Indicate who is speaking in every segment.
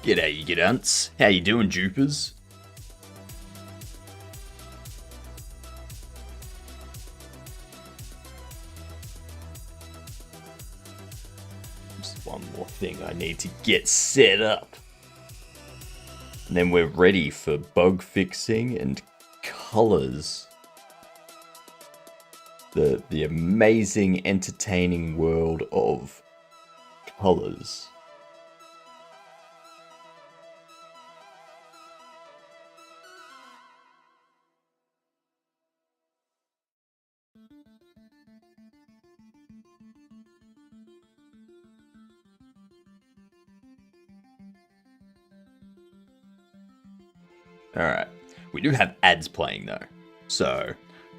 Speaker 1: G'day, you gidunts. How you doing, Jupers? Just one more thing I need to get set up. And then we're ready for bug fixing and colors. The amazing, entertaining world of colors. Alright, we do have ads playing though, so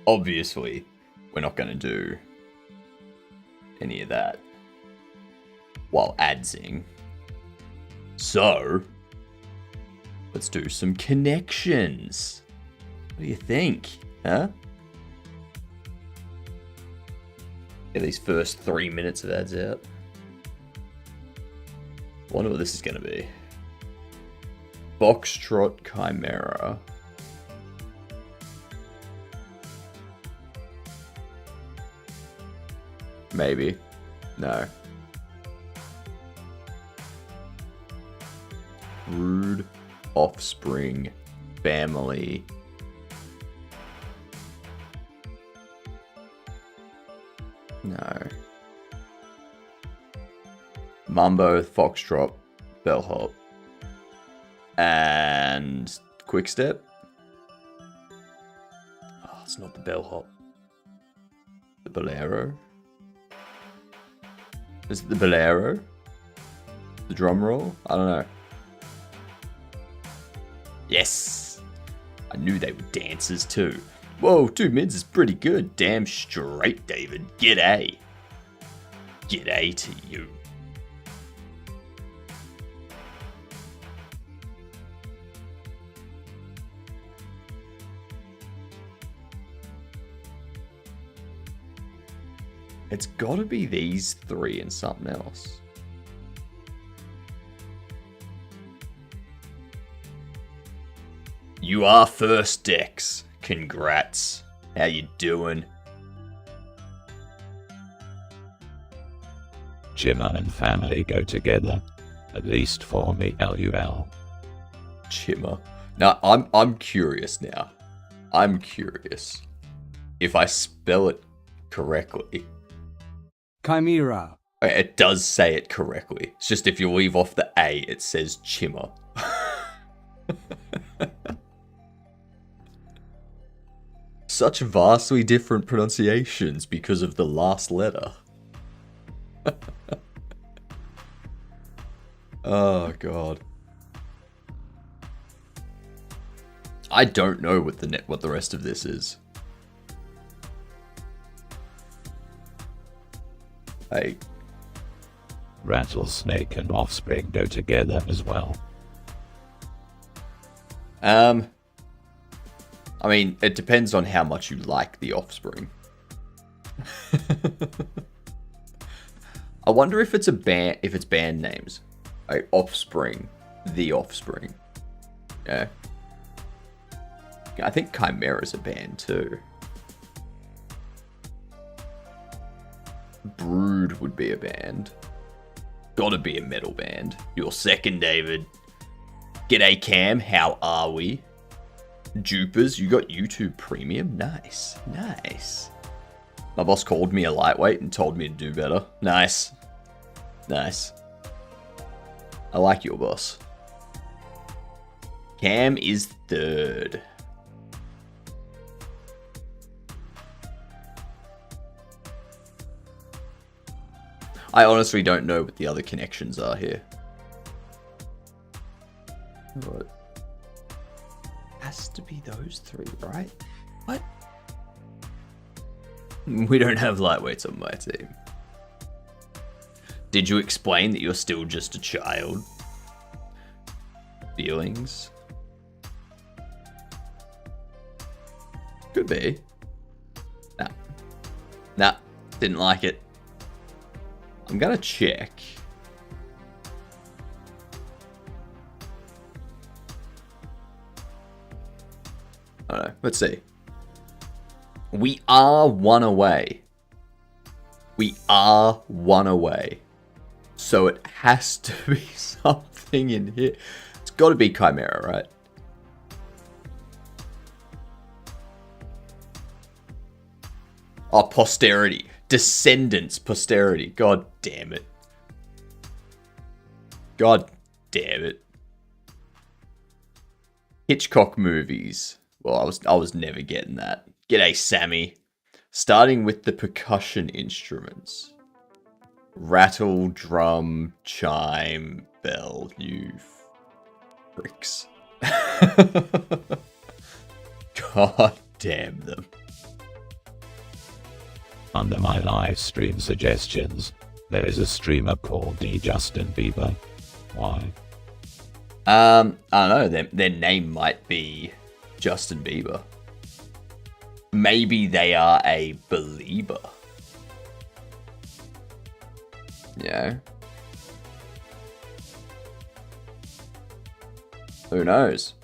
Speaker 1: obviously we're not going to do any of that while adsing. So, let's do some connections. What do you think, huh? Get these first 3 minutes of ads out. Wonder what this is going to be. Foxtrot Chimera. Maybe. No. Brood, offspring, family. No. Mumbo, Foxtrot, Bellhop. And Quickstep. Oh, it's not the bellhop. The bolero. Is it the bolero? The drum roll? I don't know. Yes! I knew they were dancers too. Whoa, 2 mids is pretty good. Damn straight, David. G'day. G'day to you. It's gotta be these three and something else. You are first, Dex. Congrats. How you doing?
Speaker 2: Chimmer and family go together. At least for me, LUL.
Speaker 1: Chimmer. Now, I'm curious now. I'm curious. If I spell it correctly.
Speaker 3: Chimera.
Speaker 1: It does say it correctly. It's just if you leave off the A, it says Chimmer. Such vastly different pronunciations because of the last letter. Oh, God. I don't know what the rest of this is. Hey.
Speaker 2: Rattlesnake and offspring go together as well.
Speaker 1: I mean, it depends on how much you like the offspring. I wonder if it's band names. Like Offspring, The Offspring. Yeah. I think Chimera's a band too. Brood would be a band. Gotta be a metal band. You're second, David. G'day, Cam. How are we? Jupers, you got YouTube Premium? Nice. Nice. My boss called me a lightweight and told me to do better. Nice. Nice. I like your boss. Cam is third. I honestly don't know what the other connections are here. What? Has to be those three, right? What? We don't have lightweights on my team. Did you explain that you're still just a child? Feelings? Could be. Nah. Nah. Didn't like it. I'm gonna check. I don't know. Let's see. We are one away. We are one away. So it has to be something in here. It's got to be Chimera, right? Oh, posterity. Descendants, posterity. God damn it. God damn it. Hitchcock movies. Well, I was never getting that. G'day, Sammy. Starting with the percussion instruments. Rattle, drum, chime, bell, you pricks. God damn them.
Speaker 2: Under my live stream suggestions, there is a streamer called D. Justin Bieber. Why?
Speaker 1: I don't know. Their name might be Justin Bieber. Maybe they are a believer. Yeah. Who knows?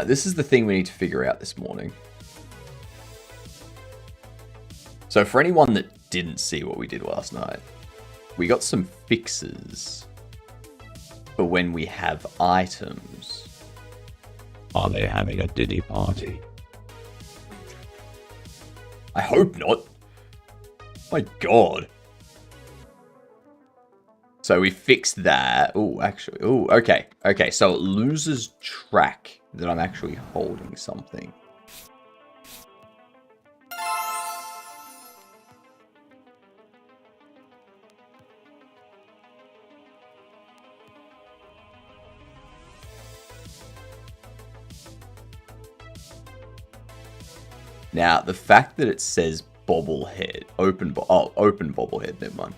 Speaker 1: This is the thing we need to figure out this morning. So for anyone that didn't see what we did last night, we got some fixes for when we have items.
Speaker 2: Are they having a Diddy party?
Speaker 1: I hope not. My God. So we fixed that. Oh, actually. Oh, okay. Okay, so it loses track that I'm actually holding something. Now, the fact that it says bobblehead, open bobblehead, never mind.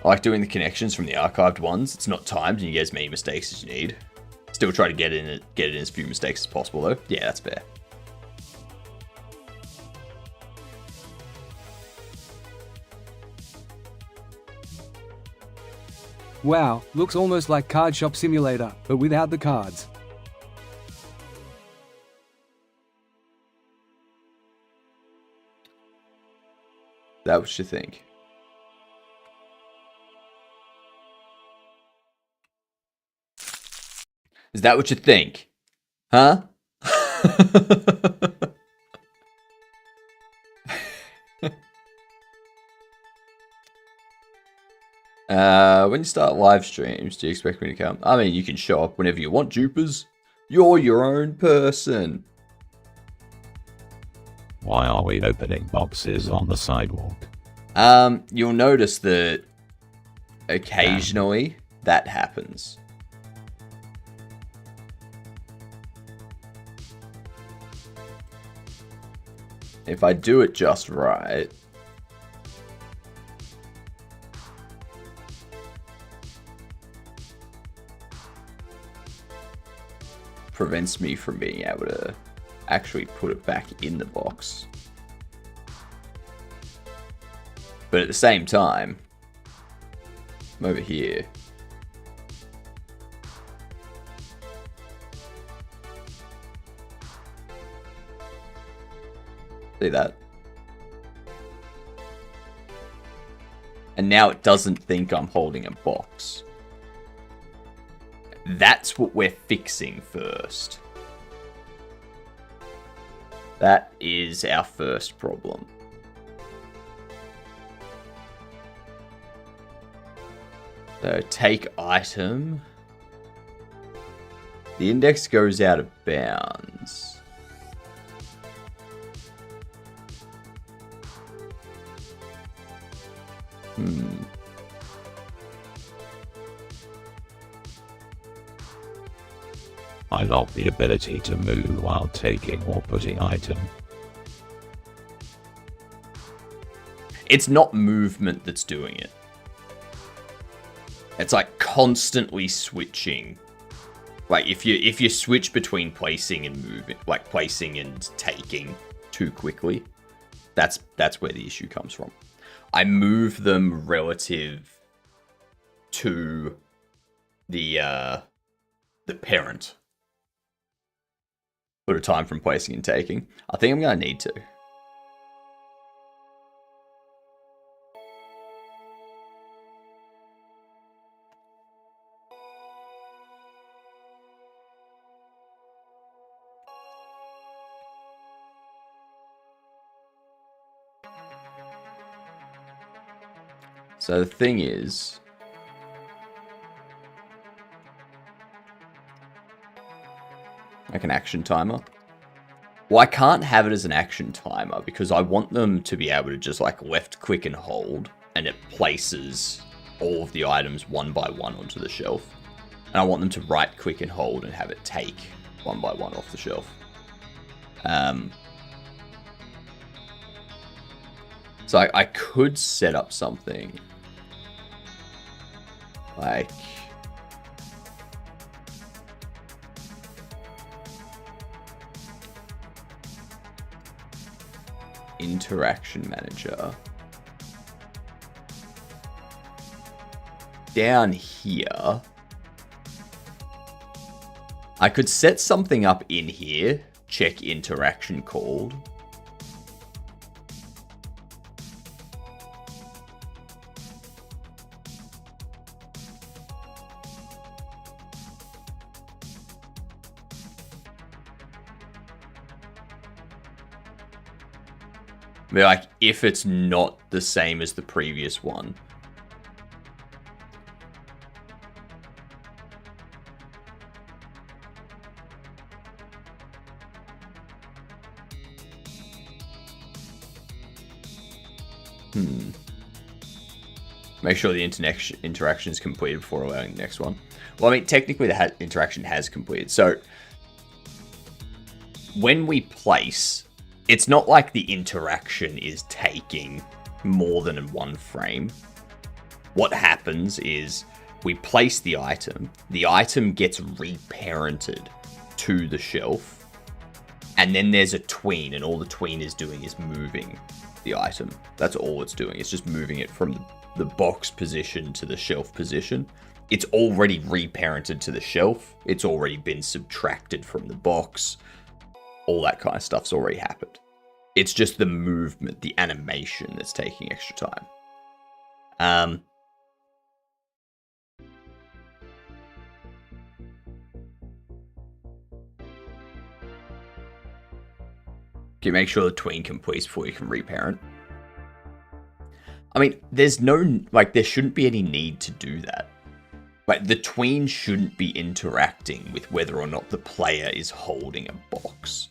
Speaker 1: I like doing the connections from the archived ones. It's not timed and you get as many mistakes as you need. Still try to get in as few mistakes as possible though. Yeah, that's fair.
Speaker 3: Wow, looks almost like Card Shop Simulator, but without the cards.
Speaker 1: Is that what you think? Is that what you think? Huh? When you start live streams, do you expect me to come? I mean, you can show up whenever you want, Jupers. You're your own person.
Speaker 2: Why are we opening boxes on the sidewalk?
Speaker 1: You'll notice that occasionally that happens. If I do it just right, prevents me from being able to actually put it back in the box. But at the same time, I'm over here. See that? And now it doesn't think I'm holding a box. That's what we're fixing first. That is our first problem. So take item. The index goes out of bounds.
Speaker 2: I lock the ability to move while taking or putting item.
Speaker 1: It's not movement that's doing it. It's like constantly switching Like if you switch between placing and moving, like placing and taking too quickly, that's where the issue comes from. I move them relative to the parent. Put a time from placing and taking. I think I'm gonna need to. So the thing is, like an action timer. Well, I can't have it as an action timer because I want them to be able to just like left click and hold, and it places all of the items one by one onto the shelf. And I want them to right click and hold and have it take one by one off the shelf. So I could set up something like interaction manager down here. I could set something up in here, check interaction called. But like, if it's not the same as the previous one. Make sure the interaction is completed before allowing the next one. Well, I mean, technically the interaction has completed. So when we place, it's not like the interaction is taking more than one frame. What happens is we place the item gets reparented to the shelf, and then there's a tween, and all the tween is doing is moving the item. That's all it's doing. It's just moving it from the box position to the shelf position. It's already reparented to the shelf. It's already been subtracted from the box. All that kind of stuff's already happened. It's just the movement, the animation that's taking extra time. You make sure the tween completes before you can reparent. I mean, there's no, like, there shouldn't be any need to do that. Like, the tween shouldn't be interacting with whether or not the player is holding a box.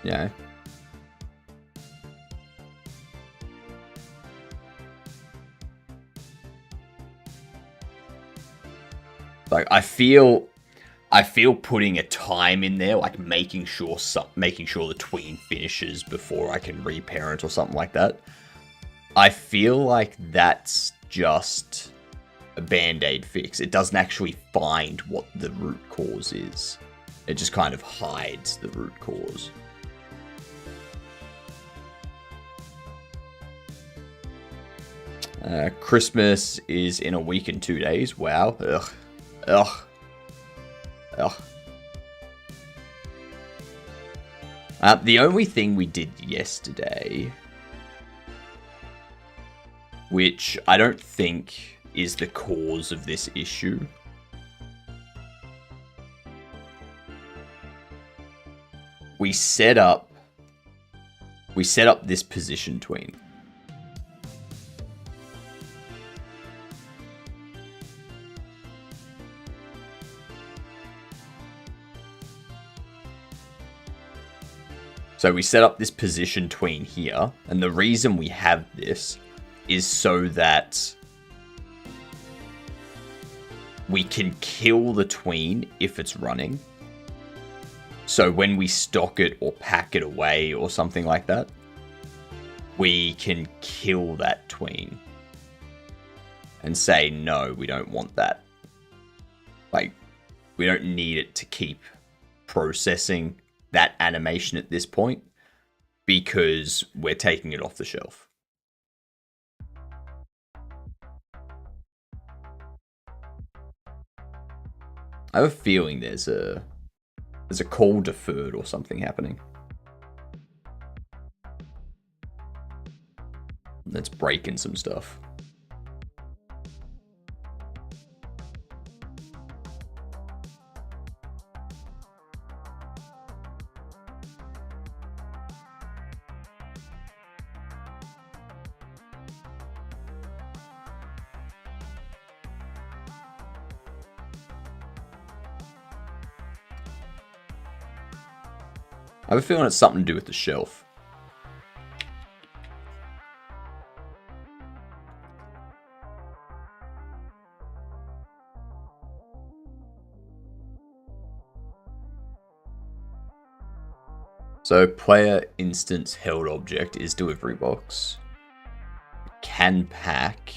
Speaker 1: Yeah. Like, I feel putting a time in there, like making sure the tween finishes before I can reparent or something like that. I feel like that's just a band-aid fix. It doesn't actually find what the root cause is. It just kind of hides the root cause. Christmas is in a week and 2 days. Wow. Ugh. Ugh. Ugh. The only thing we did yesterday, which I don't think is the cause of this issue, we set up this position tween. So we set up this position tween here, and the reason we have this is so that we can kill the tween if it's running. So when we stock it or pack it away or something like that, we can kill that tween and say, no, we don't want that. Like, we don't need it to keep processing that animation at this point because we're taking it off the shelf. I have a feeling there's a call deferred or something happening. Let's break in some stuff. I have a feeling it's something to do with the shelf. So player instance held object is delivery box. Can pack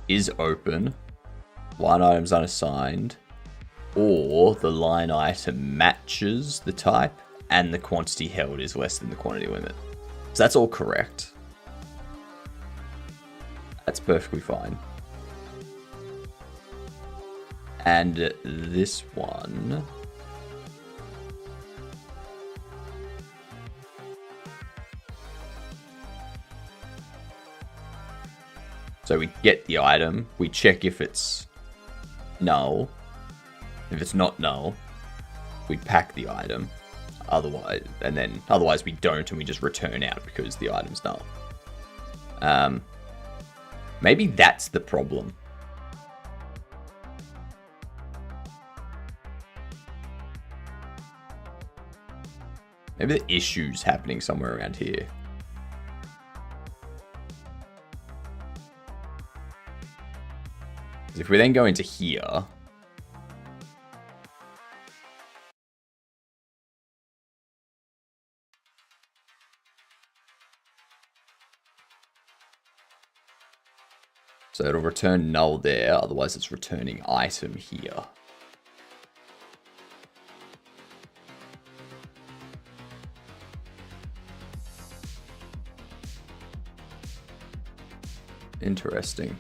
Speaker 1: is open. Line item's unassigned. Or the line item matches the type and the quantity held is less than the quantity limit. So that's all correct. That's perfectly fine. And this one... So we get the item, we check if it's null. If it's not null, we pack the item. Otherwise we don't and we just return out because the item's null. Maybe that's the problem. Maybe the issue's happening somewhere around here. If we then go into here... So it'll return null there, otherwise it's returning item here. Interesting.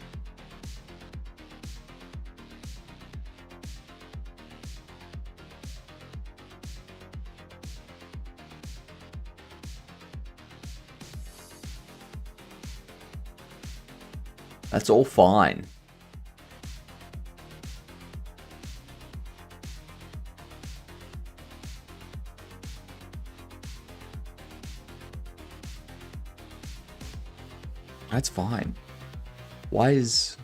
Speaker 1: That's all fine. That's fine. Why is...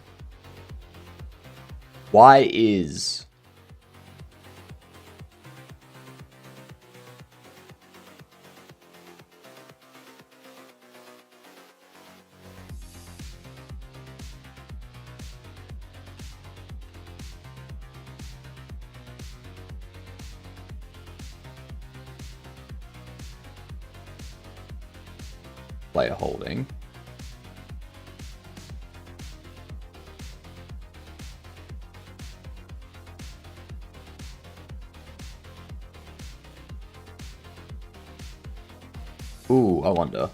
Speaker 1: Player holding. Ooh, I wonder.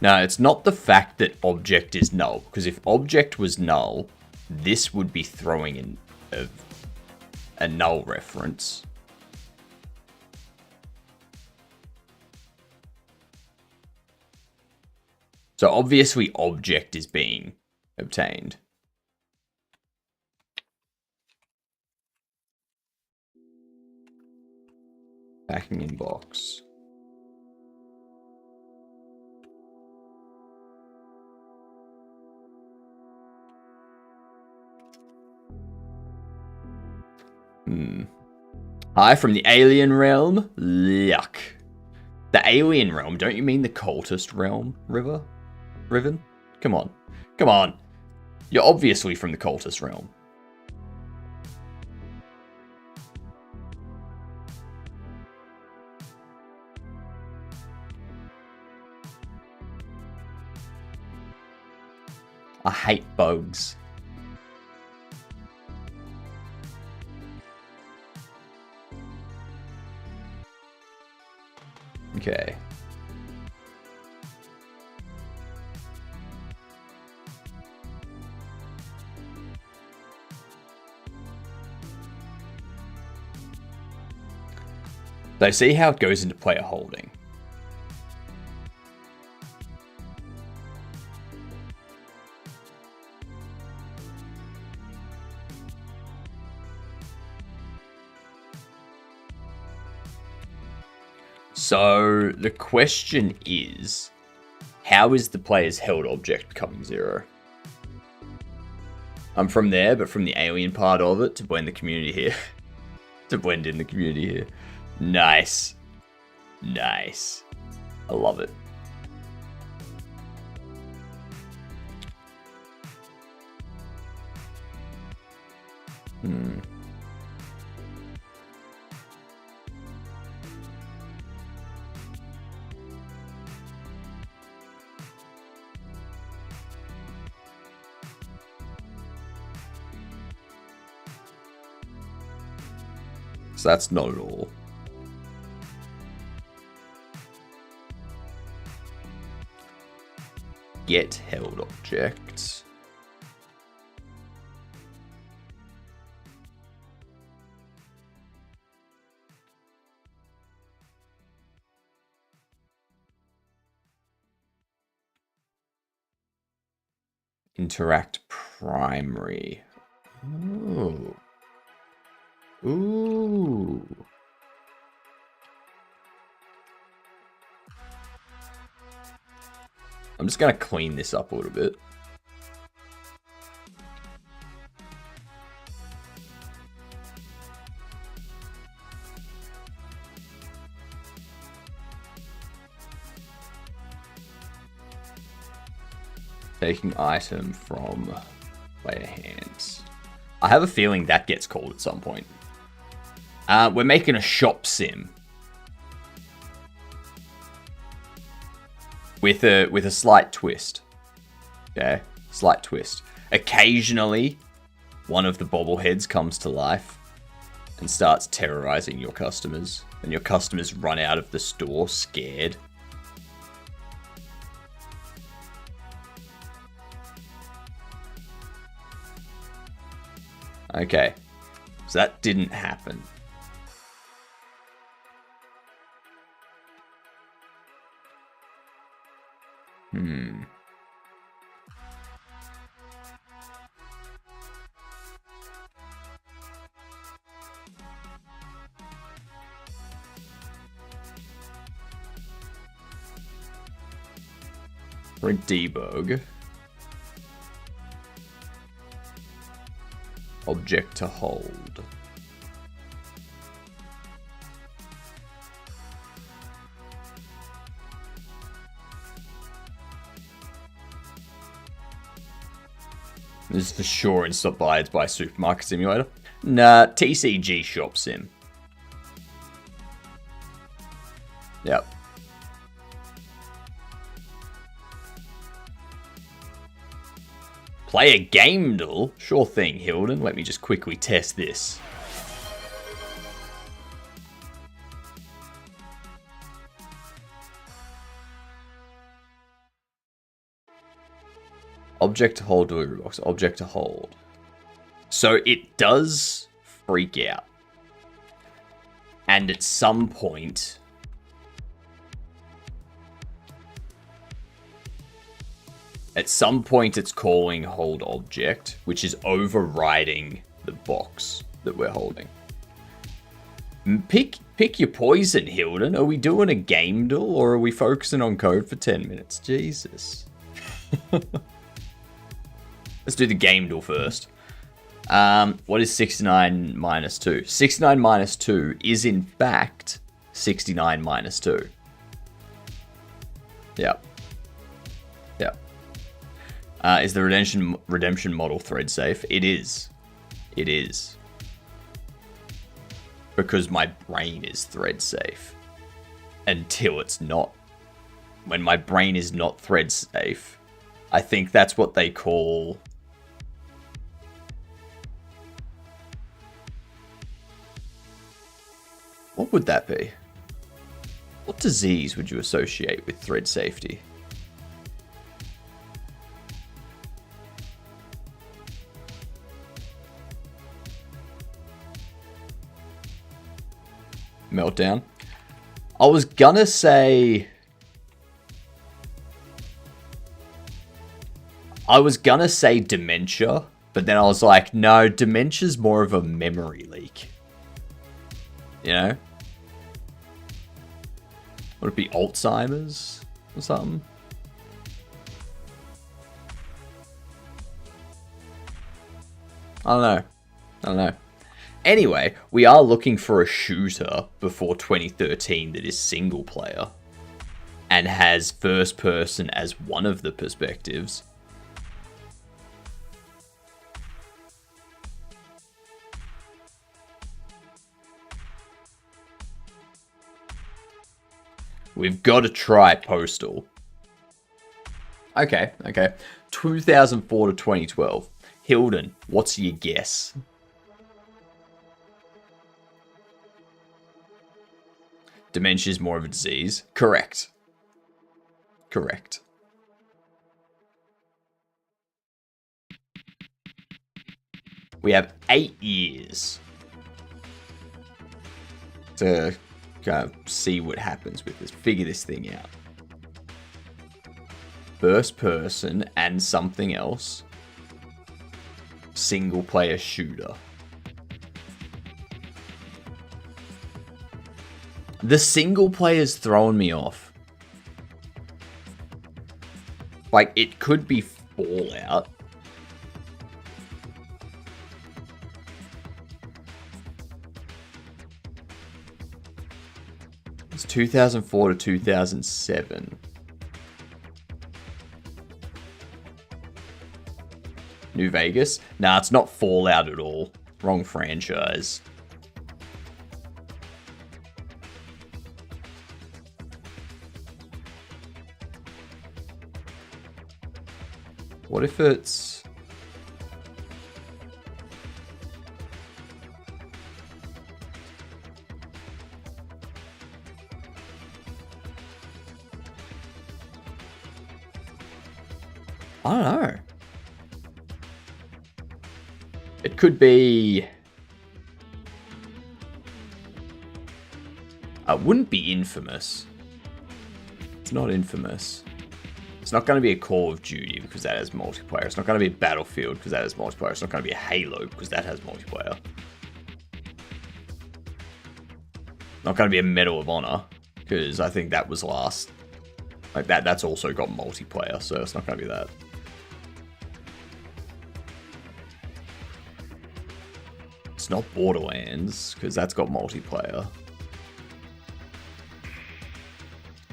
Speaker 1: No, it's not the fact that object is null, because if object was null, this would be throwing in a null reference. So obviously object is being obtained. Packing in box. Hi from the alien realm. Yuck. The alien realm, don't you mean the cultist realm, Riven? Come on. Come on. You're obviously from the cultist realm. I hate bugs. Okay. So see how it goes into player holding. So the question is, how is the player's held object becoming 0? I'm from there, but from the alien part of it to blend the community here. To blend in the community here. Nice. Nice. I love it. So that's not at all. Get held object. Interact primary. Ooh. Ooh. I'm just going to clean this up a little bit. Taking item from player hands. I have a feeling that gets called at some point. We're making a shop sim. With a slight twist. Okay? Slight twist. Occasionally, one of the bobbleheads comes to life and starts terrorizing your customers. And your customers run out of the store scared. Okay. So that didn't happen. Print debug. Object to hold. This is for sure inspired by Supermarket Simulator. Nah, TCG Shop Sim. Yep. Play a game duel? Sure thing, Hilden. Let me just quickly test this. Object to hold delivery box. Object to hold. So it does freak out. And at some point... it's calling hold object, which is overriding the box that we're holding. Pick your poison, Hilden. Are we doing a game duel or are we focusing on code for 10 minutes? Jesus. Let's do the game duel first. What is 69 minus 2? 69 minus 2 is in fact 69 minus 2. Yep. Yep. Is the redemption model thread safe? It is. It is. Because my brain is thread safe. Until it's not. When my brain is not thread safe, I think that's what they call... What would that be? What disease would you associate with thread safety? Meltdown. I was gonna say dementia, but then I was like, no, dementia's more of a memory leak. You know? Would it be Alzheimer's or something? I don't know. Anyway, we are looking for a shooter before 2013 that is single player and has first person as one of the perspectives. We've got to try Postal. Okay. 2004 to 2012. Hilden, what's your guess? Dementia is more of a disease. Correct. We have 8 years to kind of see what happens with this. Figure this thing out. First person and something else. Single player shooter. The single player's throwing me off. Like, it could be Fallout. It's 2004 to 2007. New Vegas? Nah, it's not Fallout at all. Wrong franchise. What if it's... I don't know. It could be... It wouldn't be Infamous. It's not Infamous. It's not going to be a Call of Duty because that has multiplayer. It's not going to be a Battlefield because that has multiplayer. It's not going to be a Halo because that has multiplayer. Not going to be a Medal of Honor because I think that was last. Like that's also got multiplayer, so it's not going to be that. It's not Borderlands because that's got multiplayer.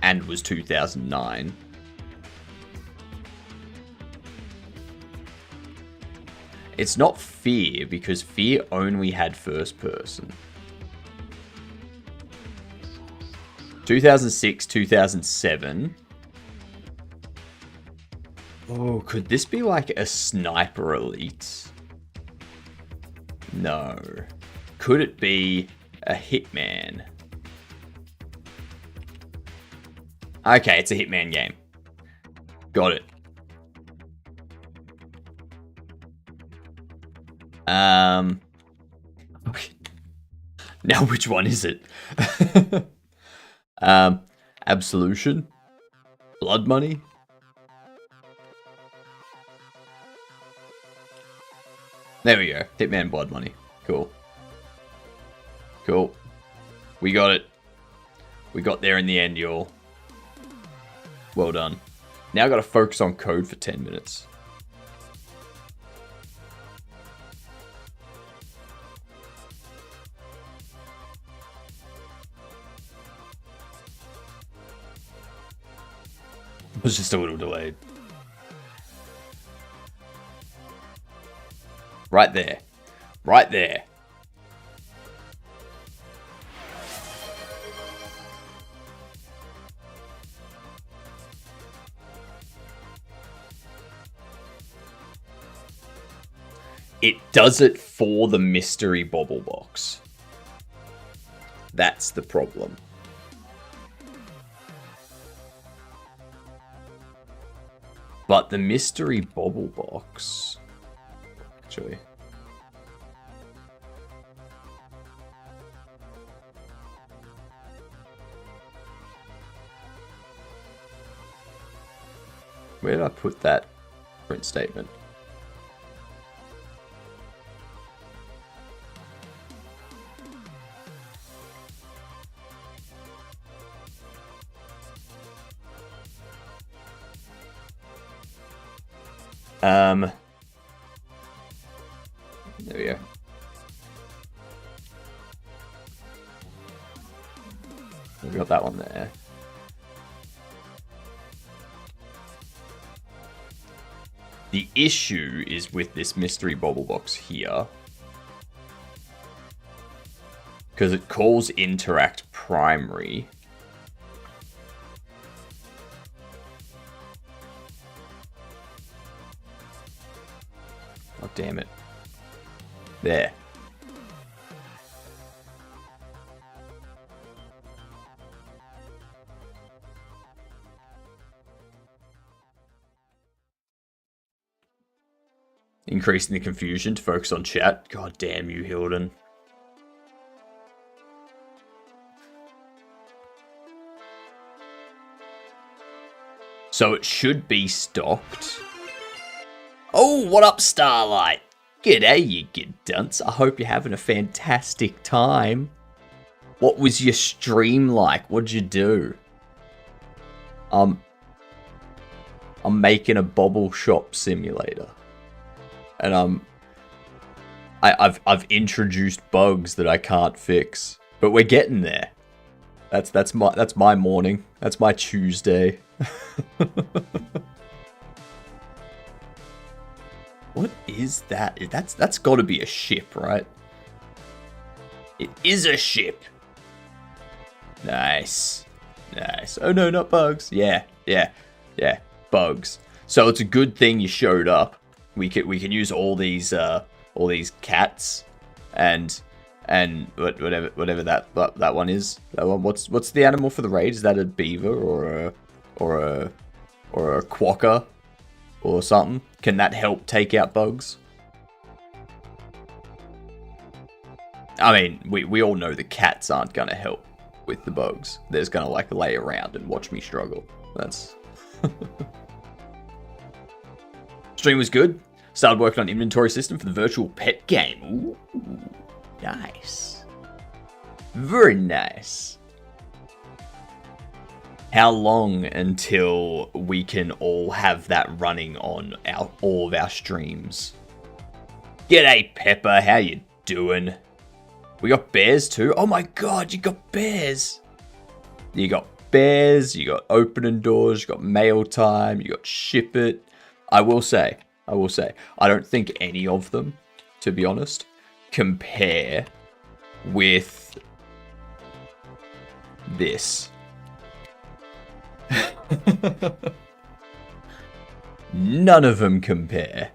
Speaker 1: And was 2009. It's not Fear, because Fear only had first person. 2006, 2007. Oh, could this be like a Sniper Elite? No. Could it be a Hitman? Okay, it's a Hitman game. Got it. Okay. Now which one is it? Absolution? Blood Money? There we go. Hitman Blood Money. Cool. Cool. We got it. We got there in the end, y'all. Well done. Now I gotta focus on code for 10 minutes. It was just a little delayed. Right there. Right there. it does it for the mystery bobble box. That's the problem. But the mystery bobble box... Actually... Where did I put that print statement? There we go. We got that one there. The issue is with this mystery bobble box here. Because it calls interact primary. Oh, damn it. There. Increasing the confusion to focus on chat. God damn you, Hilden. So it should be stocked. Oh, what up, Starlight? G'day, you good dunce. I hope you're having a fantastic time. What was your stream like? What'd you do? I'm making a Bobble Shop simulator. And I've introduced bugs that I can't fix. But we're getting there. That's my morning. That's my Tuesday. What is that? That's got to be a ship, right? It is a ship. Nice. Nice. Oh no, not bugs. Yeah. Bugs. So it's a good thing you showed up. We can use all these cats and whatever that one is. That one. What's the animal for the raid? Is that a beaver or a quokka or something? Can that help take out bugs? I mean, we all know the cats aren't gonna help with the bugs. They're just gonna like lay around and watch me struggle. That's stream was good. Started working on inventory system for the virtual pet game. Ooh, nice. Very nice. How long until we can all have that running on all of our streams? G'day, Pepper. How you doing? We got bears too. Oh my god, you got bears. You got bears. You got opening doors. You got mail time. You got ship it. I will say, I don't think any of them, to be honest, compare with this. None of them compare.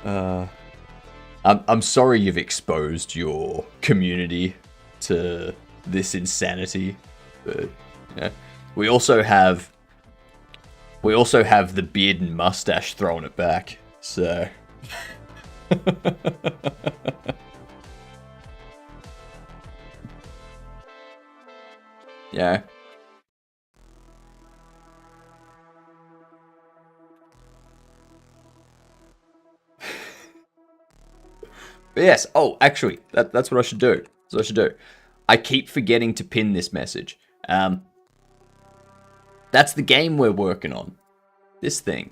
Speaker 1: I'm sorry you've exposed your community to this insanity, but yeah. We also have the beard and mustache throwing it back, so. Yeah. But yes, oh, actually, that's what I should do. That's what I should do. I keep forgetting to pin this message. That's the game we're working on. This thing.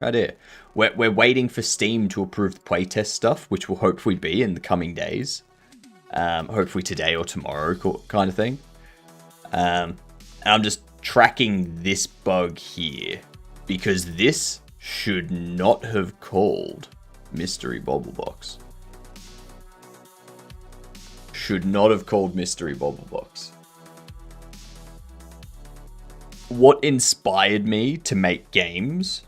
Speaker 1: Right here. We're waiting for Steam to approve the playtest stuff, which will hopefully be in the coming days. Hopefully today or tomorrow kind of thing. And I'm just tracking this bug here. Because this should not have called Mystery Bobble Box. Should not have called Mystery Bobble Box. what inspired me to make games?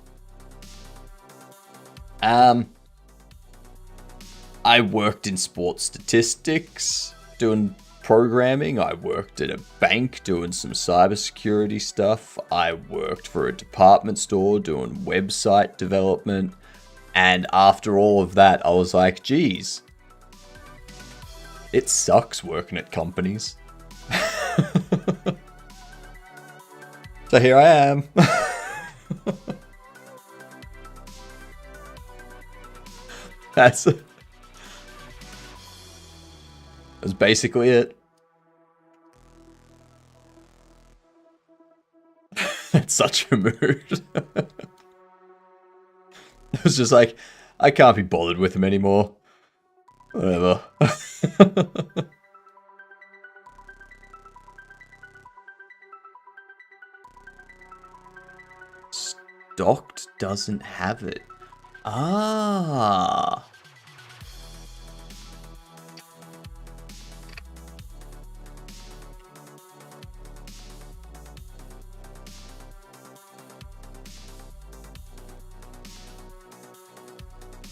Speaker 1: I worked in sports statistics, doing programming. I worked at a bank doing some cybersecurity stuff. I worked for a department store doing website development. And after all of that, I was like, geez, it sucks working at companies. So here I am. That's basically it. That's such a mood. It was just like, I can't be bothered with him anymore. Whatever. Stocked doesn't have it. Ah.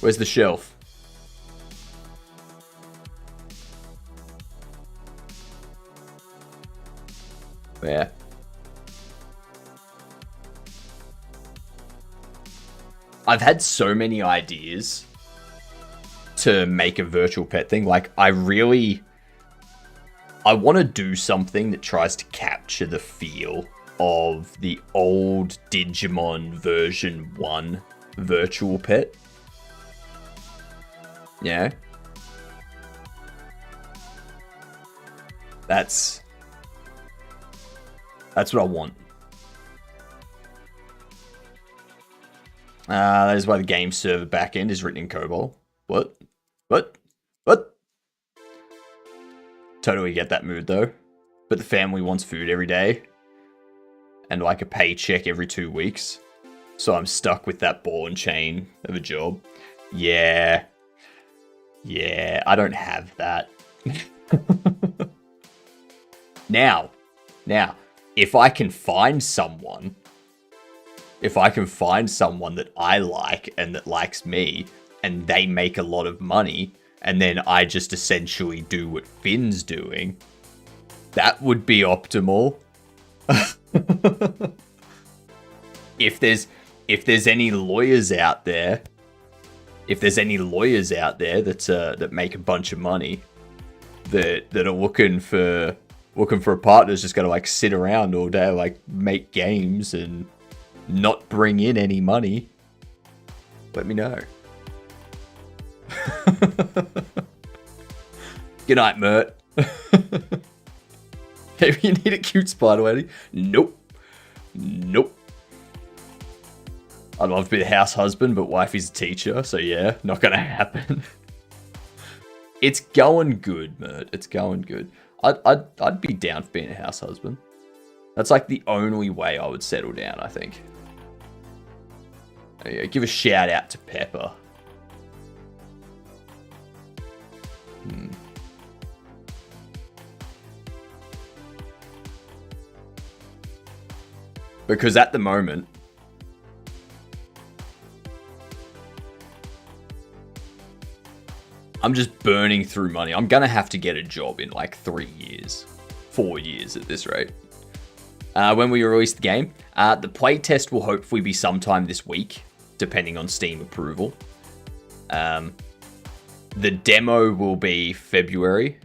Speaker 1: Where's the shelf? Where? I've had so many ideas to make a virtual pet thing. Like, I want to do something that tries to capture the feel of the old Digimon version 1 virtual pet. Yeah. That's what I want. That is why the game server backend is written in COBOL. What? Totally get that mood though. But the family wants food every day. And like a paycheck every 2 weeks. So I'm stuck with that ball and chain of a job. Yeah, I don't have that. Now, if I can find someone that I like and that likes me, and they make a lot of money, and then I just essentially do what Finn's doing, that would be optimal. If there's any lawyers out there, that make a bunch of money, that are looking for a partner who's just gonna like sit around all day, like make games and not bring in any money, let me know. Good night, Mert. Maybe you need a cute spider lady. Nope. I'd love to be the house husband, but wifey's a teacher, so yeah, not gonna happen. It's going good, Mert. It's going good. I'd be down for being a house husband. That's like the only way I would settle down, I think. Yeah, give a shout out to Pepper. Because at the moment, I'm just burning through money. I'm gonna have to get a job in like 3 years, 4 years at this rate. When we release the game, the playtest will hopefully be sometime this week, depending on Steam approval. The demo will be February,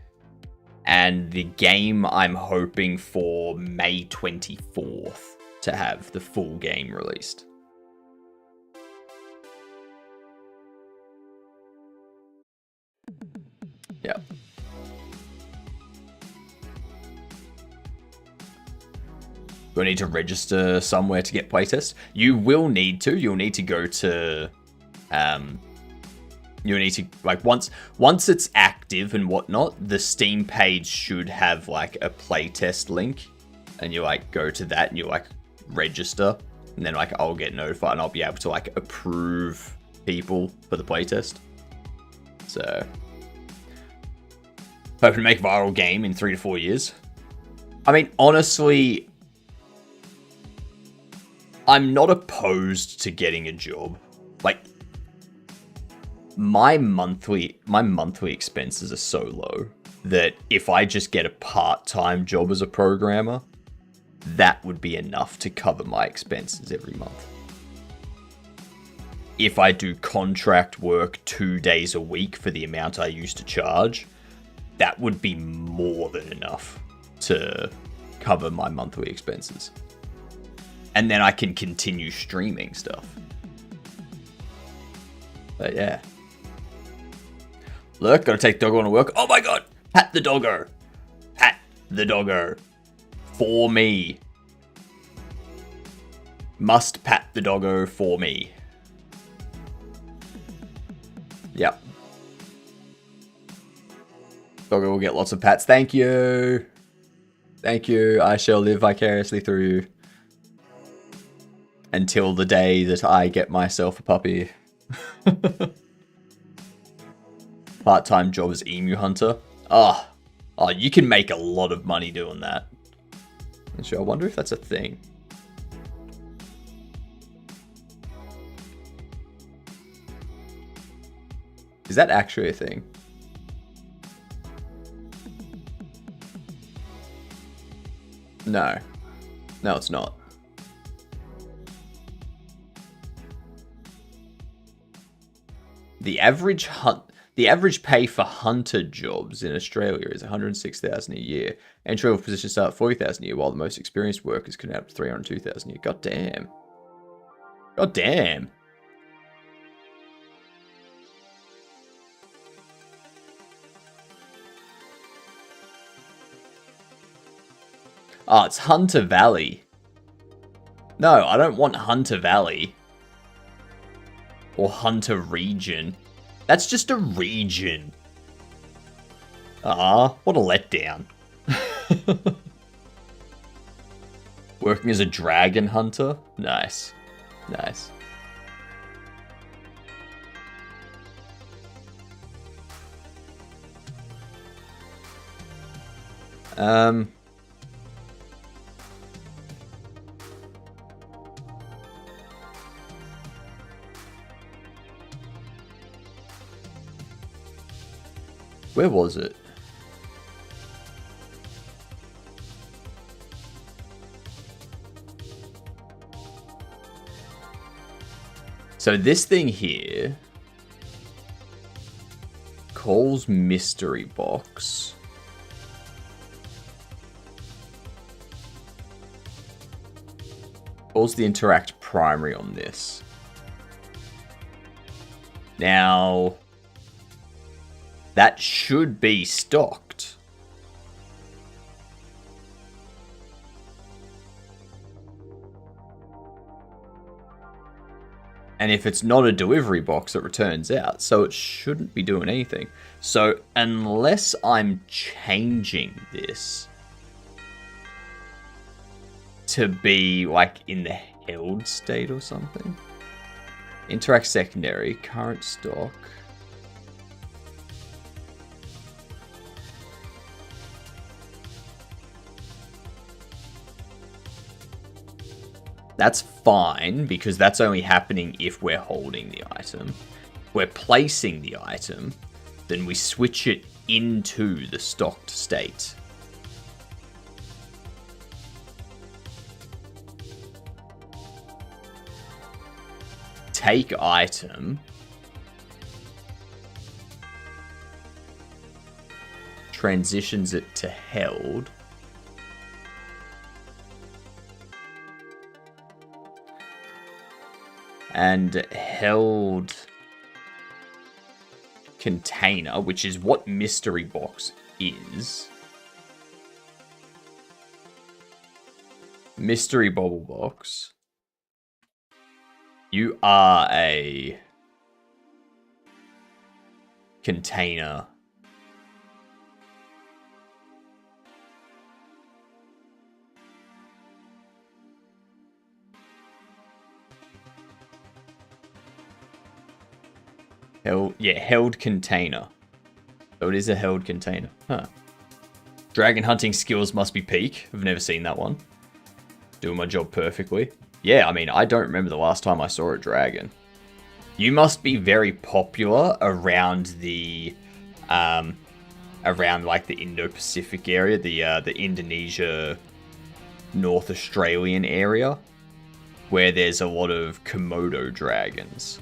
Speaker 1: and the game I'm hoping for May 24th to have the full game released. Yeah. We'll need to register somewhere to get playtest. You will need to. You'll need to go to... you'll need to... Like, once it's active and whatnot, the Steam page should have, like, a playtest link. And you, like, go to that and you, like, register. And then, like, I'll get notified and I'll be able to, like, approve people for the playtest. So... hoping to make a viral game in 3 to 4 years. I mean, honestly, I'm not opposed to getting a job. Like, my monthly expenses are so low that if I just get a part-time job as a programmer, that would be enough to cover my expenses every month. If I do contract work 2 days a week for the amount I used to charge, that would be more than enough to cover my monthly expenses. And then I can continue streaming stuff. But yeah. Look, gotta take doggo on to work. Oh my god! Pat the doggo! Pat the doggo. For me. Must pat the doggo for me. Yep. Doggo will get lots of pats. Thank you. Thank you. I shall live vicariously through you. Until the day that I get myself a puppy. Part-time job as emu hunter. Oh, you can make a lot of money doing that. Actually, I wonder if that's a thing. Is that actually a thing? No. No, it's not. The average pay for hunter jobs in Australia is $106,000 a year. Entry level positions start at $40,000 a year, while the most experienced workers can earn up to $302,000 a year. God damn. God damn. Oh, it's Hunter Valley. No, I don't want Hunter Valley. Or Hunter Region. That's just a region. Ah, what a letdown. Working as a dragon hunter? Nice. Nice. Where was it? So this thing here calls mystery box. Calls the interact primary on this. Now, that should be stocked. And if it's not a delivery box, it returns out. So it shouldn't be doing anything. So unless I'm changing this to be like in the held state or something. Interact secondary, current stock. That's fine, because that's only happening if we're holding the item. If we're placing the item, then we switch it into the stocked state. Take item. Transitions it to held. And held container, which is what mystery box is. Mystery bobble box. You are a container. Held container. So it is a held container. Huh. Dragon hunting skills must be peak. I've never seen that one. Doing my job perfectly. Yeah, I mean, I don't remember the last time I saw a dragon. You must be very popular around the, around like the Indo-Pacific area, the Indonesia, North Australian area, where there's a lot of Komodo dragons.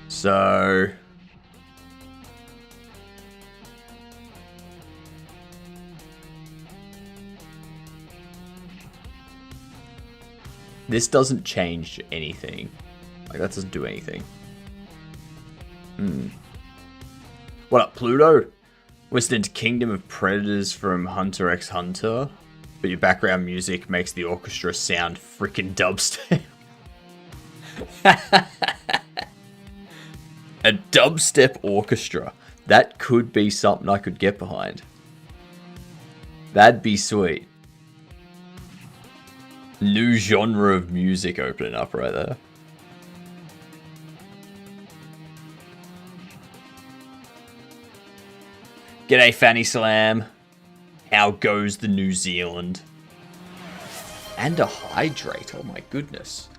Speaker 1: So this doesn't change anything. Like, that doesn't do anything. What up, Pluto? Listening to Kingdom of Predators from Hunter x Hunter, but your background music makes the orchestra sound freaking dubstep. A dubstep orchestra. That could be something I could get behind. That'd be sweet. New genre of music opening up right there. G'day, Fanny Slam. How goes the New Zealand? And a hydrate. Oh my goodness.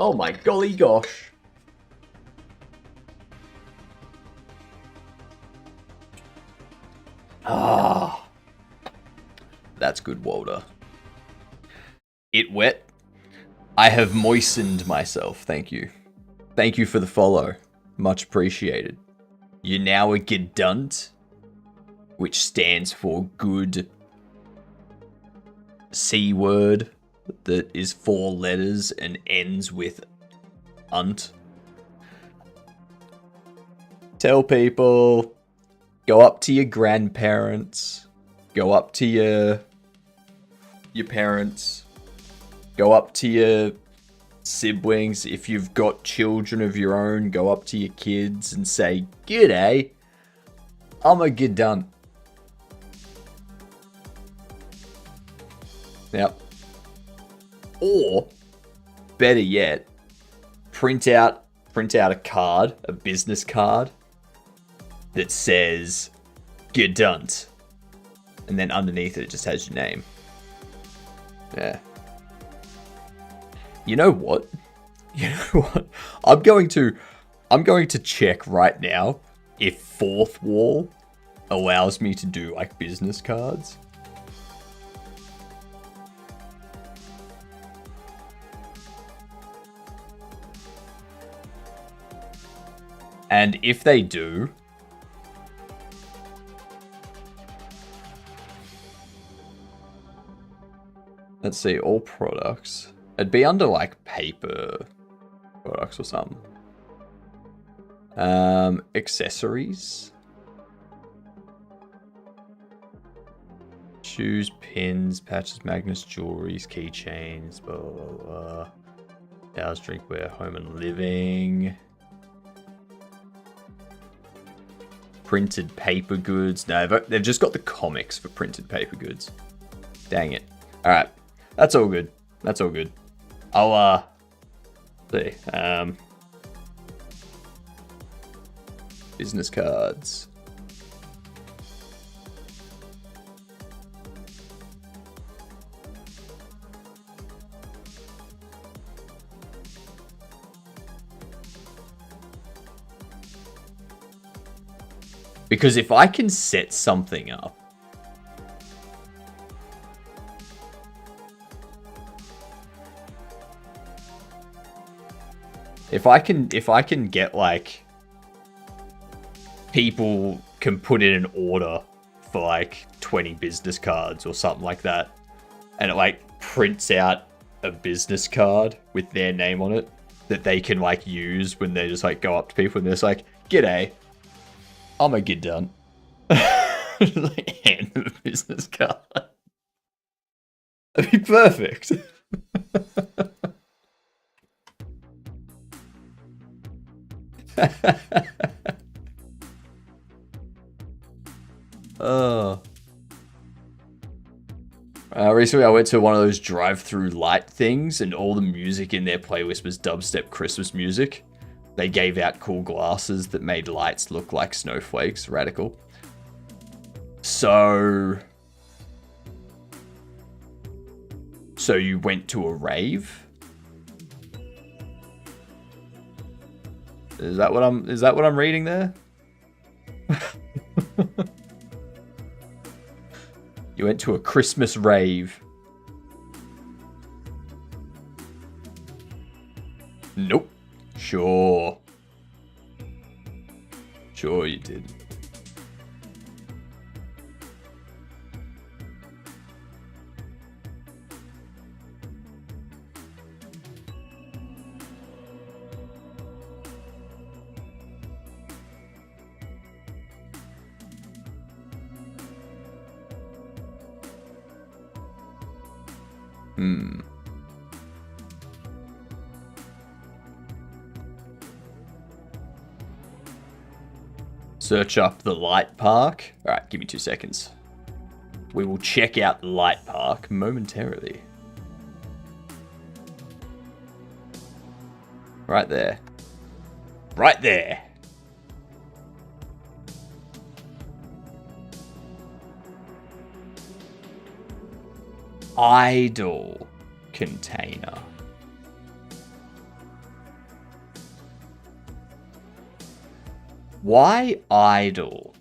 Speaker 1: Oh my golly gosh. Ah. That's good, Walter. It wet. I have moistened myself. Thank you. Thank you for the follow. Much appreciated. You're now a gedunt, which stands for good C word that is 4 letters and ends with unt. Tell people, go up to your grandparents, go up to your parents, go up to your siblings. If you've got children of your own, go up to your kids and say, "G'day, I'm a gedunt." Yep. Or, better yet, print out a card, a business card, that says, "Gedunt." And then underneath it just has your name. Yeah. You know what? You know what? I'm going to check right now if Fourth Wall allows me to do like business cards. And if they do, let's see, all products. It'd be under like paper products or something. Accessories. Shoes, pins, patches, magnets, jewelries, keychains, blah, blah, blah. House, drinkware, home and living. Printed paper goods. No, they've just got the comics for printed paper goods. Dang it. Alright. That's all good. That's all good. I'll, see. Business cards. Because if I can set something up, if I can get like people can put in an order for like 20 business cards or something like that, and it like prints out a business card with their name on it that they can like use when they just like go up to people and they're just like, "G'day, I'm a gedunt." Like, hand them a business card. That'd be perfect. Oh. Recently, I went to one of those drive-through light things, and all the music in their playlist was dubstep Christmas music. They gave out cool glasses that made lights look like snowflakes. Radical. So you went to a rave? Is that what I'm reading there? You went to a Christmas rave. Nope. Sure. Sure you did. Search up the light park. Alright, give me 2 seconds. We will check out the light park momentarily. Right there. Right there. Idle container. Why idle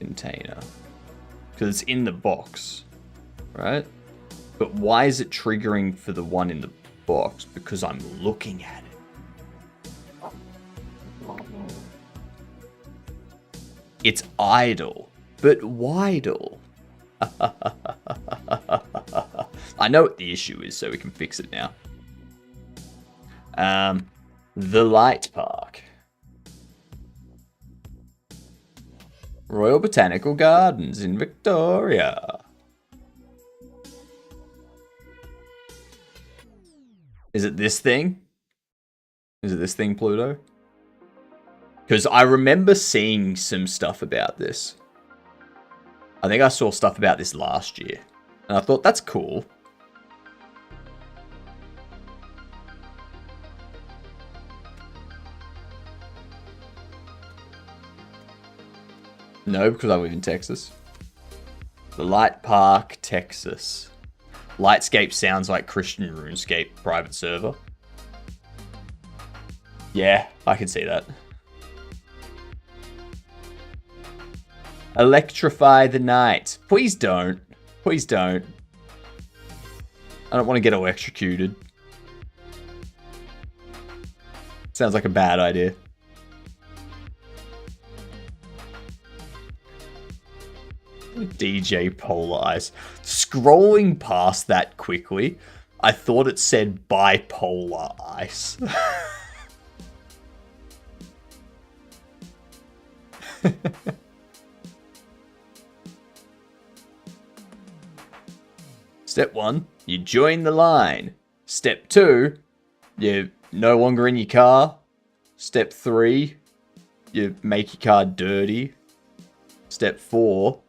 Speaker 1: container? Because it's in the box, right? But why is it triggering for the one in the box? Because I'm looking at it. It's idle, but why'dle? I know what the issue is, so we can fix it now. The Light Park. Royal Botanical Gardens in Victoria. Is it this thing? Is it this thing, Pluto? Because I remember seeing some stuff about this. I think I saw stuff about this last year. And I thought, that's cool. No, because I live in Texas. The Light Park, Texas. Lightscape sounds like Christian RuneScape private server. Yeah, I can see that. Electrify the night. Please don't. Please don't. I don't want to get electrocuted. Sounds like a bad idea. DJ Polar Ice. Scrolling past that quickly, I thought it said bipolar ice. Step 1, you join the line. Step 2, you're no longer in your car. Step 3, you make your car dirty. Step 4,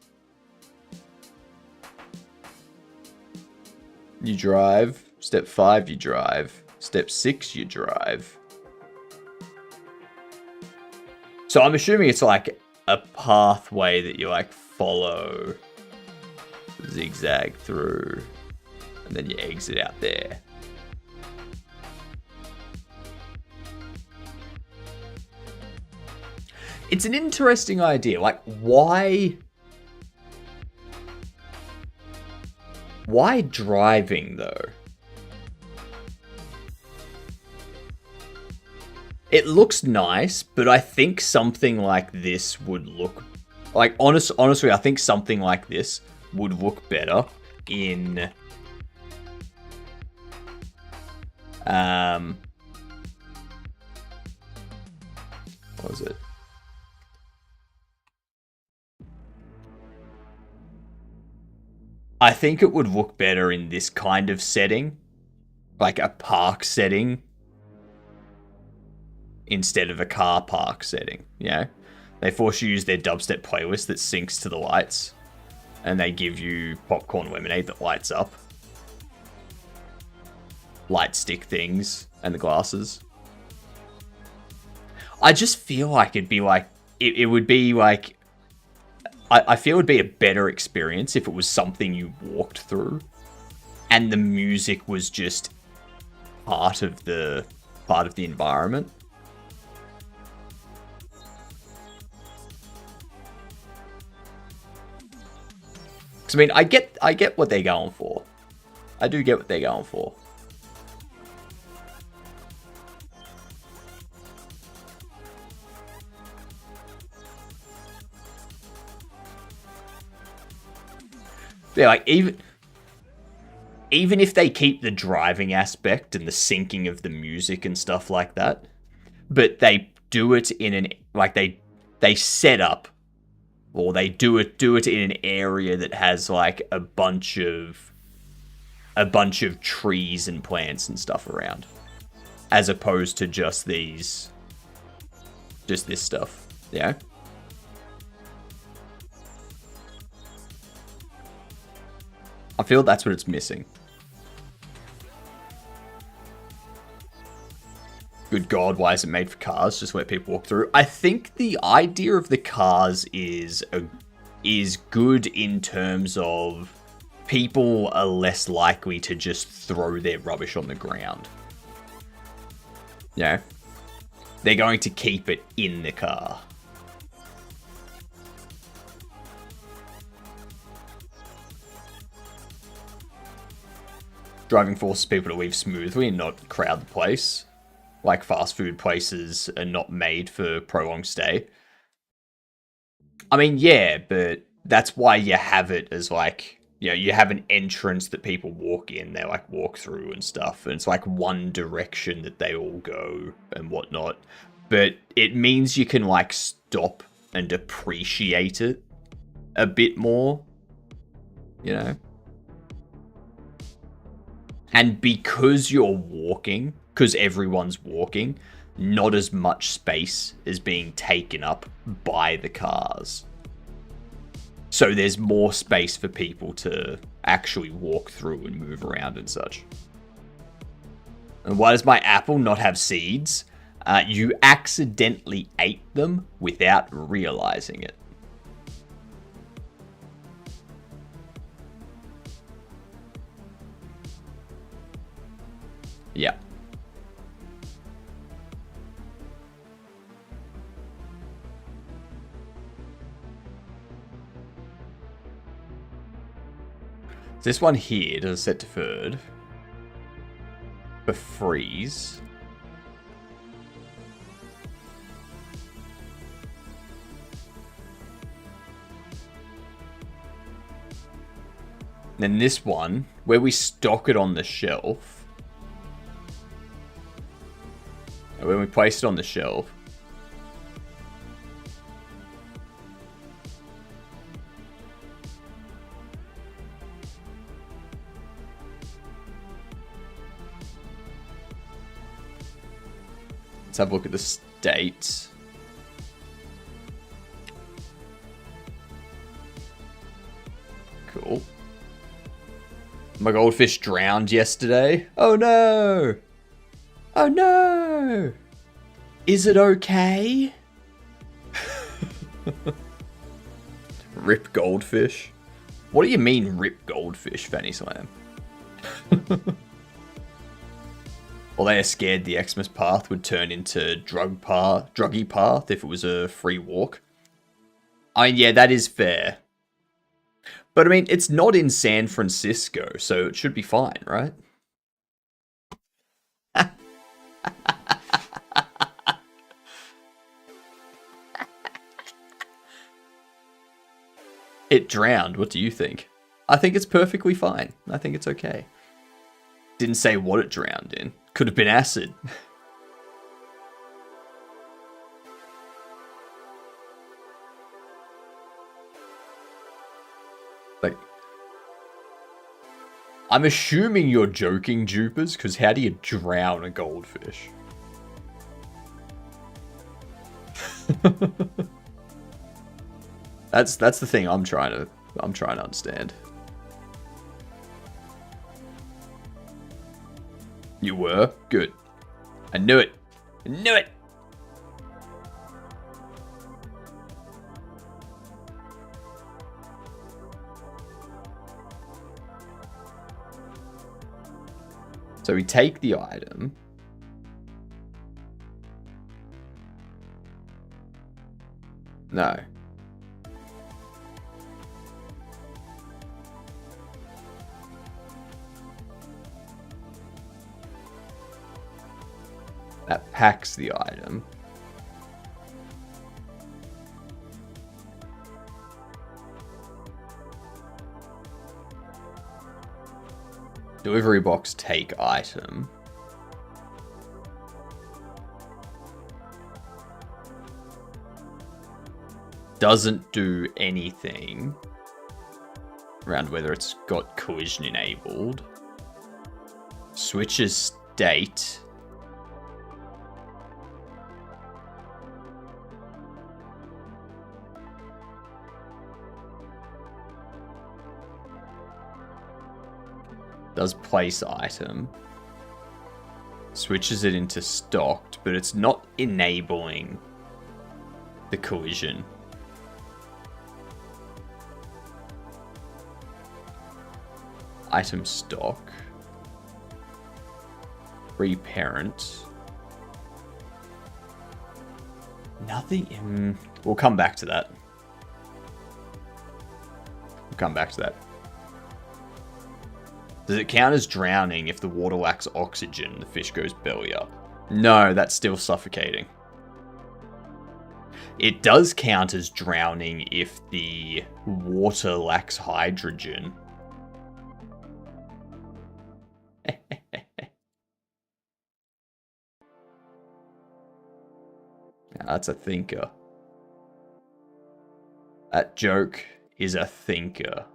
Speaker 1: you drive. Step 5, you drive. Step 6, you drive. So I'm assuming it's like a pathway that you like follow, zigzag through, and then you exit out there. It's an interesting idea. Like, why driving, though? It looks nice, but I think something like this would look... Like, honestly, I think something like this would look better in... What was it? I think it would look better in this kind of setting, like a park setting, instead of a car park setting. You know, they force you to use their dubstep playlist that syncs to the lights, and they give you popcorn lemonade that lights up, light stick things, and the glasses. I just feel like it'd be like it would be like I feel it'd be a better experience if it was something you walked through, and the music was just part of the environment. Because I mean, I get what they're going for. I do get what they're going for. Yeah, like even if they keep the driving aspect and the syncing of the music and stuff like that, but they do it in an like they set up, or they do it in an area that has like a bunch of trees and plants and stuff around, as opposed to just this stuff. Yeah. I feel that's what it's missing. Good God, why is it made for cars? Just let people walk through. I think the idea of the cars is good in terms of people are less likely to just throw their rubbish on the ground. Yeah. They're going to keep it in the car. Driving forces people to leave smoothly and not crowd the place. Like fast food places are not made for prolonged stay. I mean, yeah, but that's why you have it as like, you know, you have an entrance that people walk in, they like walk through and stuff, and it's like one direction that they all go and whatnot. But it means you can like stop and appreciate it a bit more, you know? And because you're walking, because everyone's walking, not as much space is being taken up by the cars. So there's more space for people to actually walk through and move around and such. And why does my apple not have seeds? You accidentally ate them without realizing it. Yeah. This one here does set to third. For freeze. Then this one, where we stock it on the shelf. And when we place it on the shelf. Let's have a look at the state. Cool. My goldfish drowned yesterday. Oh no! Oh no! Is it okay? Rip goldfish? What do you mean rip goldfish, Fanny Slam? Well, they are scared the Xmas path would turn into druggy path if it was a free walk. I mean, yeah, that is fair. But I mean, it's not in San Francisco, so it should be fine, right? It drowned. What do you think? I think it's perfectly fine. I think it's okay. Didn't say what it drowned in. Could have been acid. Like, I'm assuming you're joking, Jupers, because how do you drown a goldfish? That's the thing I'm trying to understand. You were? Good. I knew it. I knew it! So we take the item. No. That packs the item. Delivery box, take item. Doesn't do anything around whether it's got collision enabled. Switches state. Does place item. Switches it into stocked, but it's not enabling the collision. Item stock. Reparent. Nothing. We'll come back to that. We'll come back to that. Does it count as drowning if the water lacks oxygen, the fish goes belly up? No, that's still suffocating. It does count as drowning if the water lacks hydrogen. Now, that's a thinker. That joke is a thinker.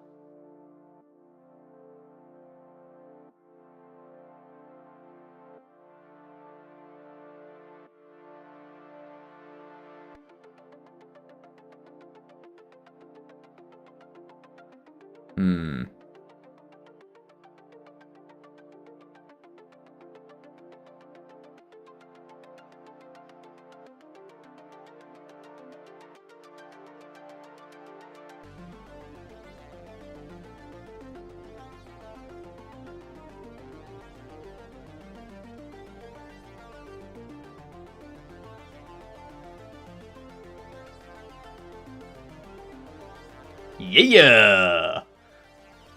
Speaker 1: Yeah!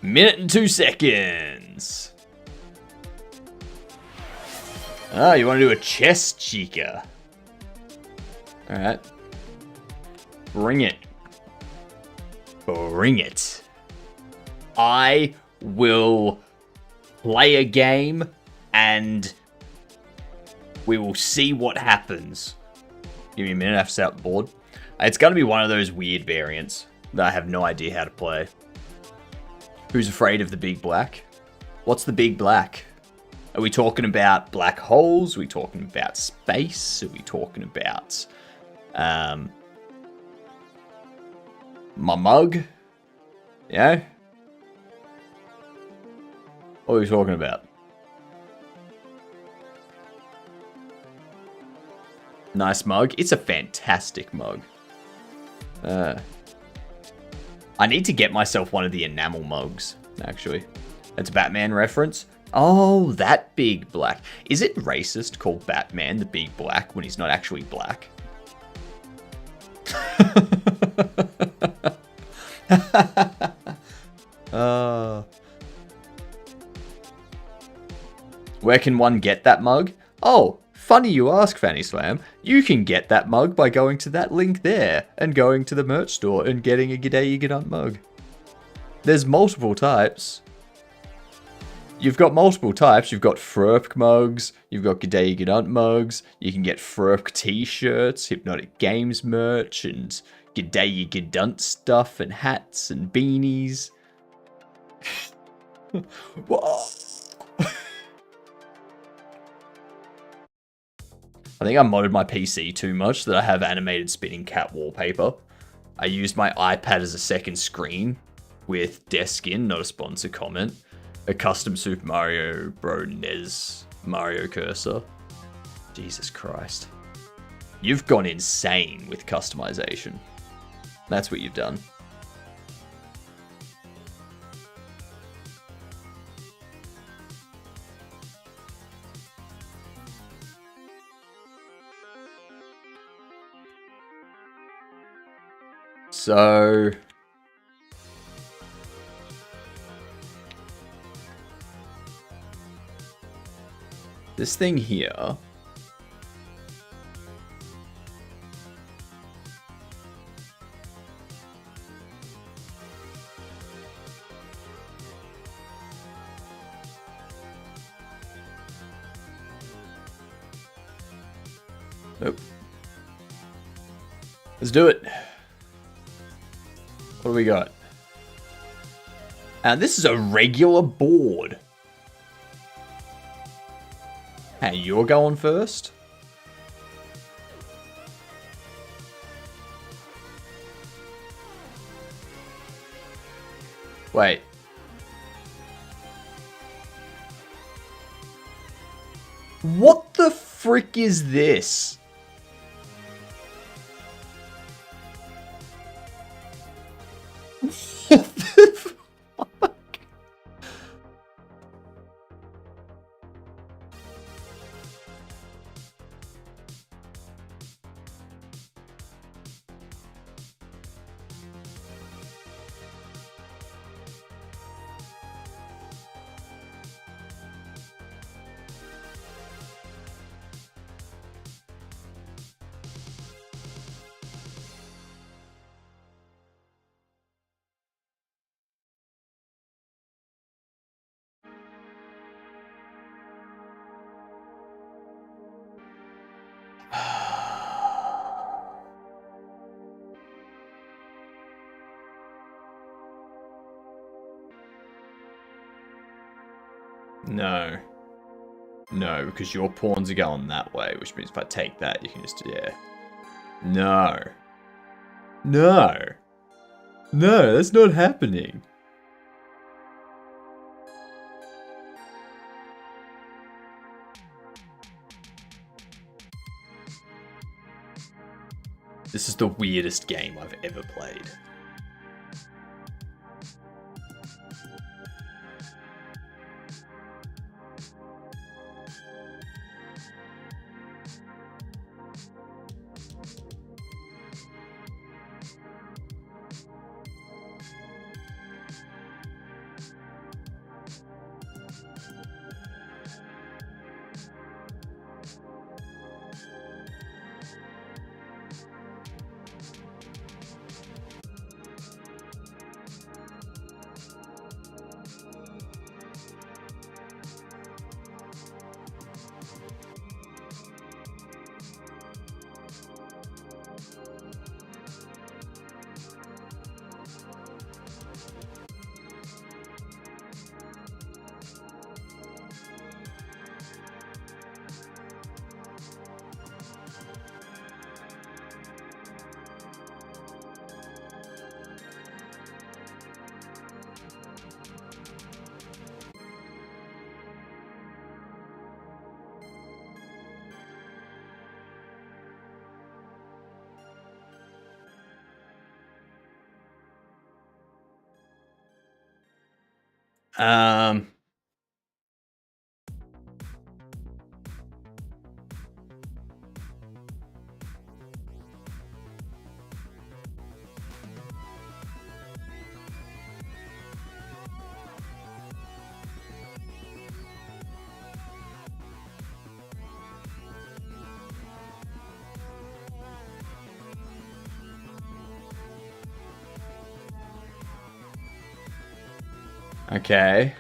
Speaker 1: Minute and 2 seconds. Ah, you want to do a chest chica. Alright. Bring it. Bring it. I will play a game and we will see what happens. Give me a minute, I have to set up the board. It's going to be one of those weird variants that I have no idea how to play. Who's afraid of the big black? What's the big black? Are we talking about black holes? Are we talking about space? Are we talking about my mug? Yeah? What are we talking about? Nice mug. It's a fantastic mug. I need to get myself one of the enamel mugs, actually. That's a Batman reference. Oh, that big black. Is it racist called Batman the big black when he's not actually black? Where can one get that mug? Oh, funny you ask, Fanny Slam. You can get that mug by going to that link there and going to the merch store and getting a G'day You G'dunt mug. There's multiple types. You've got multiple types. You've got Frurp mugs. You've got G'day You G'dunt mugs. You can get Frurp t-shirts, Hypnotic Games merch, and G'day You G'dunt stuff, and hats, and beanies. Whoa. I think I modded my PC too much that I have animated spinning cat wallpaper. I used my iPad as a second screen with Deskin, not a sponsor comment, a custom Super Mario Bros. NES Mario cursor. Jesus Christ. You've gone insane with customization. That's what you've done. So this thing here, nope. Let's do it. What do we got? And this is a regular board. Hey, you're going first? Wait. What the frick is this? What the fuck? No. No, because your pawns are going that way, which means if I take that, you can just, yeah. No. No. No, that's not happening. This is the weirdest game I've ever played. Um, okay.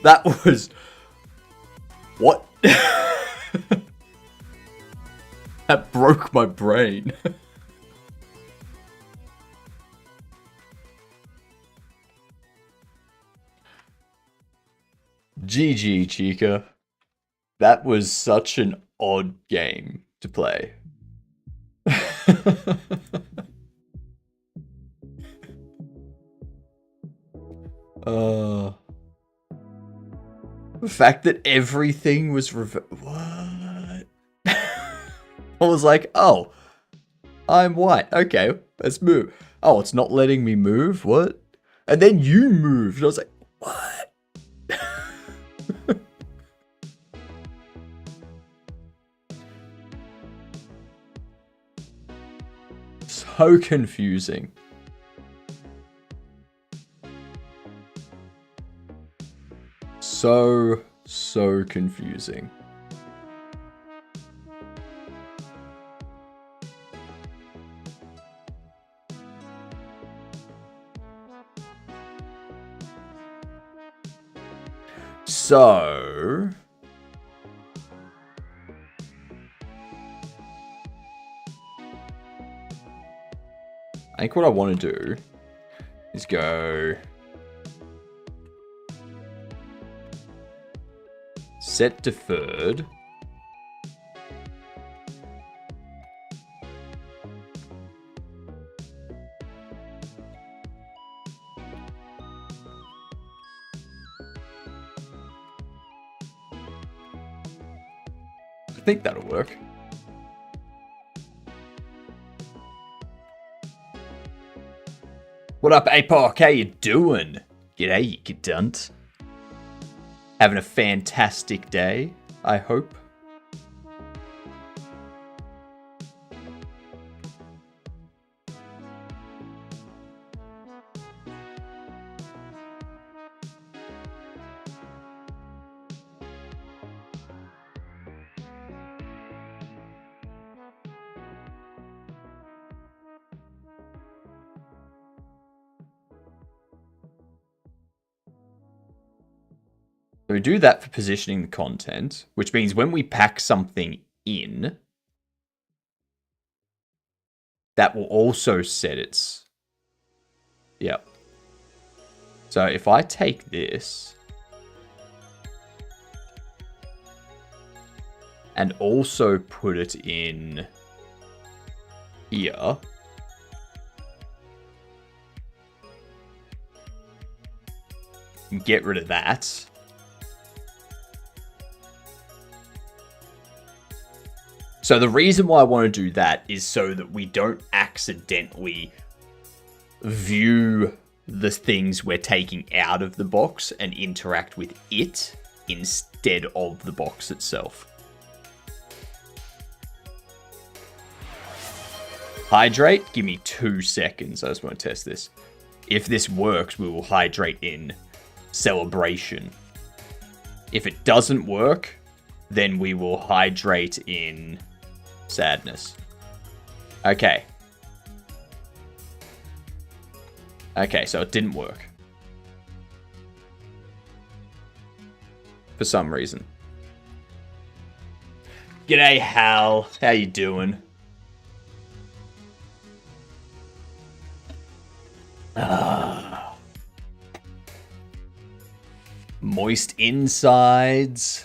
Speaker 1: That was... What? That broke my brain. GG, Chica. That was such an odd game to play. The fact that everything was what? I was like, oh, I'm white. Okay, let's move. Oh, it's not letting me move? What? And then you moved. I was like, what? So confusing. So confusing. So... I think what I want to do is go... Set deferred. I think that'll work. What up, APOC? How you doing? G'day, you cunt. Having a fantastic day, I hope. So we do that for positioning the content, which means when we pack something in, that will also set its... Yep. So if I take this and also put it in here, and get rid of that, so the reason why I want to do that is so that we don't accidentally view the things we're taking out of the box and interact with it instead of the box itself. Hydrate, give me 2 seconds. I just want to test this. If this works, we will hydrate in celebration. If it doesn't work, then we will hydrate in sadness. Okay. Okay, so it didn't work. For some reason. G'day, Hal. How you doing? Moist insides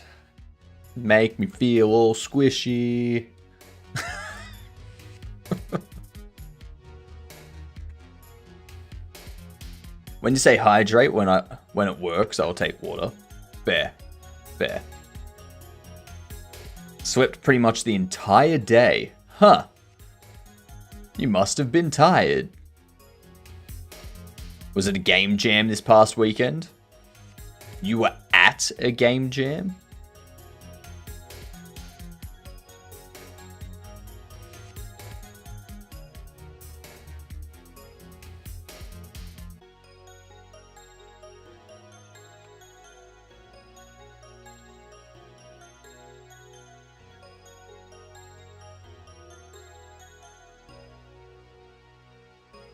Speaker 1: make me feel all squishy. When you say hydrate, when it works, I'll take water. Fair. Fair. Slept pretty much the entire day. Huh. You must have been tired. Was it a game jam this past weekend? You were at a game jam?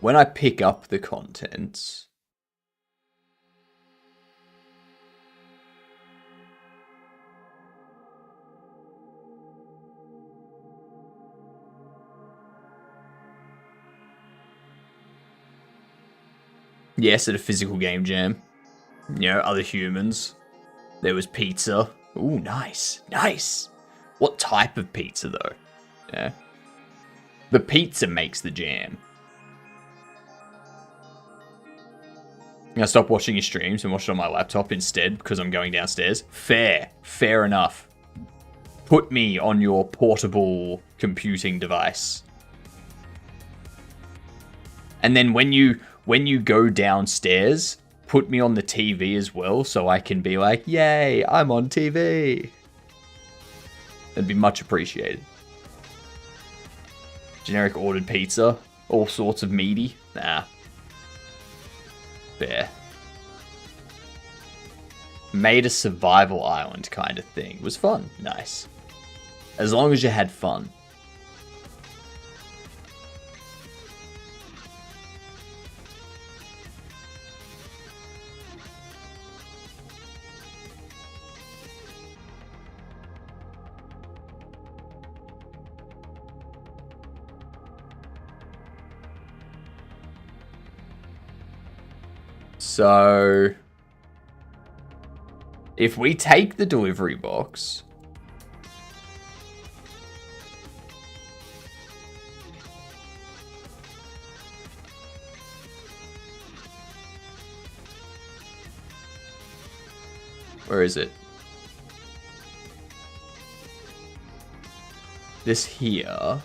Speaker 1: When I pick up the contents, Yes, at a physical game jam. You know, other humans. There was pizza. Ooh, nice. Nice. What type of pizza, though? Yeah. The pizza makes the jam. I'm gonna stop watching your streams and watch it on my laptop instead because I'm going downstairs. Fair. Fair enough. Put me on your portable computing device. And then when you go downstairs, put me on the TV as well so I can be like, yay, I'm on TV. That'd be much appreciated. Generic ordered pizza. All sorts of meaty. Nah. Fair. Made a survival island kind of thing. It was fun. Nice. As long as you had fun. So, if we take the delivery box, where is it? This here.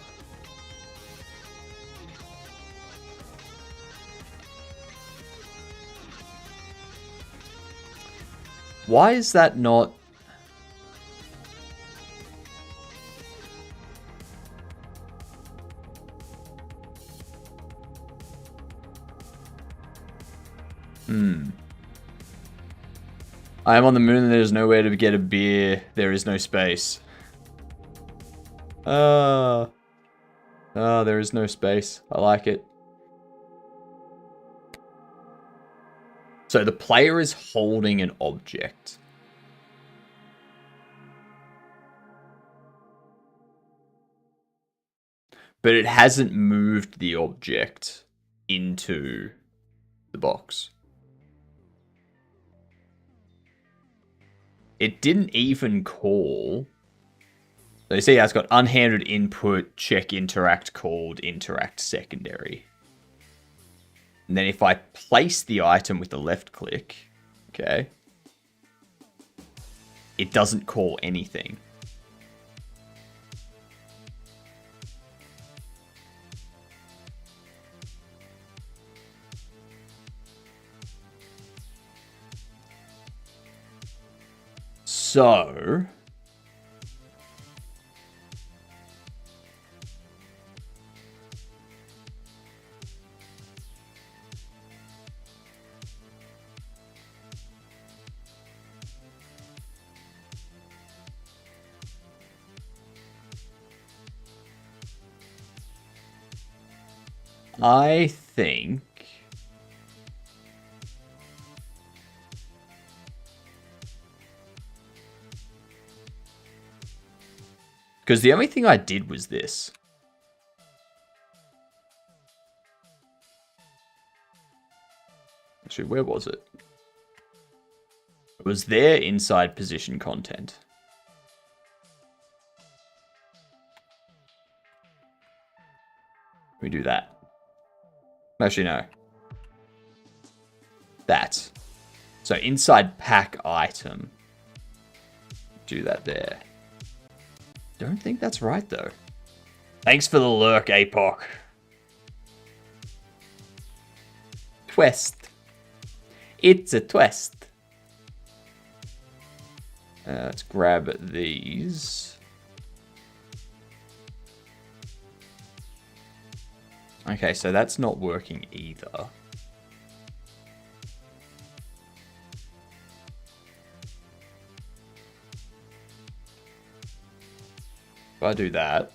Speaker 1: Why is that not... I am on the moon and there's nowhere to get a beer. There is no space. There is no space. I like it. So the player is holding an object. But it hasn't moved the object into the box. It didn't even call. So you see how it's got unhandled input, check interact called, interact secondary. And then if I place the item with the left click, okay, it doesn't call anything. So, I think because the only thing I did was this. Actually, where was it? It was there inside position content. We do that. Actually, no. That. So inside pack item. Do that there. Don't think that's right, though. Thanks for the lurk, APOC. Twist. It's a twist. Let's grab these. Okay, so that's not working either. If I do that.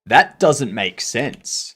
Speaker 1: That doesn't make sense.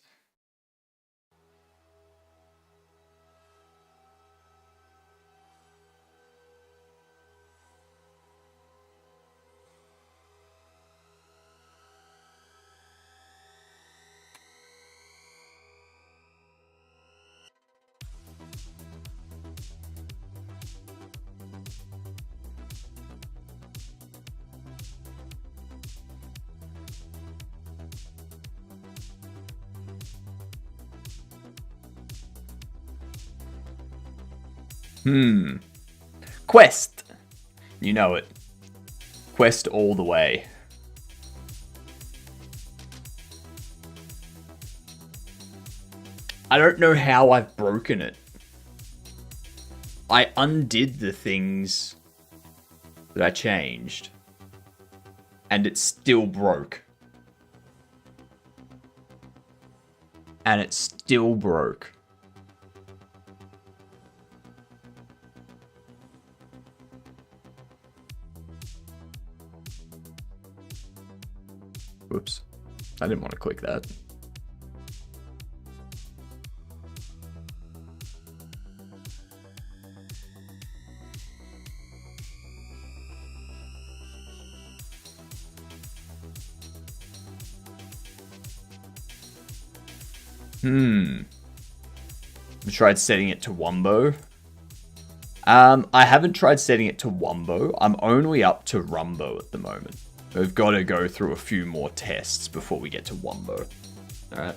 Speaker 1: Quest. You know it. Quest all the way. I don't know how I've broken it. I undid the things that I changed. And it still broke. And it still broke. Whoops. I didn't want to click that. I tried setting it to Wumbo. I haven't tried setting it to Wumbo. I'm only up to Rumbo at the moment. We've got to go through a few more tests before we get to Wumbo. Alright.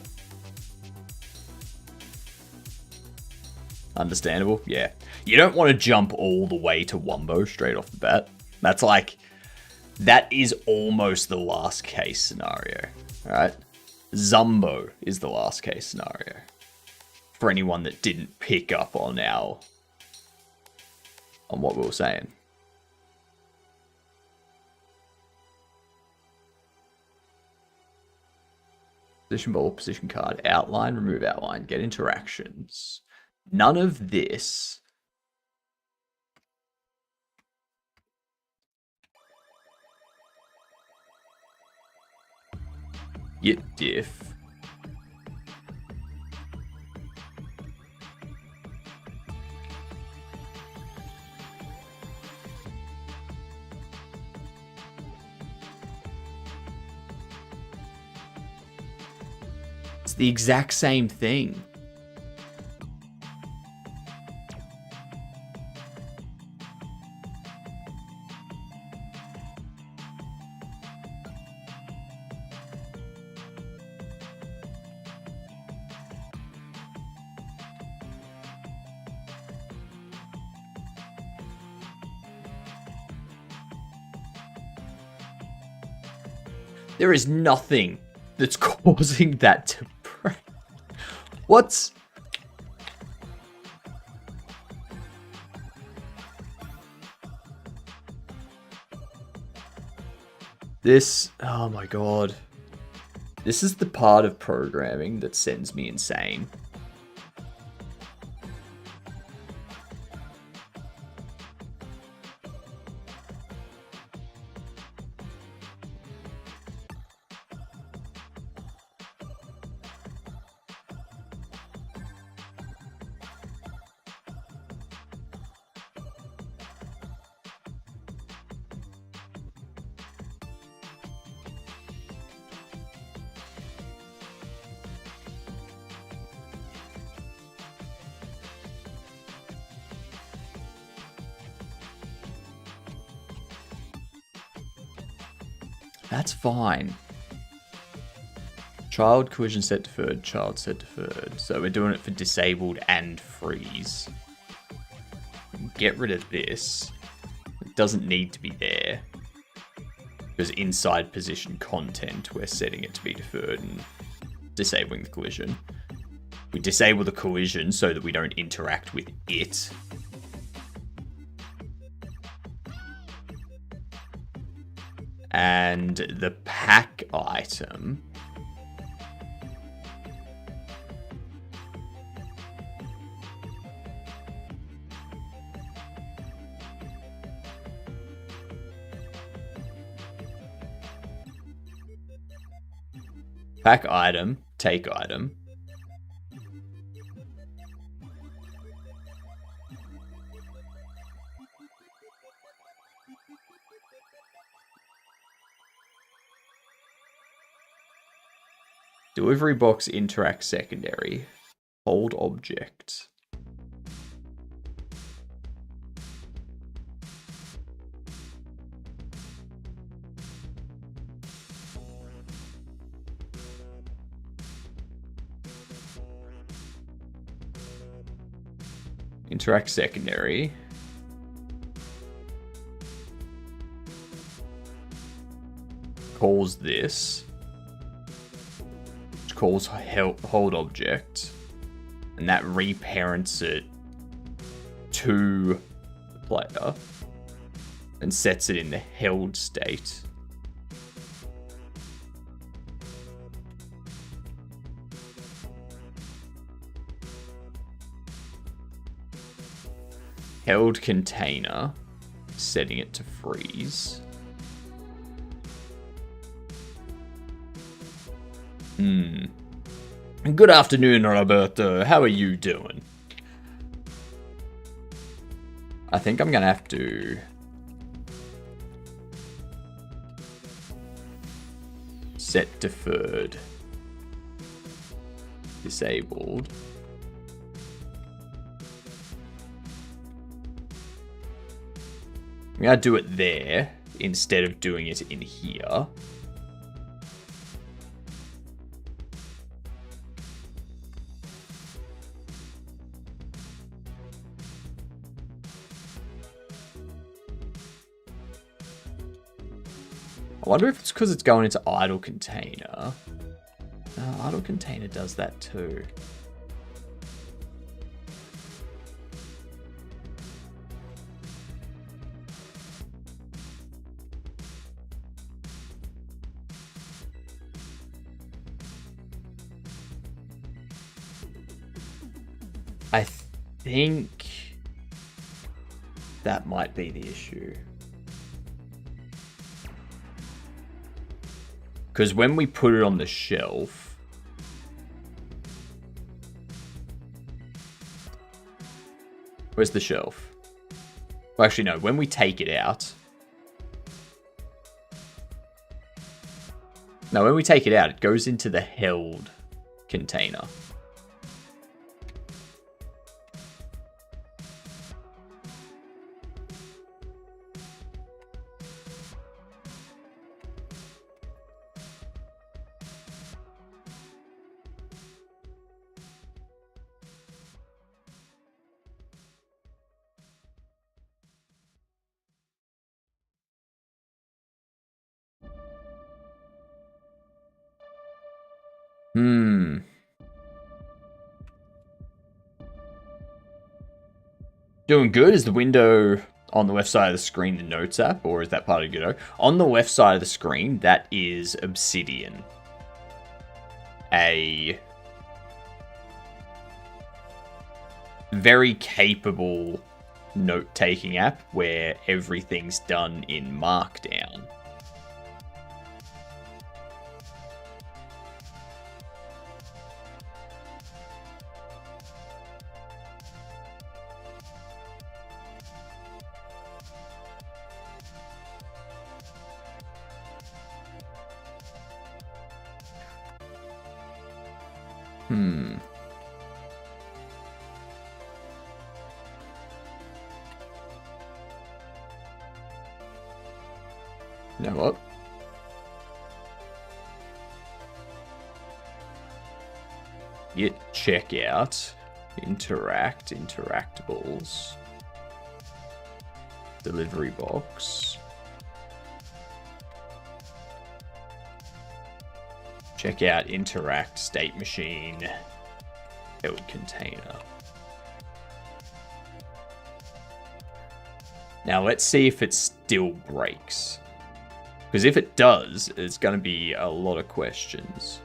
Speaker 1: Understandable? Yeah. You don't want to jump all the way to Wumbo straight off the bat. That's like... That is almost the last case scenario. Alright? Zumbo is the last case scenario. For anyone that didn't pick up on what we were saying. Position ball, position card, outline, remove outline, get interactions. None of this. Get diff. It's the exact same thing. There is nothing that's causing that to break. What's... This... Oh my god. This is the part of programming that sends me insane. That's fine. Child collision set deferred, child set deferred. So we're doing it for disabled and freeze. Get rid of this. It doesn't need to be there. Because inside position content, we're setting it to be deferred and disabling the collision. We disable the collision so that we don't interact with it. And the pack item. Pack item, take item. Delivery box, interact secondary. Hold object. Interact secondary. Calls this. Which calls hold object. And that reparents it to the player. And sets it in the held state. Held container, setting it to freeze. Good afternoon, Roberto. How are you doing? I think I'm gonna have to set deferred, disabled. I'm gonna do it there instead of doing it in here. I wonder if it's because it's going into idle container. No, idle container does that too. I think that might be the issue. Because when we put it on the shelf, where's the shelf? Well, actually, no. When we take it out, no, when we take it out, it goes into the held container. Doing good. Is the window on the left side of the screen the Notes app, or is that part of Godot? On the left side of the screen, that is Obsidian. A very capable note-taking app where everything's done in Markdown. You know what? Git checkout, interact, interactables, delivery box, checkout, interact, state machine, held container. Now let's see if it still breaks. Because if it does, it's going to be a lot of questions.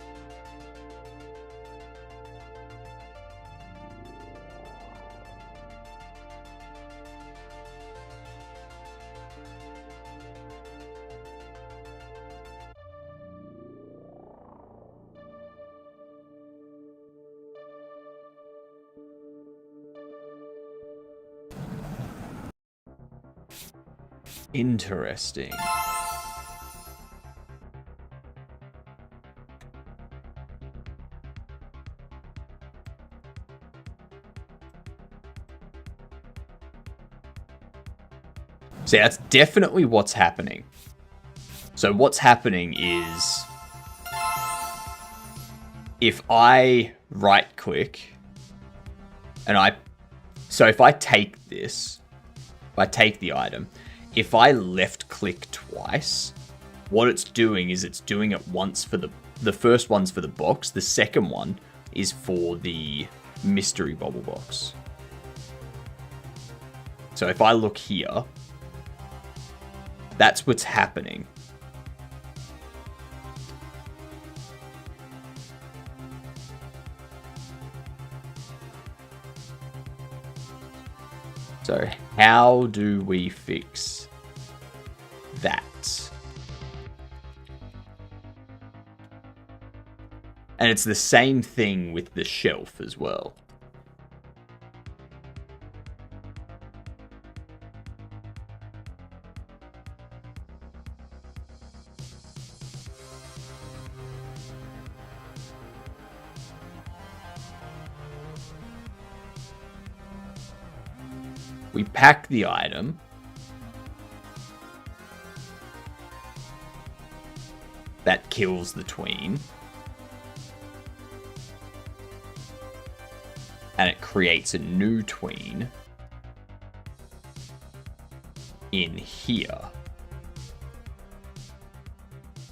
Speaker 1: Interesting. So that's definitely what's happening. So what's happening is if I right click and if I take this, if I take the item, if I left click twice, what it's doing is it's doing it once for the first one's for the box, the second one is for the mystery bubble box. So if I look here, that's what's happening. So how do we fix that? And it's the same thing with the shelf as well. We pack the item. That kills the tween. And it creates a new tween in here.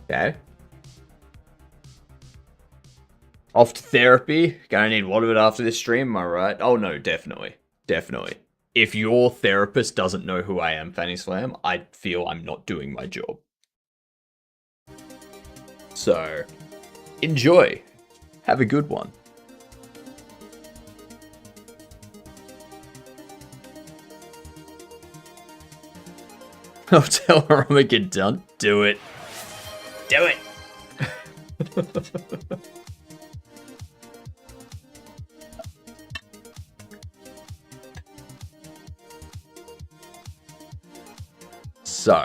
Speaker 1: Okay. Off to therapy. Gonna need one of it after this stream, am I right? Oh no, definitely. Definitely. If your therapist doesn't know who I am, Fanny Slam, I feel I'm not doing my job. So, enjoy. Have a good one. I'll tell her I'm gonna get done. Do it. Do it. So.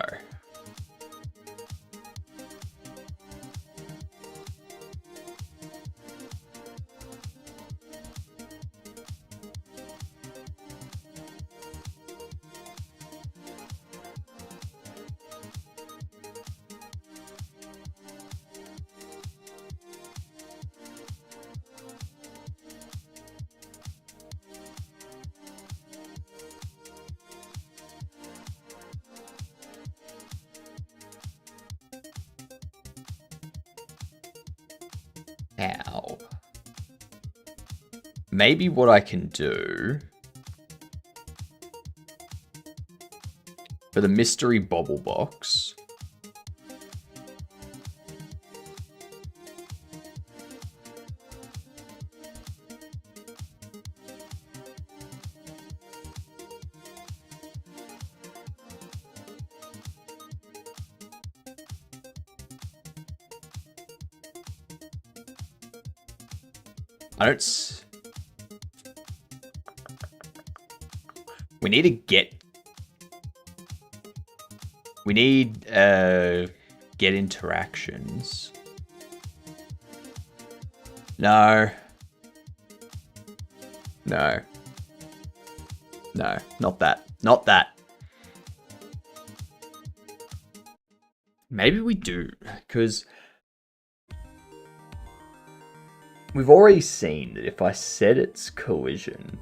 Speaker 1: Ow. Maybe what I can do for the mystery bobble box. We need to get... We need, get interactions. No. No. No, not that. Not that. Maybe we do, because... We've already seen that if I set its collision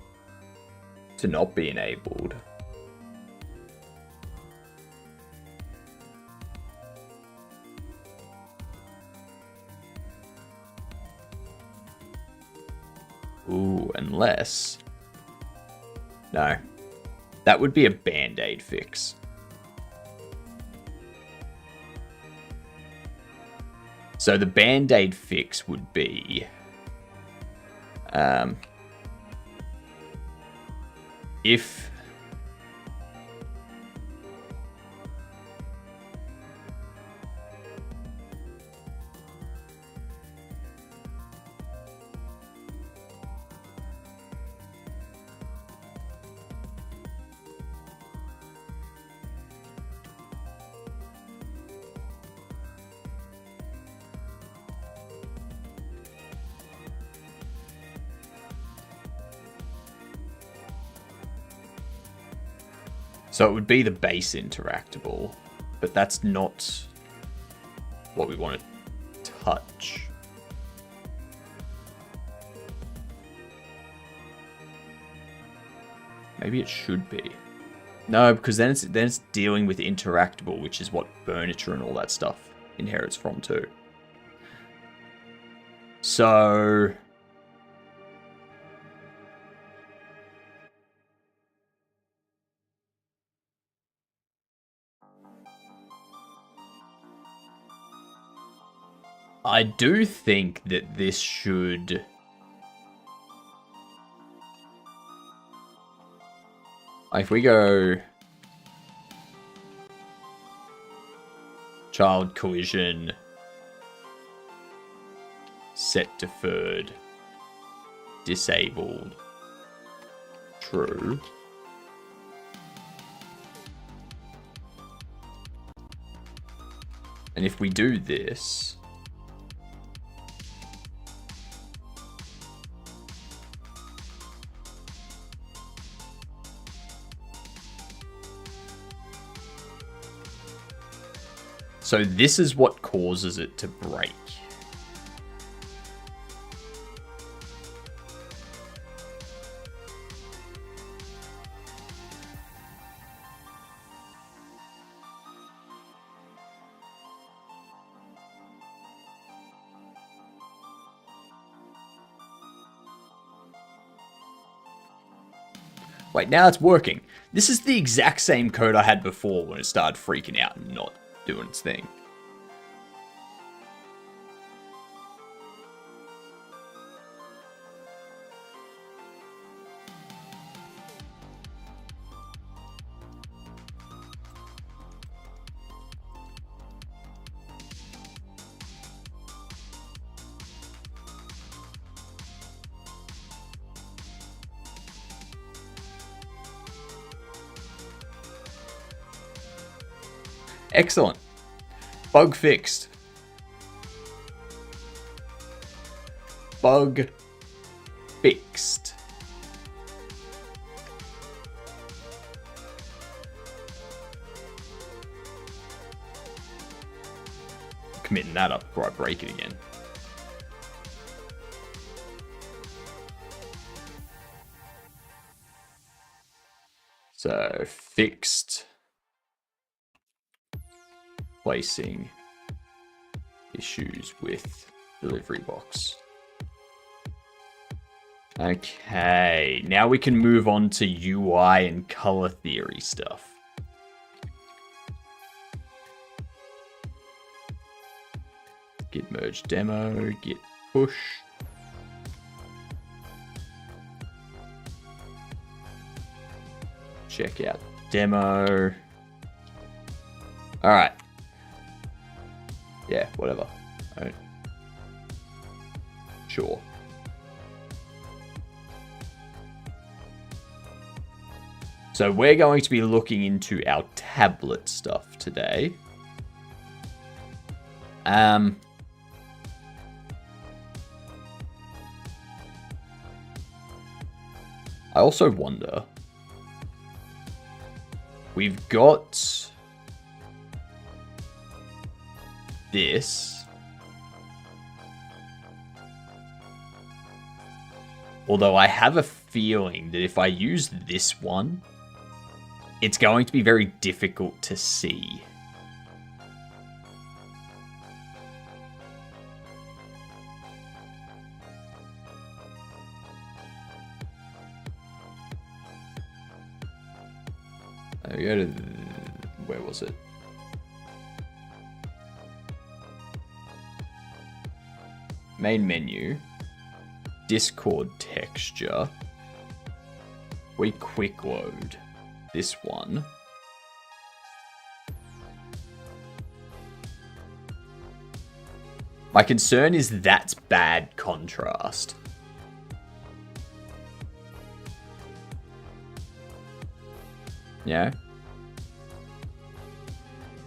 Speaker 1: to not be enabled, ooh, unless, no, that would be a band-aid fix. So the band-aid fix would be, if So it would be the base interactable, but that's not what we want to touch. Maybe it should be. No, because then it's dealing with interactable, which is what furniture and all that stuff inherits from too. So I do think that this should... If we go... Child collision... Set deferred... Disabled... True... And if we do this... So this is what causes it to break. Wait, now it's working. This is the exact same code I had before when it started freaking out and not doing its thing. Excellent. Bug fixed. Bug fixed. Committing that up before I break it again. So fixed. Placing issues with delivery box. Okay, now we can move on to UI and color theory stuff. Git merge demo, git push. Check out demo. All right. Yeah, whatever. All right. Sure. So we're going to be looking into our tablet stuff today. I also wonder, we've got this, although I have a feeling that if I use this one, it's going to be very difficult to see. We go to where was it? Main menu, Discord texture. We quick load this one. My concern is that's bad contrast. Yeah.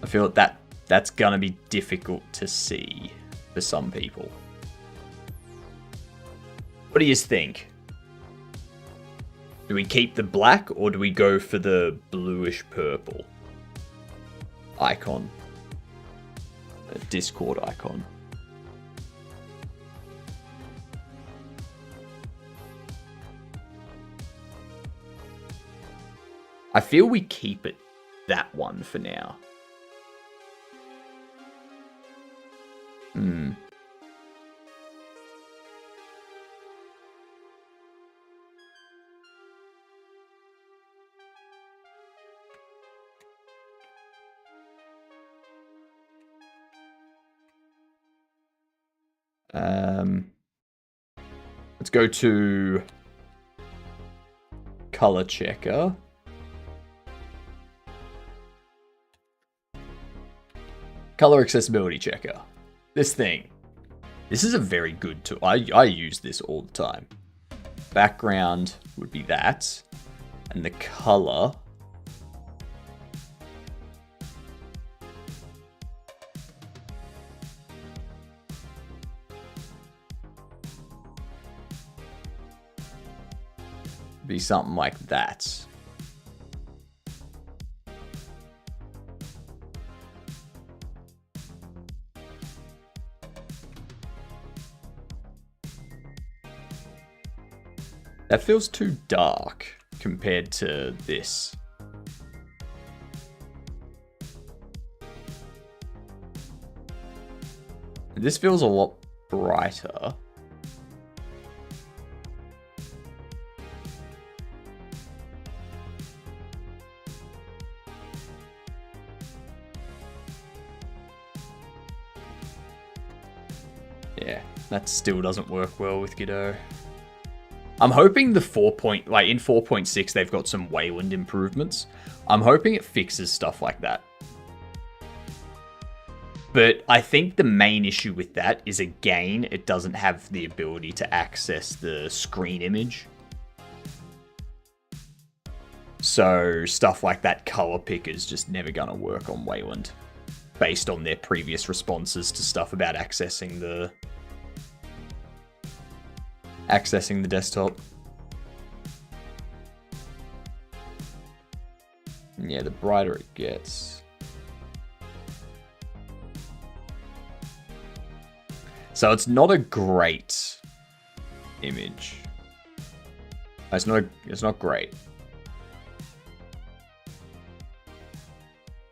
Speaker 1: I feel that's gonna be difficult to see for some people. What do you think? Do Do we keep the black or do we go for the bluish purple icon? A Discord icon. I feel we keep it that one for now. Let's go to color checker. Color accessibility checker. This thing. This is a very good tool. I use this all the time. Background would be that. And the color. Be something like that. That feels too dark compared to this. This feels a lot brighter. Yeah, that still doesn't work well with Godot. I'm hoping the in 4.6 they've got some Wayland improvements. I'm hoping it fixes stuff like that. But I think the main issue with that is, again, it doesn't have the ability to access the screen image. So stuff like that color picker is just never going to work on Wayland, based on their previous responses to stuff about accessing the desktop. Yeah, the brighter it gets. So it's not a great image. It's not great.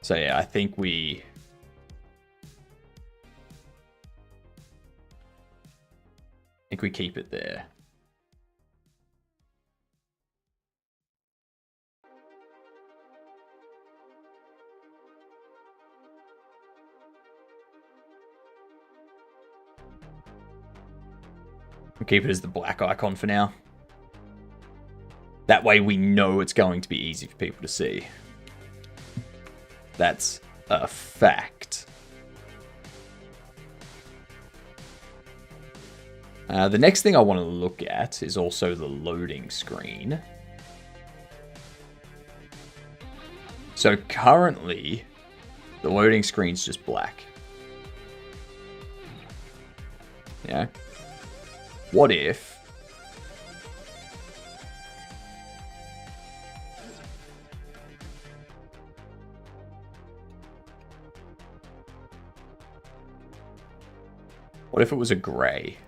Speaker 1: So yeah, I think we keep it there. We'll keep it as the black icon for now. That way we know it's going to be easy for people to see. That's a fact. The next thing I want to look at is also the loading screen. So currently, the loading screen's just black. Yeah. What if... What if it was a gray?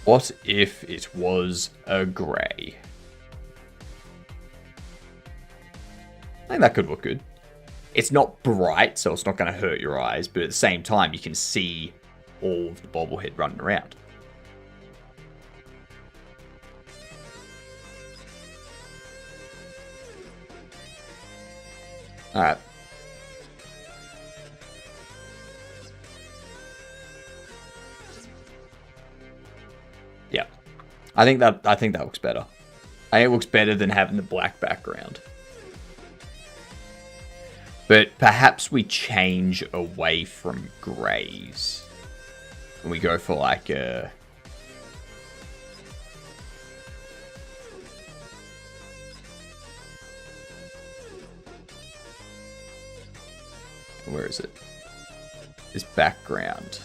Speaker 1: What if it was a gray? I think that could look good. It's not bright, so it's not going to hurt your eyes, but at the same time, you can see all of the bobblehead running around. Alright. Yeah. I think that looks better. I think it looks better than having the black background. But perhaps we change away from grays. And we go for like a... Where is it? This background.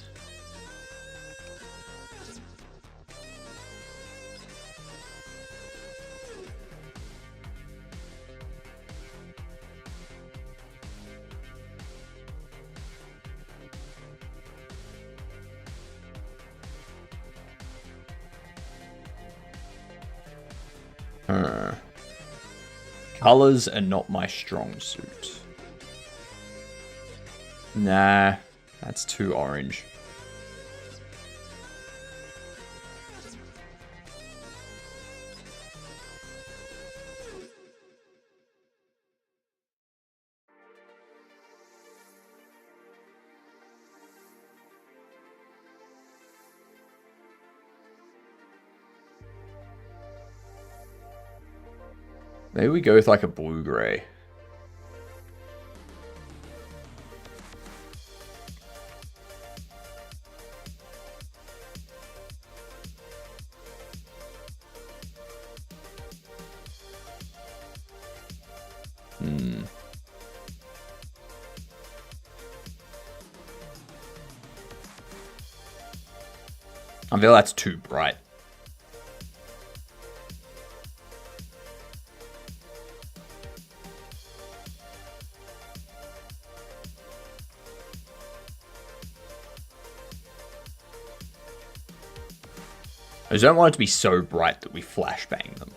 Speaker 1: Colors are not my strong suit. Nah, that's too orange. Maybe we go with like a blue-gray. I feel that's too bright. I just don't want it to be so bright that we flashbang them.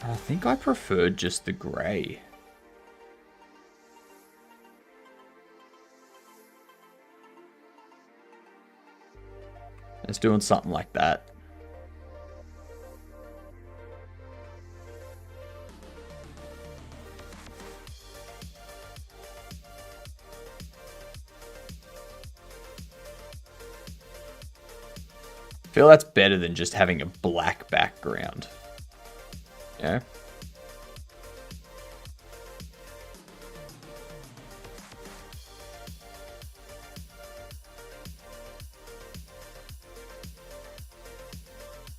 Speaker 1: I think I preferred just the grey. It's doing something like that. I feel that's better than just having a black background. Yeah.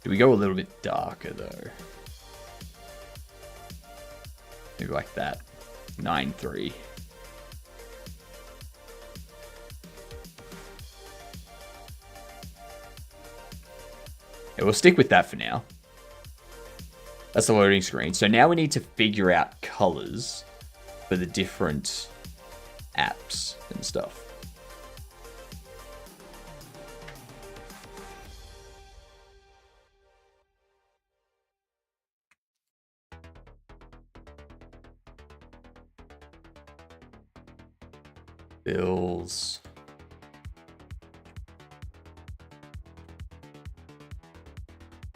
Speaker 1: Do we go a little bit darker though? Maybe like that. 9-3. Yeah, we'll stick with that for now. That's the loading screen. So now we need to figure out colors for the different apps and stuff. Bills.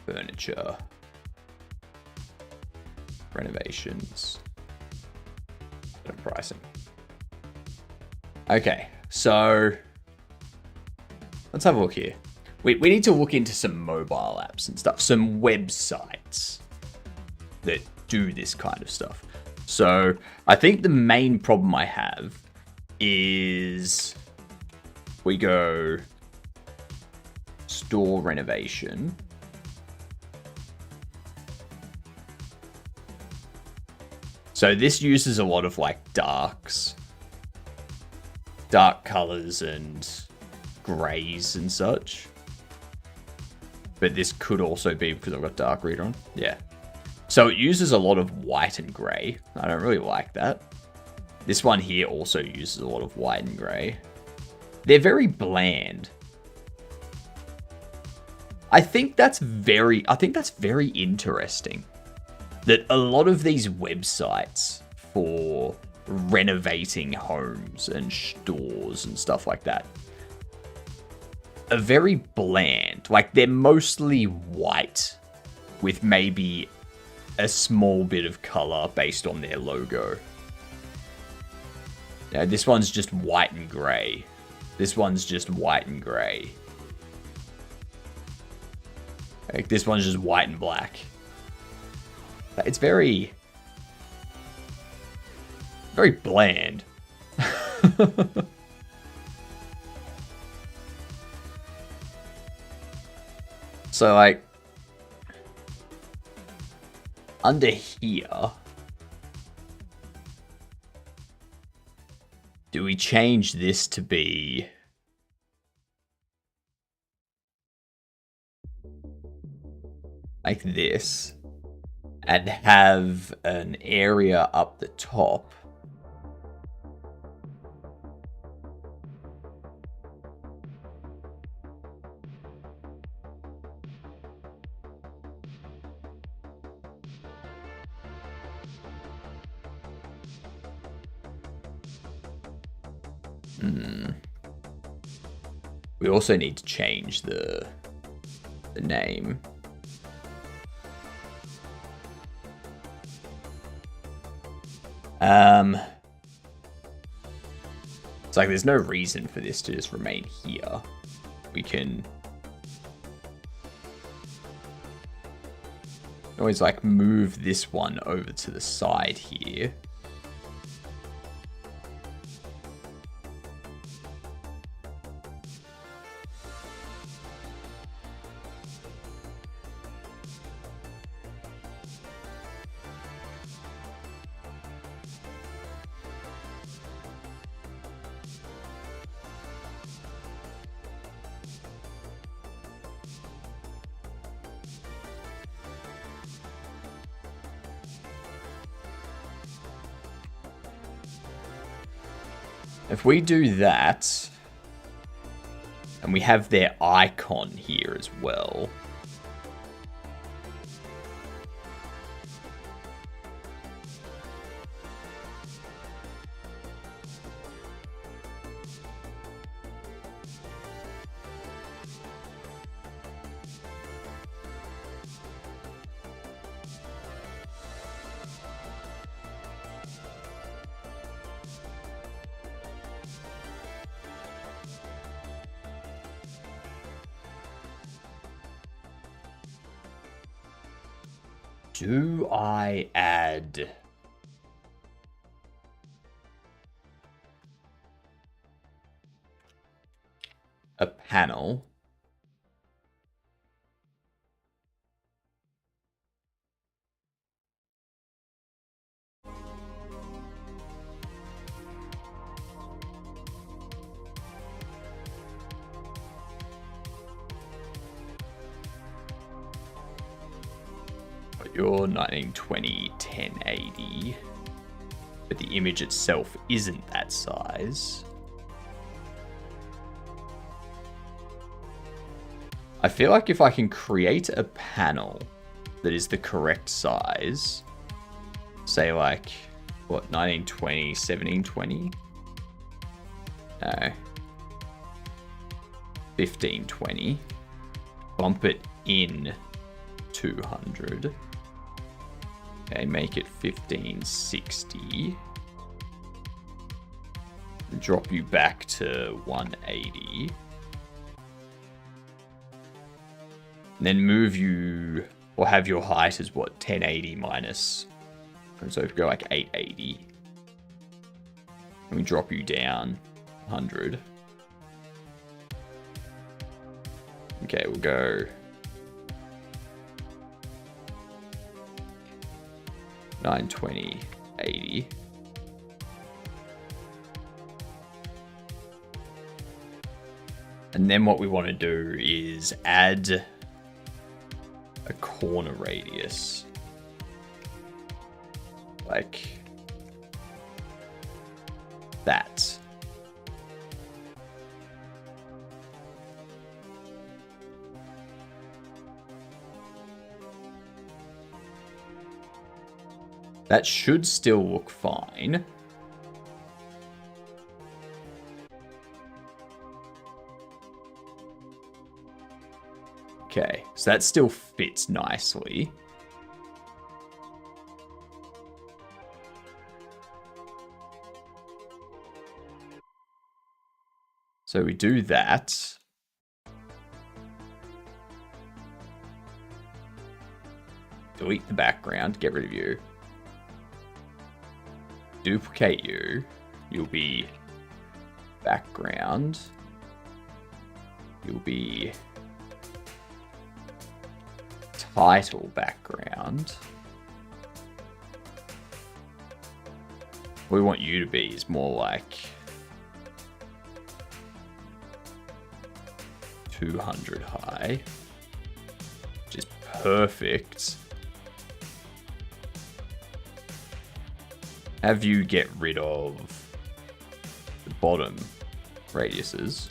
Speaker 1: Furniture. Renovations. And pricing. Okay, so let's have a look here. We need to look into some mobile apps and stuff, some websites that do this kind of stuff. So I think the main problem I have is we go store renovation. So this uses a lot of like darks, dark colors and grays and such. But this could also be because I've got dark reader on. Yeah. So it uses a lot of white and gray. I don't really like that. This one here also uses a lot of white and gray. They're very bland. I think that's very interesting. That a lot of these websites for renovating homes and stores and stuff like that are very bland. Like, they're mostly white with maybe a small bit of color based on their logo. Now, this one's just white and gray. This one's just white and gray. Like, this one's just white and black. It's very bland. So, like, under here, do we change this to be like this and have an area up the top? We also need to change the name. It's like there's no reason for this to just remain here. We can always like move this one over to the side here. If we do that, and we have their icon here as well. Do I add a panel? You're 1920 1080, but the image itself isn't that size. I feel like if I can create a panel that is the correct size, say like, what, 1920 1720? No. 1520. Bump it in 200. Okay, make it 1560. Drop you back to 180. And then move you, or have your height as what, 1080 minus. So if we go like 880. And we drop you down 100. Okay, we'll go 920, 80. And then what we want to do is add a corner radius. Like that. That should still look fine. Okay, so that still fits nicely. So we do that. Delete the background, get rid of you. Duplicate you. You'll be background. You'll be title background, what we want you to be is more like 200 high, which is perfect. Have you get rid of the bottom radiuses.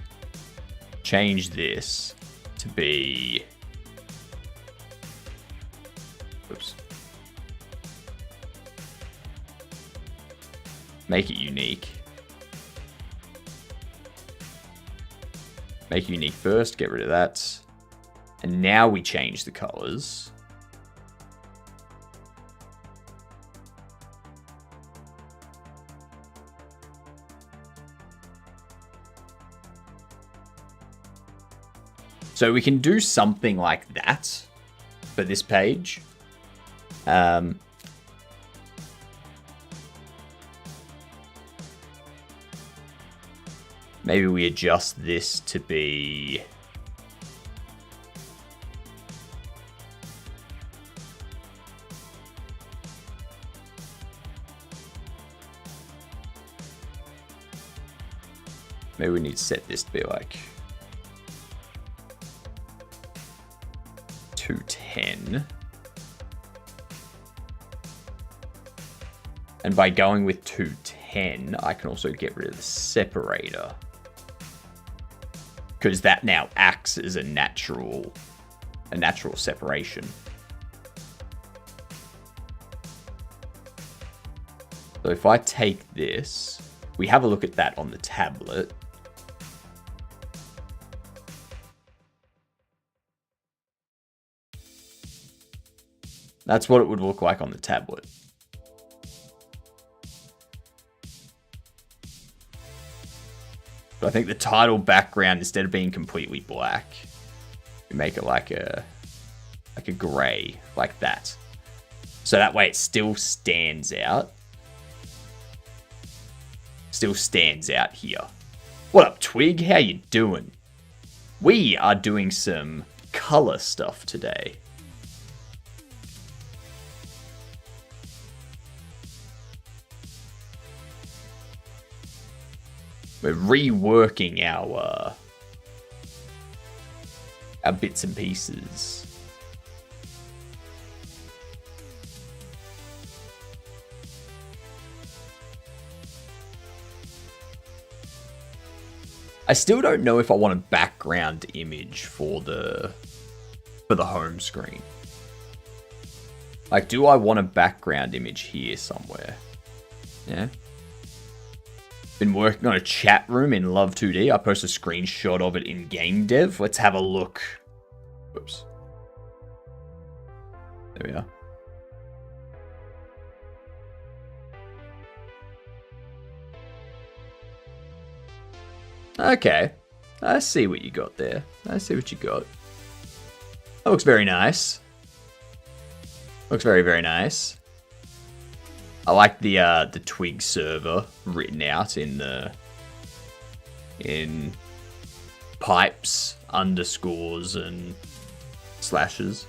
Speaker 1: Change this to be... Oops. Make it unique. Make it unique first, get rid of that. And now we change the colors. So we can do something like that for this page. Maybe we adjust this to be... Maybe we need to set this to be like 210. And by going with 210, I can also get rid of the separator. Because that now acts as a natural separation. So if I take this, we have a look at that on the tablet. That's what it would look like on the tablet. But I think the title background, instead of being completely black, we make it like a gray, like that. So that way it still stands out. Still stands out here. What up, Twig? How you doing? We are doing some color stuff today. We're reworking our bits and pieces. I still don't know if I want a background image for the home screen. Like, do I want a background image here somewhere? Yeah. Been working on a chat room in Love 2D. I posted a screenshot of it in game dev. Let's have a look. Oops. There we are. Okay. I see what you got there. I see what you got. That looks very nice. Looks very, very nice. I like the Twig server written out in pipes, underscores, and slashes.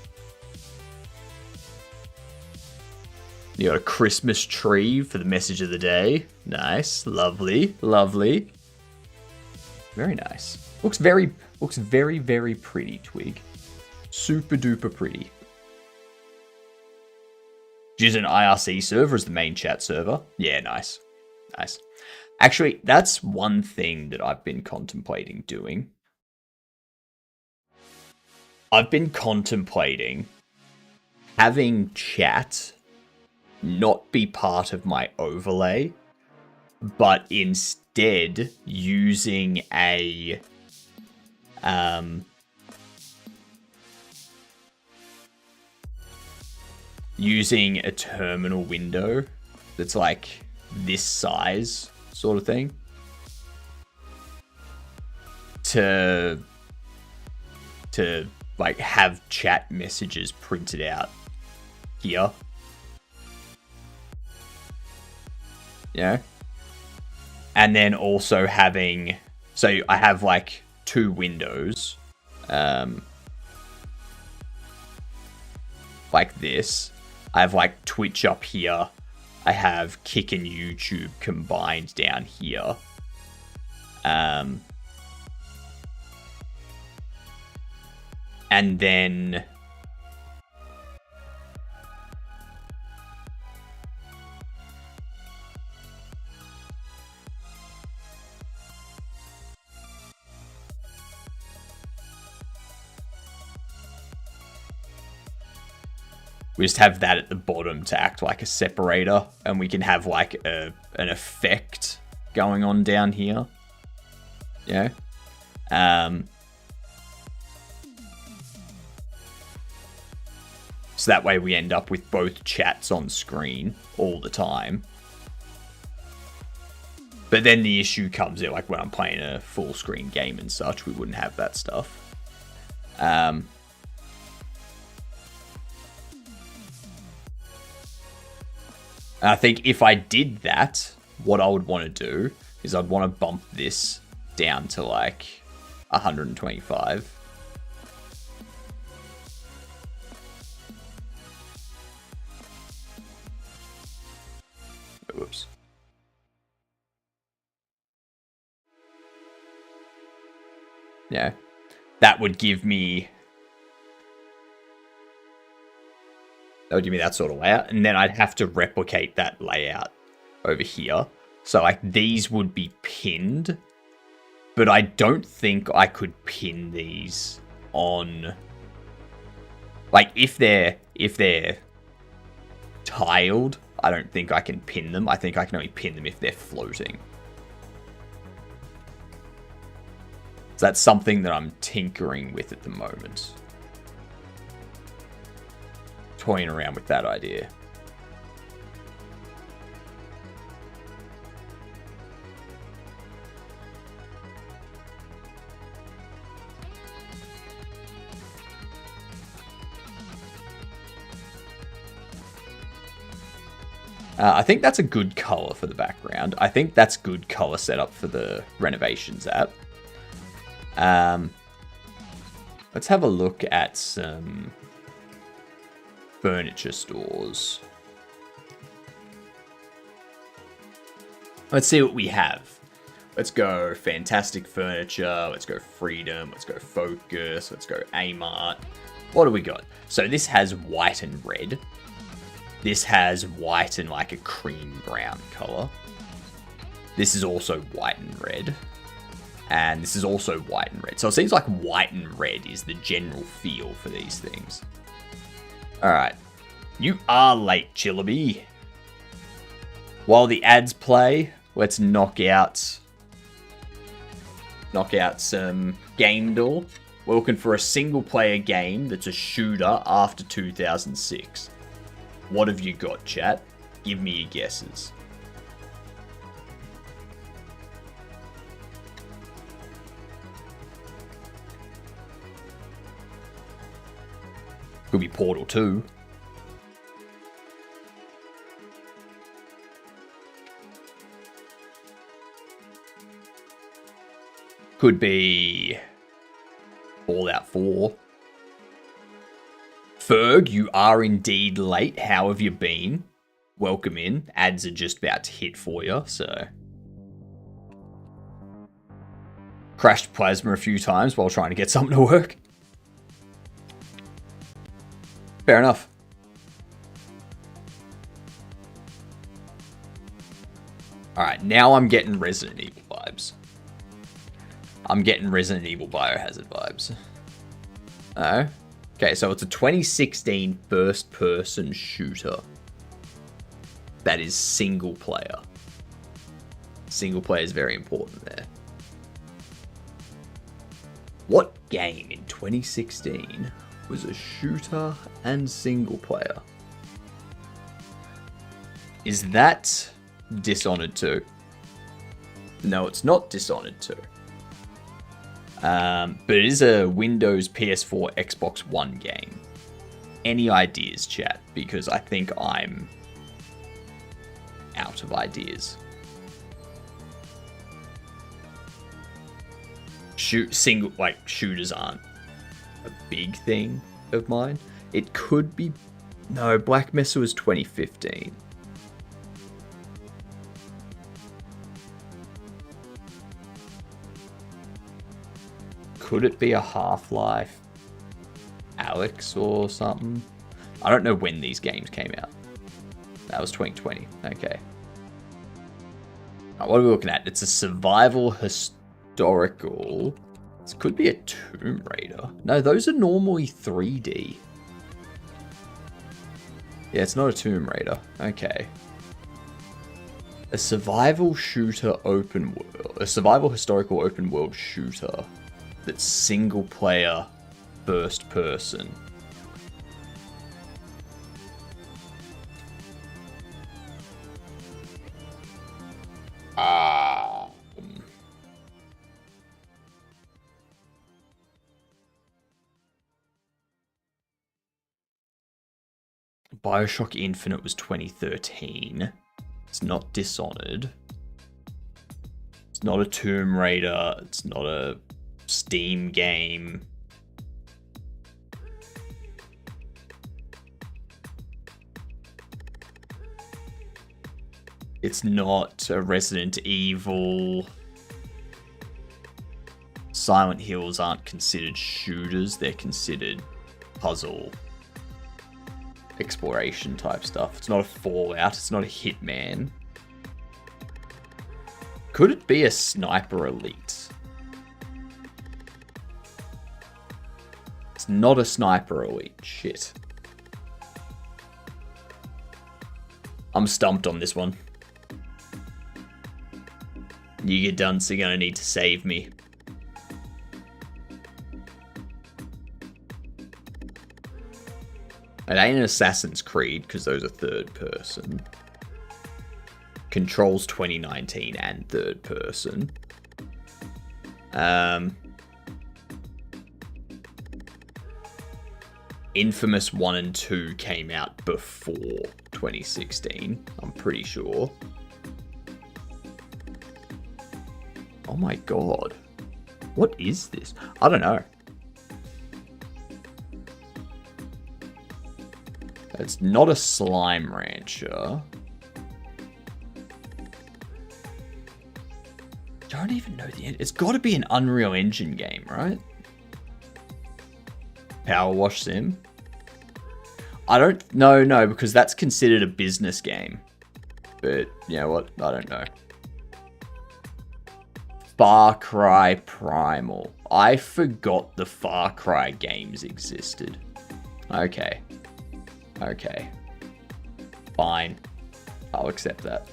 Speaker 1: You got a Christmas tree for the message of the day. Nice, lovely, lovely. Very nice. Looks very, very pretty, Twig. Super duper pretty. Use an IRC server as the main chat server. Yeah, nice. Nice. Actually, that's one thing that I've been contemplating doing. I've been contemplating having chat not be part of my overlay, but instead using a terminal window that's like this size sort of thing to like have chat messages printed out here. Yeah. And then also having, so I have like two windows. like this. I have like Twitch up here. I have Kick and YouTube combined down here. And then we just have that at the bottom to act like a separator, and we can have like an effect going on down here. Yeah. So that way we end up with both chats on screen all the time. But then the issue comes in, like when I'm playing a full screen game and such, we wouldn't have that stuff. I think if I did that, what I would want to do is I'd want to bump this down to like 125. Whoops. Yeah, that would give me that sort of layout, and then I'd have to replicate that layout over here. So like these would be pinned, but I don't think I could pin these on, like if they're tiled, I don't think I can pin them. I think I can only pin them if they're floating. So that's something that I'm tinkering with at the moment. Toying around with that idea. I think that's a good color for the background. I think that's good color setup for the renovations app. Let's have a look at some furniture stores. Let's see what we have. Let's go Fantastic Furniture. Let's go Freedom. Let's go Focus. Let's go Amart. What do we got? So this has white and red. This has white and like a cream brown color. This is also white and red. And this is also white and red. So it seems like white and red is the general feel for these things. Alright. You are late, Chillaby. While the ads play, let's knock out some game door. We're looking for a single player game that's a shooter after 2006. What have you got, chat? Give me your guesses. Could be Portal 2. Could be Fallout 4. Ferg, you are indeed late. How have you been? Welcome in. Ads are just about to hit for you, so. Crashed Plasma a few times while trying to get something to work. Fair enough. Alright, now I'm getting Resident Evil vibes. I'm getting Resident Evil Biohazard vibes. Oh. Okay, so it's a 2016 first-person shooter. That is single player. Single player is very important there. What game in 2016 was a shooter and single player? Is that Dishonored 2? No, it's not Dishonored 2. But it is a Windows, PS4, Xbox One game. Any ideas, chat? Because I think I'm out of ideas. Shooters aren't a big thing of mine. It could be No, Black Mesa was 2015. Could it be a Half-Life Alex or something? I don't know when these games came out. That was 2020. Okay. Right, what are we looking at? It's a survival historical. This could be a Tomb Raider. No, those are normally 3D. Yeah, it's not a Tomb Raider. Okay. A survival shooter open world. A survival historical open world shooter that's single player first person. Bioshock Infinite was 2013. It's not Dishonored. It's not a Tomb Raider. It's not a Steam game. It's not a Resident Evil. Silent Hills aren't considered shooters. They're considered puzzle exploration type stuff. It's not a Fallout. It's not a Hitman. Could it be a Sniper Elite? It's not a Sniper Elite. Shit. I'm stumped on this one. You dunce are gonna need to save me. It ain't an Assassin's Creed, because those are third person. Control's 2019 and third person. Infamous 1 and 2 came out before 2016, I'm pretty sure. Oh my god. What is this? I don't know. It's not a Slime Rancher. Don't even know the end. It's got to be an Unreal Engine game, right? Power Wash Sim. I don't know, no, because that's considered a business game. But you know what? I don't know. Far Cry Primal. I forgot the Far Cry games existed. Okay. Okay. Fine. I'll accept that.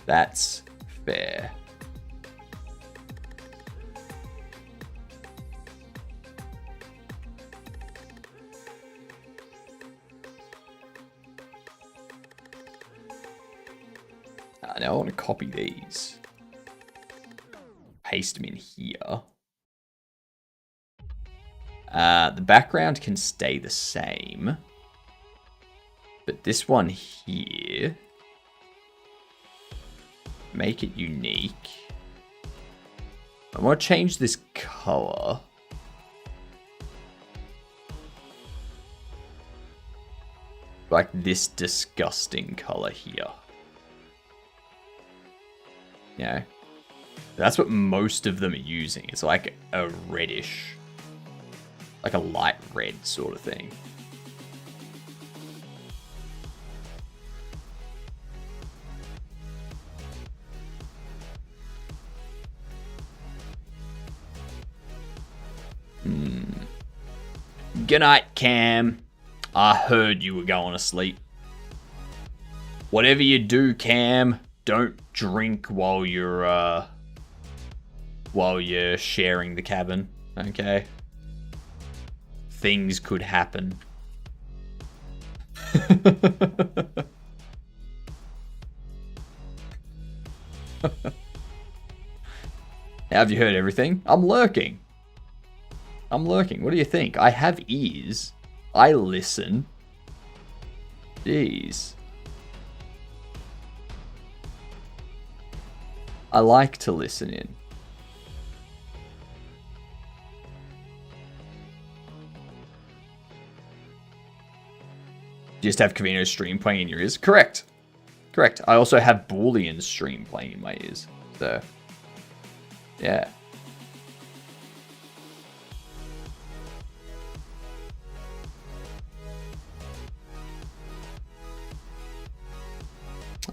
Speaker 1: That's fair. Now I want to copy these. Paste them in here. The background can stay the same. But this one here, make it unique. I want to change this color. Like this disgusting color here. Yeah. That's what most of them are using. It's like a reddish, like a light red sort of thing. Good night, Cam. I heard you were going to sleep. Whatever you do, Cam, don't drink while you're sharing the cabin, okay? Things could happen. Have you heard everything? I'm lurking. I'm lurking. What do you think? I have ears. I listen. Jeez. I like to listen in. You just have Kavino's stream playing in your ears? Correct. Correct. I also have Boolean's stream playing in my ears. So, yeah.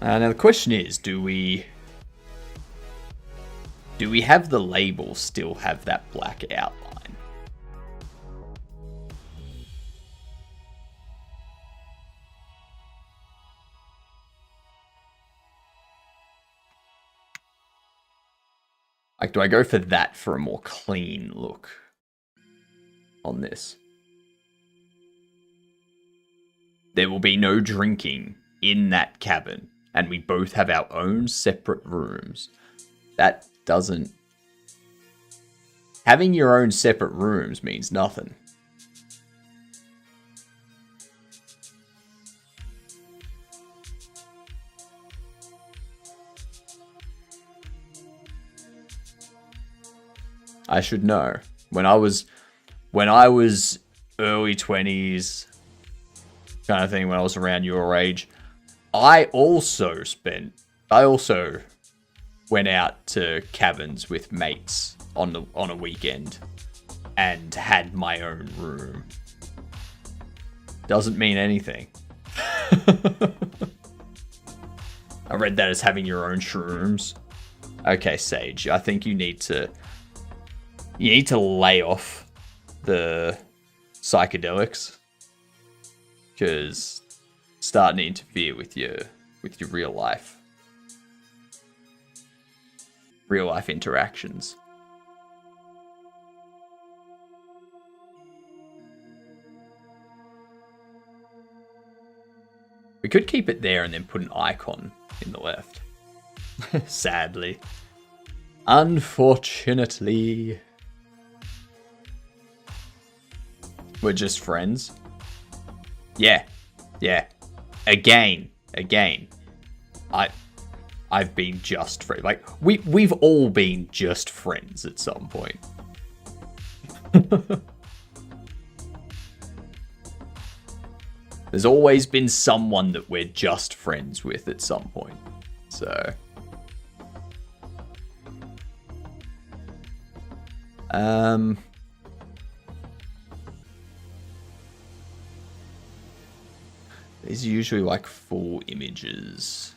Speaker 1: Now the question is, do we have the label still have that black outline? Like, do I go for that for a more clean look on this? There will be no drinking in that cabin, and we both have our own separate rooms. That doesn't... Having your own separate rooms means nothing. I should know. When I was early 20s, kind of thing, when I was around your age, I also went out to cabins with mates on a weekend and had my own room. Doesn't mean anything. I read that as having your own shrooms. Okay, Sage, I think you need to lay off the psychedelics, because starting to interfere with your real life interactions. We could keep it there and then put an icon in the left. Sadly. Unfortunately. We're just friends. Yeah. Again. I've been just friends. Like, we've all been just friends at some point. There's always been someone that we're just friends with at some point. So. These are usually like full images.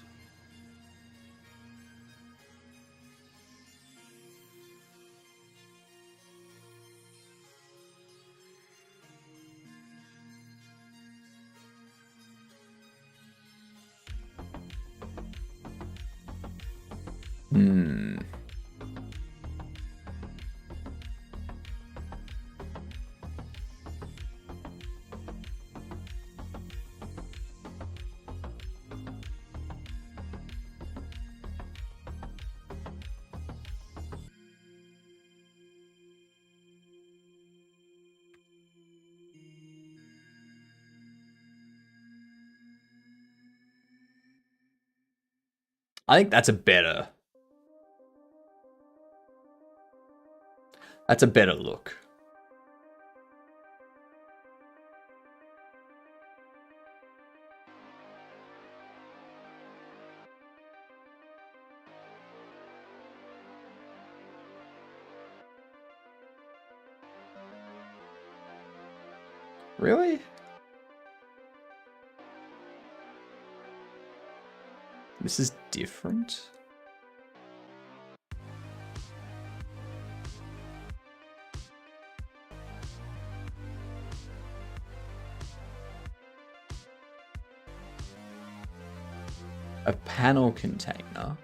Speaker 1: I think that's a better look. Really? This is different? A panel container.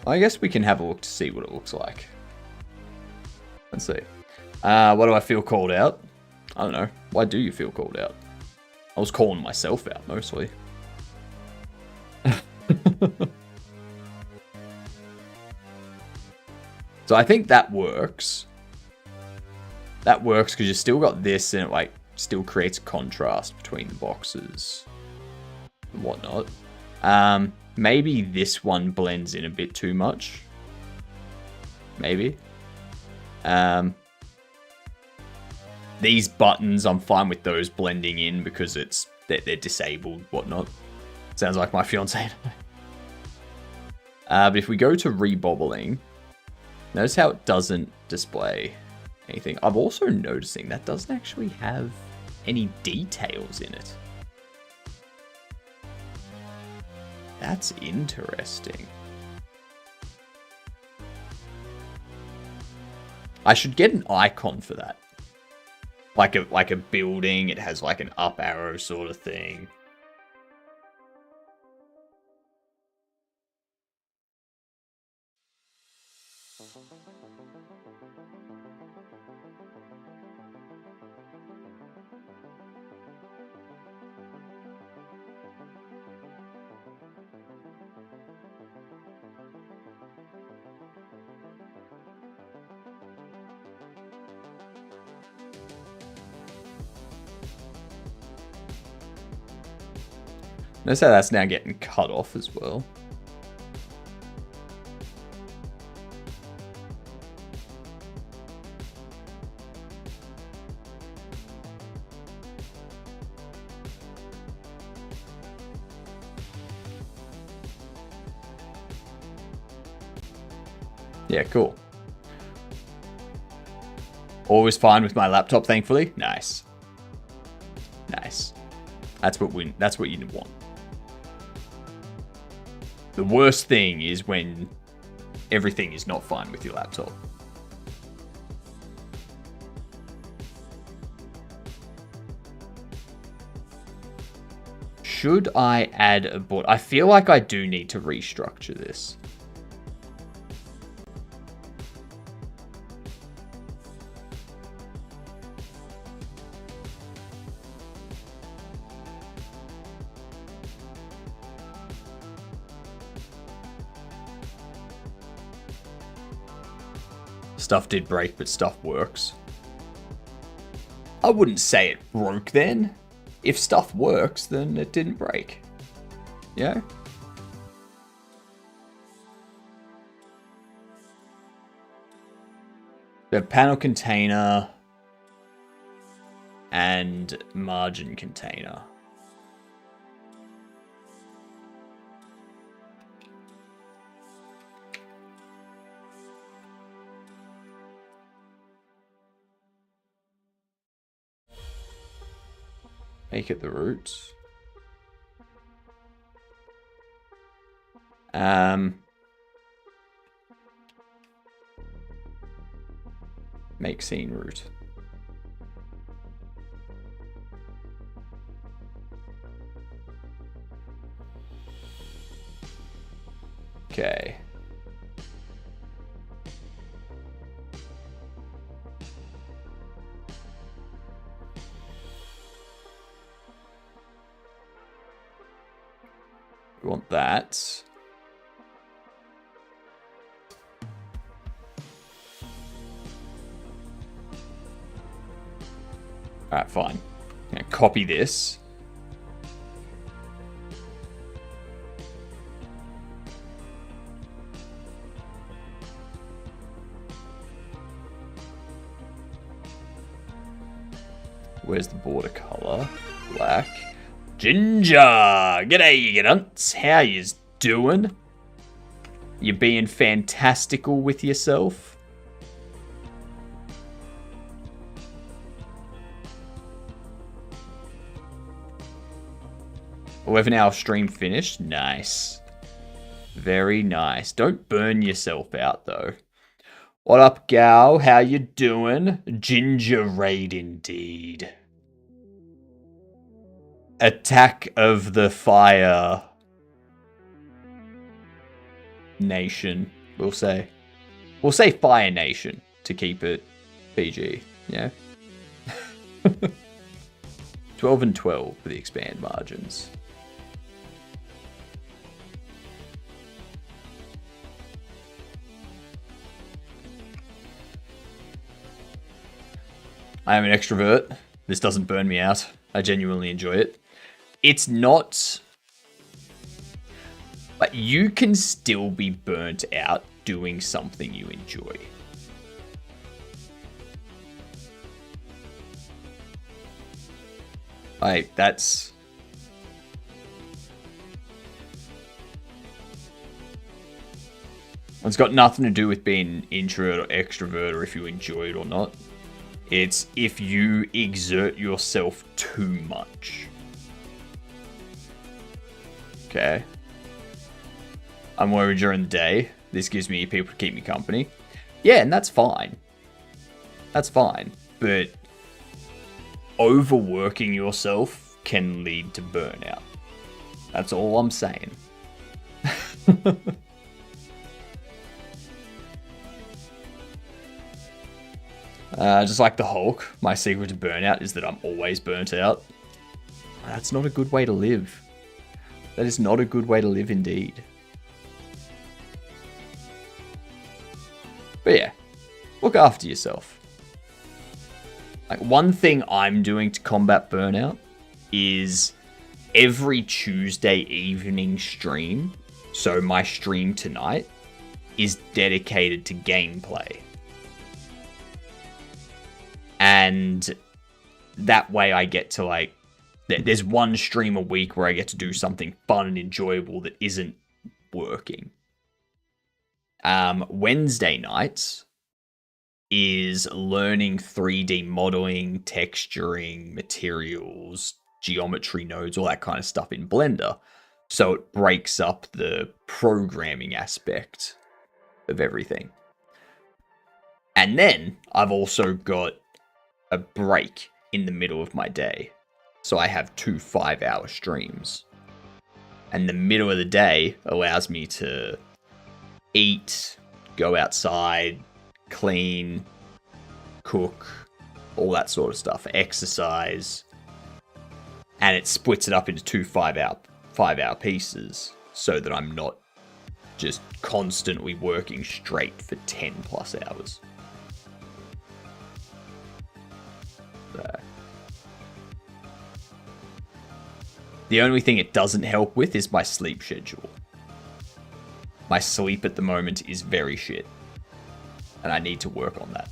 Speaker 1: I guess we can have a look to see what it looks like. Let's see. Why do I feel called out? I don't know. Why do you feel called out? I was calling myself out, mostly. So I think that works. That works because you still got this and it like still creates contrast between the boxes and whatnot. Maybe this one blends in a bit too much. Maybe. These buttons, I'm fine with those blending in because they're disabled, whatnot. Sounds like my fiance. But if we go to rebobbling, notice how it doesn't display anything. I'm also noticing that doesn't actually have any details in it. That's interesting. I should get an icon for that. Like a building, it has like an up arrow sort of thing. Notice how that's now getting cut off as well. Yeah, cool. Always fine with my laptop, thankfully. Nice. Nice. That's what you want. The worst thing is when everything is not fine with your laptop. Should I add a board? I feel like I do need to restructure this. Stuff did break, but stuff works. I wouldn't say it broke then. If stuff works, then it didn't break. Yeah? The panel container and margin container. Make it the roots. Make scene root. Okay. We want that. Alright, fine. I'm gonna copy this. Where's the border color? Black. Ginger! G'day, you dunce. How yous doing? You being fantastical with yourself? $11-hour stream finished. Nice. Very nice. Don't burn yourself out, though. What up, gal? How you doing? Ginger raid indeed. Attack of the Fire Nation, we'll say. We'll say Fire Nation to keep it PG, yeah? 12 and 12 for the expand margins. I am an extrovert. This doesn't burn me out. I genuinely enjoy it. It's not... But you can still be burnt out doing something you enjoy. Like, that's... It's got nothing to do with being introvert or extrovert or if you enjoy it or not. It's if you exert yourself too much. Okay. I'm worried during the day. This gives me people to keep me company. Yeah, and that's fine. That's fine. But overworking yourself can lead to burnout. That's all I'm saying. Just like the Hulk, my secret to burnout is that I'm always burnt out. That's not a good way to live. That is not a good way to live indeed. But yeah, look after yourself. Like, one thing I'm doing to combat burnout is every Tuesday evening stream, so my stream tonight, is dedicated to gameplay. And that way I get to, like, there's one stream a week where I get to do something fun and enjoyable that isn't working. Wednesday nights is learning 3D modeling, texturing, materials, geometry nodes, all that kind of stuff in Blender. So it breaks up the programming aspect of everything. And then I've also got a break in the middle of my day. So I have 2 5-hour streams. And the middle of the day allows me to eat, go outside, clean, cook, all that sort of stuff, exercise. And it splits it up into 2 5-hour pieces so that I'm not just constantly working straight for 10 plus hours. The only thing it doesn't help with is my sleep schedule. My sleep at the moment is very shit. And I need to work on that.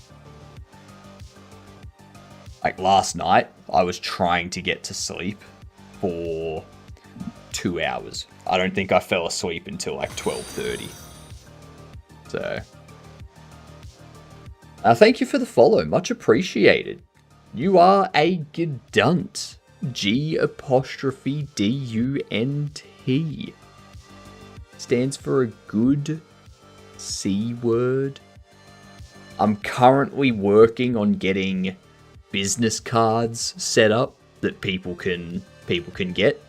Speaker 1: Like last night, I was trying to get to sleep for 2 hours. I don't think I fell asleep until like 12:30. So, thank you for the follow. Much appreciated. You are a Gedunt. G''DUNT. Stands for a good C word. I'm currently working on getting business cards set up that people can get,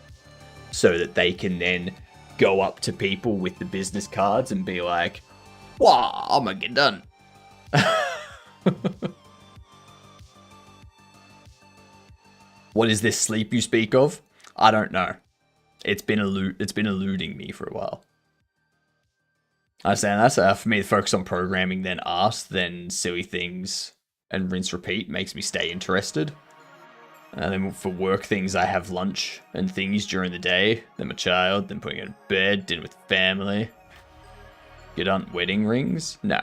Speaker 1: so that they can then go up to people with the business cards and be like, "Wow, I'm a Gedunt." What is this sleep you speak of? I don't know. It's been eluding me for a while. I understand that's for me to focus on programming, then art, then silly things, and rinse repeat makes me stay interested. And then for work things, I have lunch and things during the day, then my child, then putting her to bed, dinner with family. Gedunt wedding rings? No.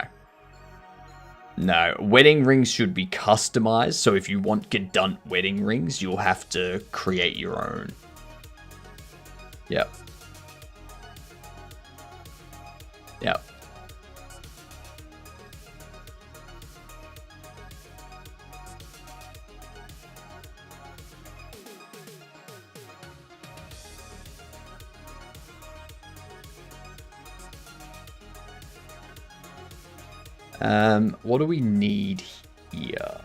Speaker 1: No, wedding rings should be customized, so if you want Gedunt wedding rings, you'll have to create your own. Yep. Yep. What do we need here?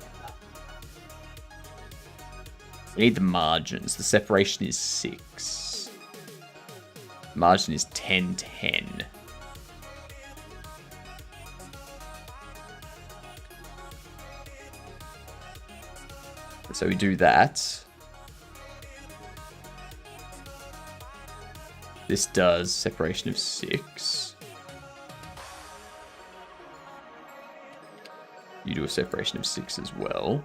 Speaker 1: We need the margins. The separation is 6. Margin is 10-10. So we do that. This does separation of 6. You do a separation of 6 as well.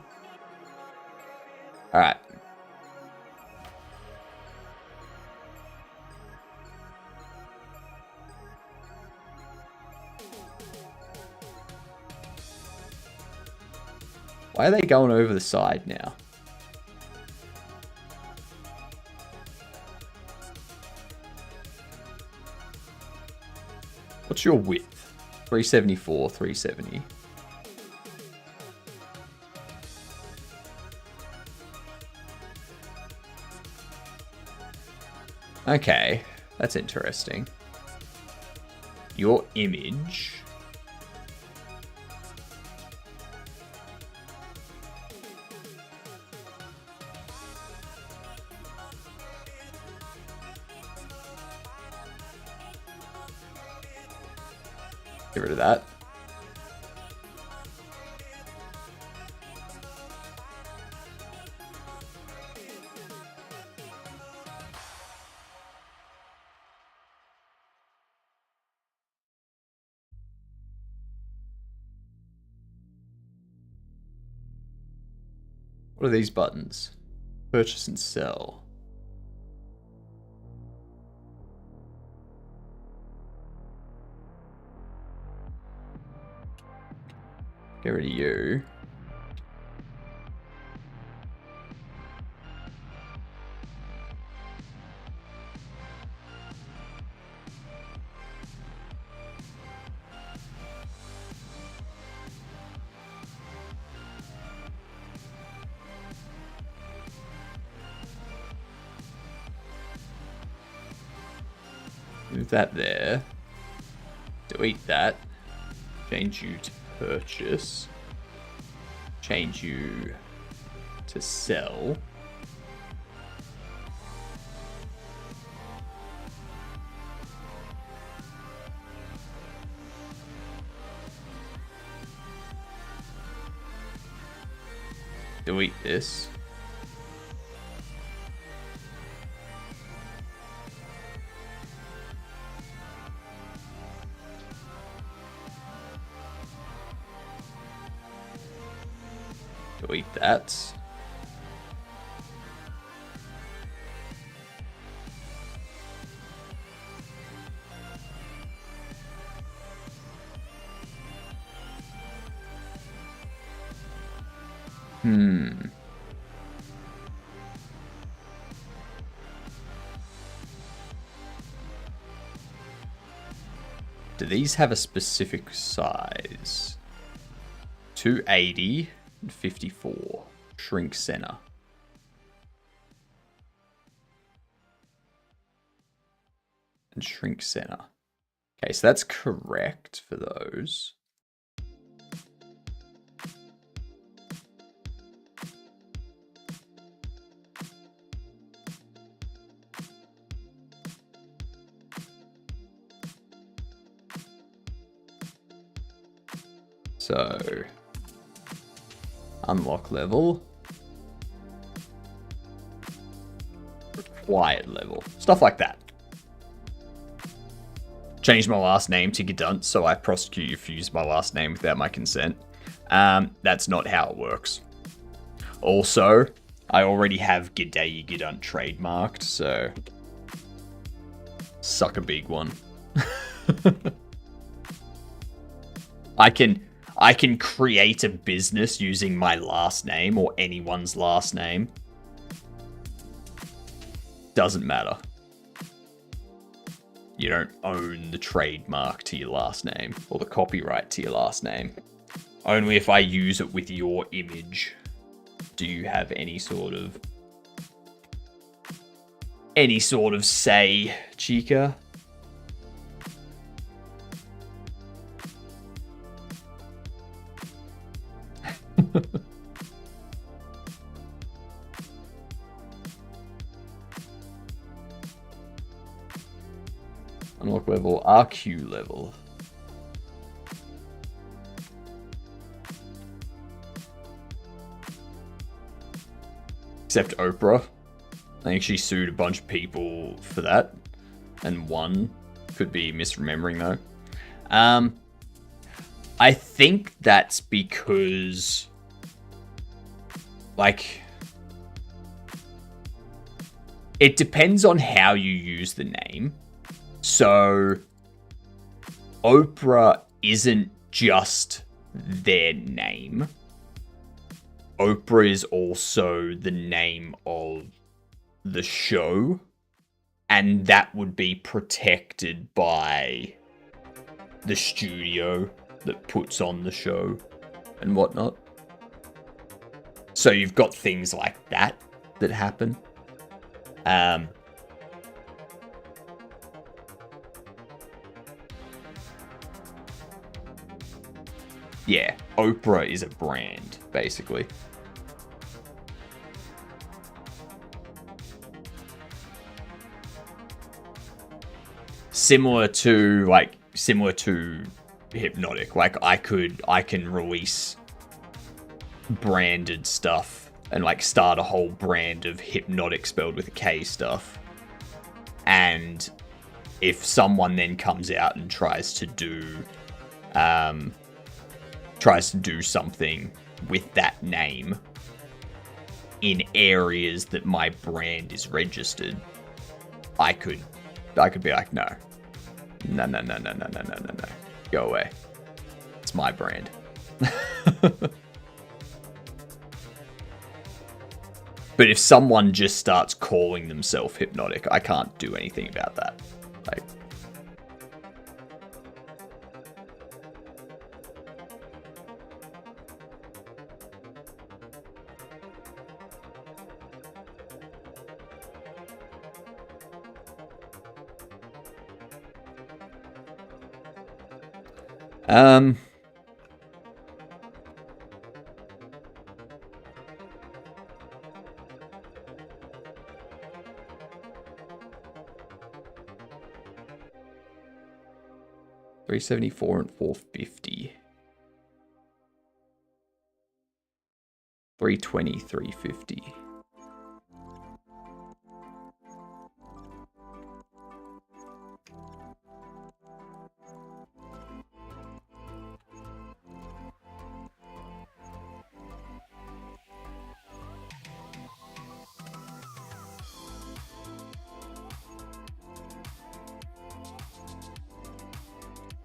Speaker 1: Alright. Why are they going over the side now? What's your width? 374, 370. Okay, that's interesting. Your image... Get rid of that. What are these buttons? Purchase and sell. Get rid of you. Move that there. Delete that. Change you to purchase. Change you to sell. Delete this. Delete that. Do these have a specific size? 280 and 54. Shrink center. And shrink center. Okay, so that's correct for those. So, unlock level, required level, stuff like that. Change my last name to Gedunt, so I prosecute you for using my last name without my consent. That's not how it works. Also, I already have G'day Gedunt trademarked, so suck a big one. I can create a business using my last name or anyone's last name. Doesn't matter. You don't own the trademark to your last name or the copyright to your last name. Only if I use it with your image do you have any sort of say, Chica. Unlock level, RQ level. Except Oprah. I think she sued a bunch of people for that. And one could be misremembering though. I think that's because, like, it depends on how you use the name. So Oprah isn't just their name. Oprah is also the name of the show, and that would be protected by the studio that puts on the show and whatnot. So you've got things like that happen. Yeah, Oprah is a brand, basically. Similar to Hypnotic. Like I can release branded stuff and like start a whole brand of Hypnotic spelled with a K stuff. And if someone then comes out and tries to do something with that name in areas that my brand is registered, I could be like, no. Go away. It's my brand. But if someone just starts calling themselves Hypnotic, I can't do anything about that. Like, $374 and $450. $320, $350.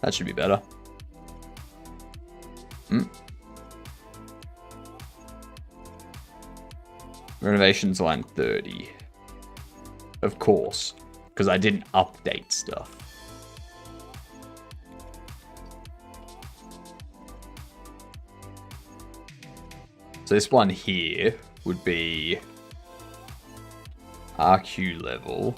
Speaker 1: That should be better. Renovations line 30. Of course, because I didn't update stuff. So this one here would be RQ level.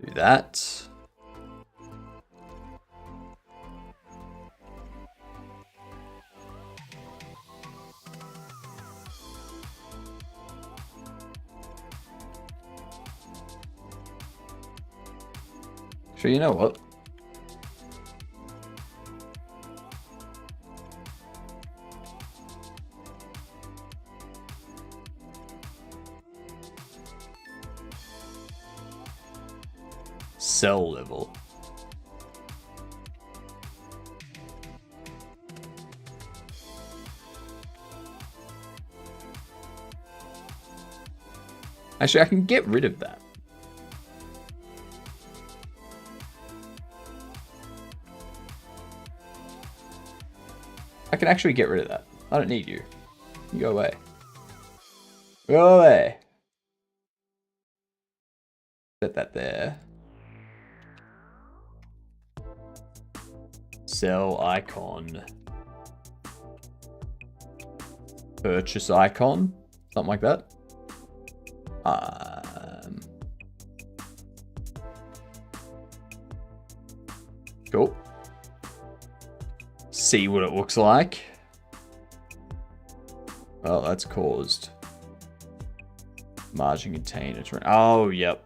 Speaker 1: Do that. Sure, you know what? Cell level. Actually, I can get rid of that. I can actually get rid of that. I don't need you. You go away. Go away. Set that there. Sell icon. Purchase icon. Something like that. Cool. See what it looks like. Well, that's caused margin container. Oh, yep.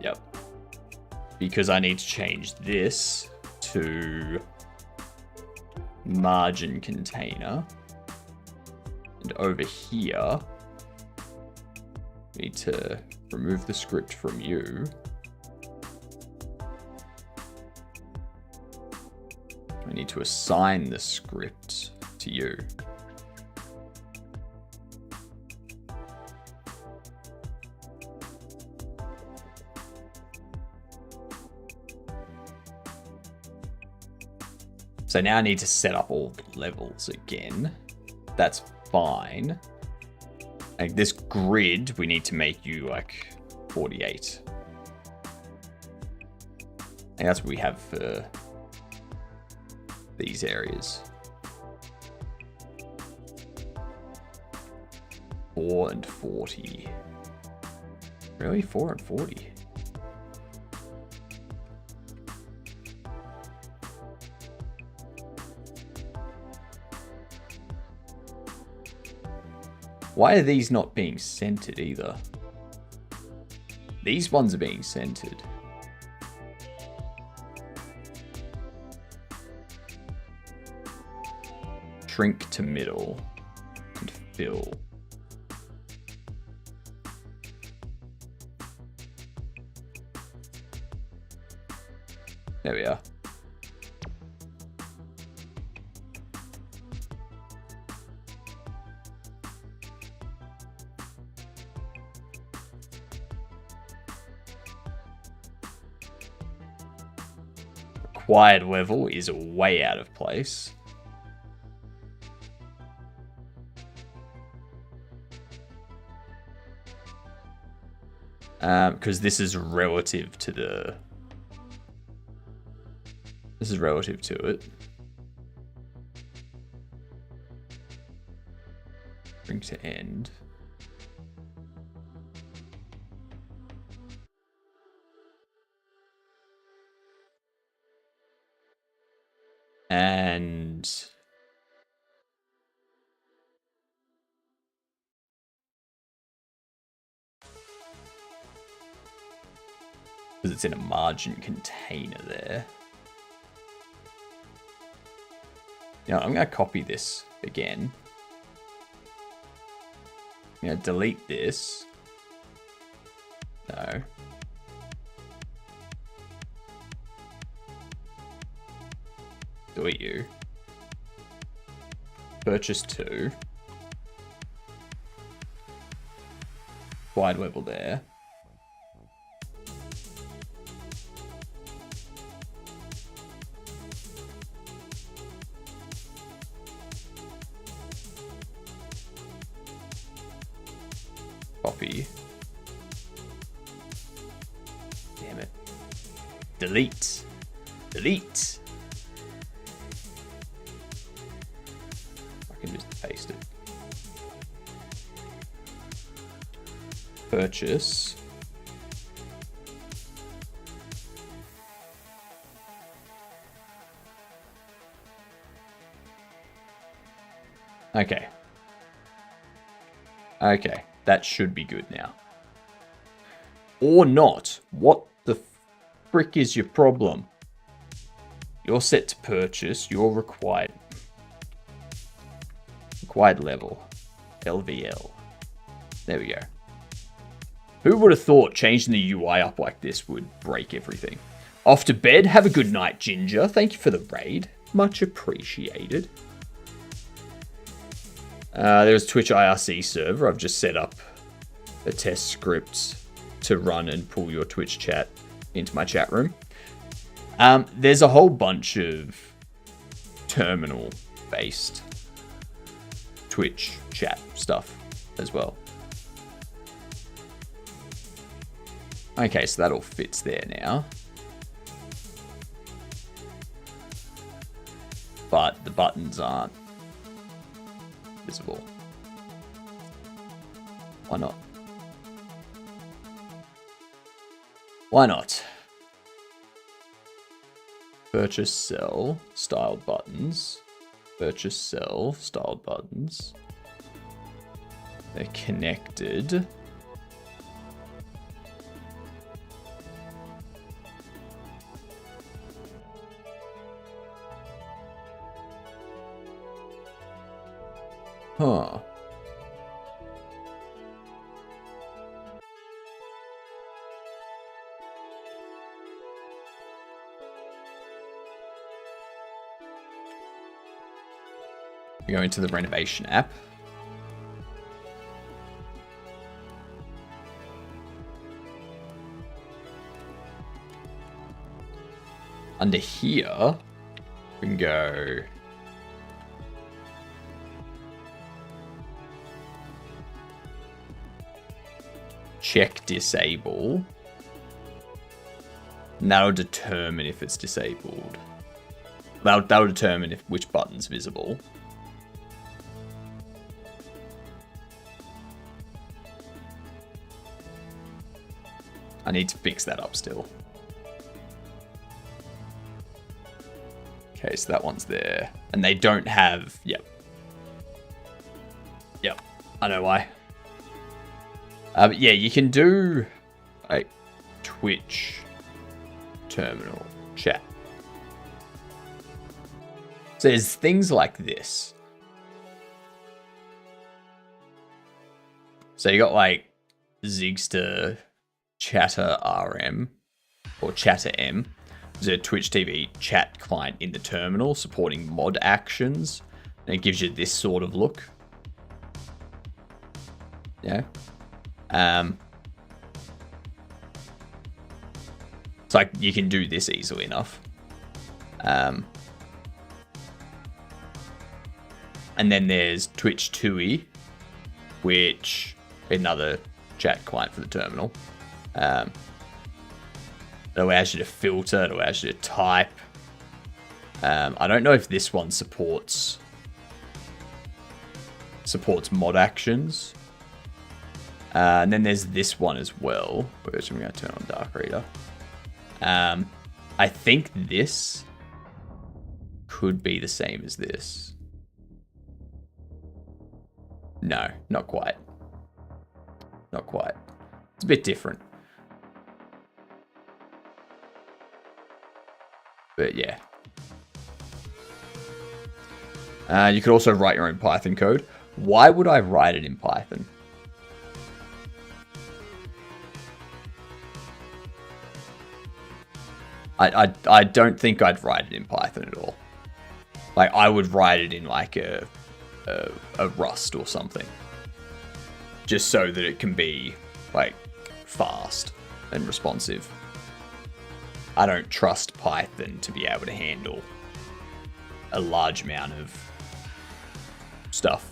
Speaker 1: Yep. Because I need to change this to margin container. And over here, we need to remove the script from you. We need to assign the script to you. So now I need to set up all the levels again. That's fine. Like this grid, we need to make you like 48. And that's what we have for these areas. 4 and 40. Really? 4 and 40? Why are these not being centered either? These ones are being centered. Shrink to middle and fill. There we are. Required level is way out of place. Because this is relative to the... This is relative to it. Bring to end. And because it's in a margin container there. Now I'm going to copy this again. I'm going to delete this. No. Delete you. Purchase 2. Wide level there. Copy. Damn it. Delete. Delete. I can just paste it. Purchase. Okay. Okay. That should be good now. Or not. What the frick is your problem? You're set to purchase. You're required. Required level. LVL. There we go. Who would have thought changing the UI up like this would break everything? Off to bed. Have a good night, Ginger. Thank you for the raid. Much appreciated. There's Twitch IRC server. I've just set up a test script to run and pull your Twitch chat into my chat room. There's a whole bunch of terminal-based Twitch chat stuff as well. Okay, so that all fits there now. But the buttons aren't visible. Why not? Why not? Purchase, sell, styled buttons. Purchase, sell, styled buttons. They're connected. Huh. We go into the renovation app. Under here, we can go check disable. And that'll determine if it's disabled. That'll determine which button's visible. I need to fix that up still. Okay, so that one's there. And they don't have... Yep. Yep. I know why. But yeah, you can do... like Twitch terminal chat. So there's things like this. So you got like Zigster Chatter RM or Chatter M. There's a Twitch TV chat client in the terminal supporting mod actions. And it gives you this sort of look. Yeah. It's like you can do this easily enough. And then there's Twitch TUI, which another chat client for the terminal. It allows you to filter, it allows you to type. I don't know if this one supports mod actions. And then there's this one as well, which I'm going to turn on Dark Reader. I think this could be the same as this. No, not quite. Not quite. It's a bit different. But yeah. You could also write your own Python code. Why would I write it in Python? I don't think I'd write it in Python at all. Like, I would write it in like a Rust or something. Just so that it can be like fast and responsive. I don't trust Python to be able to handle a large amount of stuff.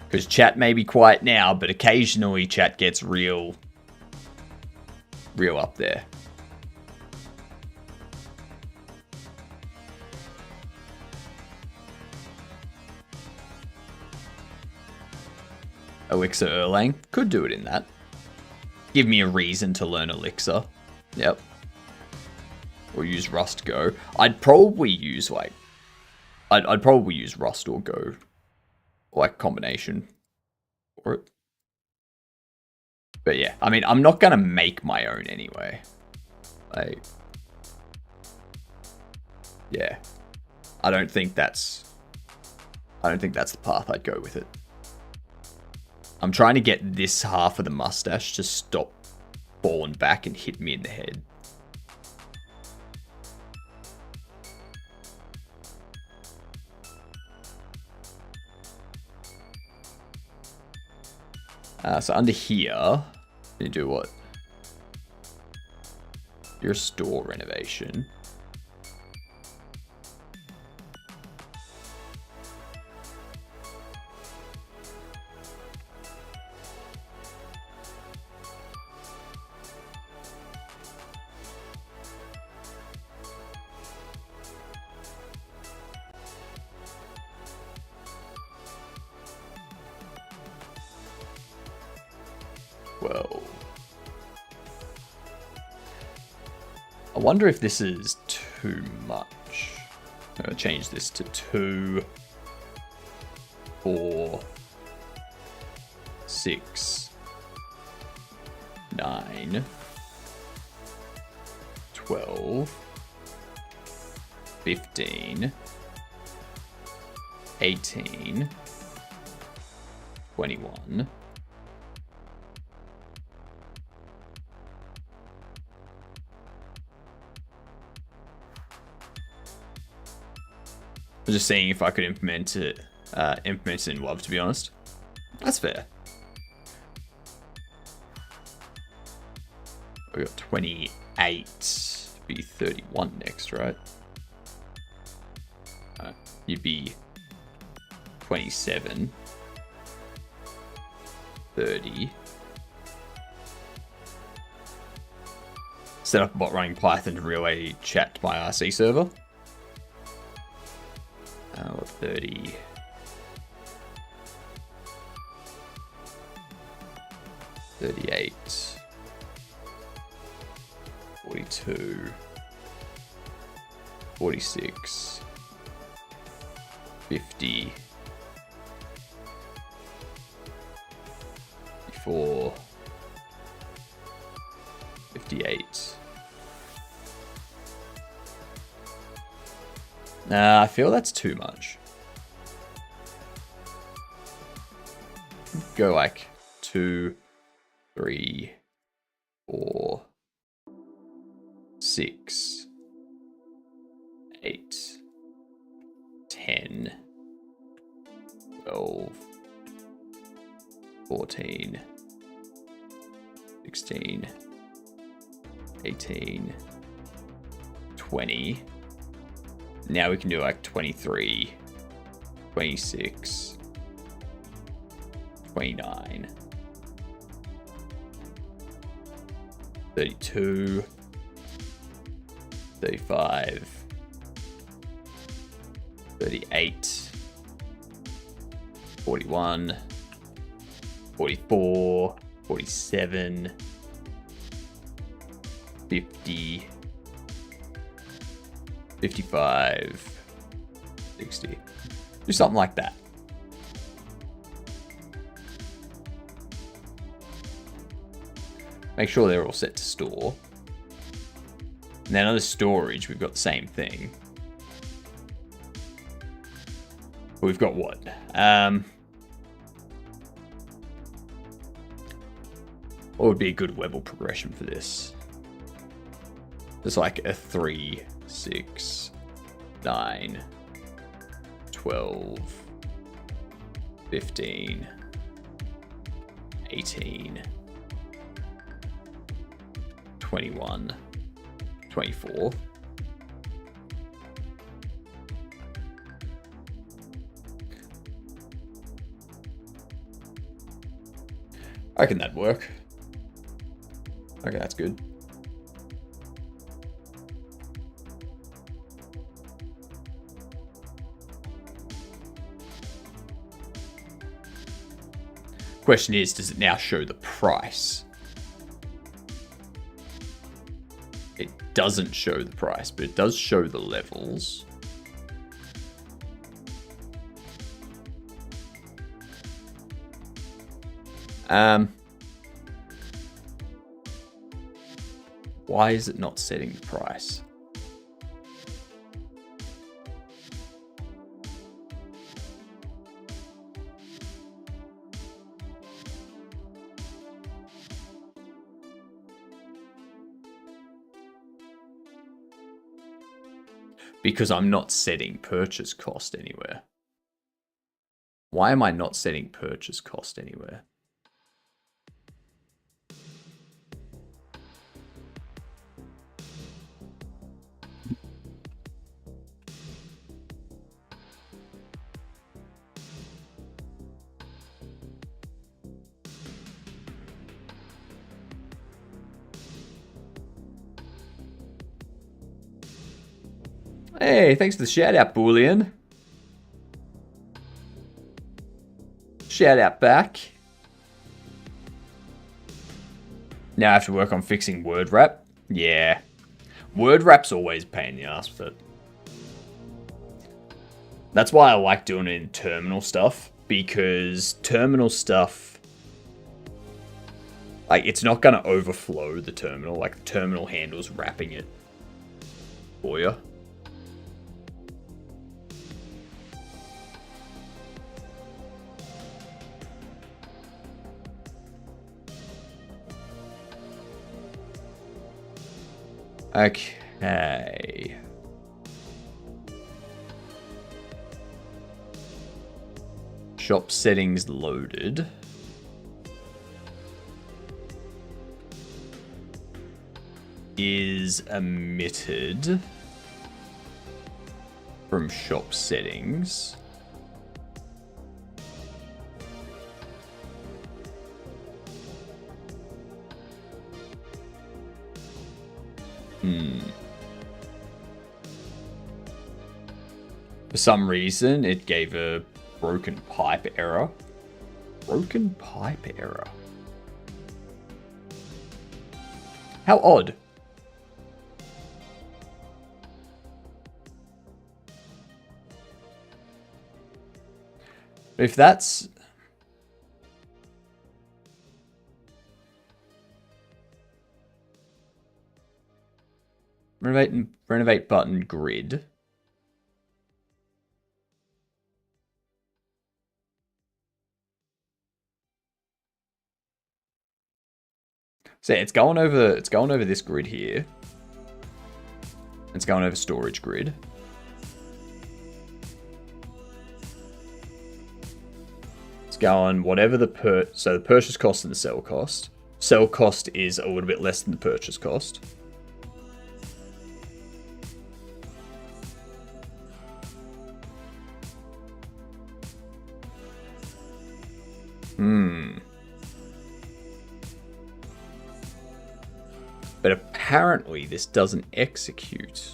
Speaker 1: Because chat may be quiet now, but occasionally chat gets real up there. Elixir Erlang. Could do it in that. Give me a reason to learn Elixir. Yep. Or use Rust Go. I'd probably use like... I'd probably use Rust or Go. Like combination for it. But yeah, I mean, I'm not going to make my own anyway. Like... yeah. I don't think that's the path I'd go with it. I'm trying to get this half of the mustache to stop falling back and hit me in the head. So under here, you do what? Your store renovation. Well, I wonder if this is too much. I'm going to change this to 2, 4, 6, 9, 12, 15, 18, 21. I'm just seeing if I could implement it in WoW, to be honest. That's fair. We got 28. Be 31 next, right? You'd be 27. 30. Set up a bot running Python to relay chat to my RC server. 30. 38. 42. 46. 50. 54. 58. Nah, I feel that's too much. Go like 2, 3, 4, 6, 8, 10, 12, 14, 16, 18, 20. Now we can do like 23, 26, 29, 32, 35, 38, 41, 44, 47, 50, 55, 60. Do something like that. Make sure they're all set to store. And then under storage, we've got the same thing. We've got what? What would be a good level progression for this? It's like a 3, 6, 9, 12, 15, 18, 21, 24. I reckon that'd work. Okay, that's good. Question is, does it now show the price? It doesn't show the price, but it does show the levels. Why is it not setting the price? Because I'm not setting purchase cost anywhere. Why am I not setting purchase cost anywhere? Hey, thanks for the shout out, Boolean. Shout out back. Now I have to work on fixing word wrap. Yeah. Word wrap's always a pain in the ass with it. That's why I like doing it in terminal stuff. Because terminal stuff, like, it's not going to overflow the terminal. Like, the terminal handles wrapping it for you. Okay. Shop settings loaded. Is omitted from shop settings. For some reason, it gave a broken pipe error. Broken pipe error. How odd. If that's... Renovate button grid. So it's going over this grid here. It's going over storage grid. It's going whatever the so the purchase cost and the sell cost. Sell cost is a little bit less than the purchase cost. But apparently this doesn't execute.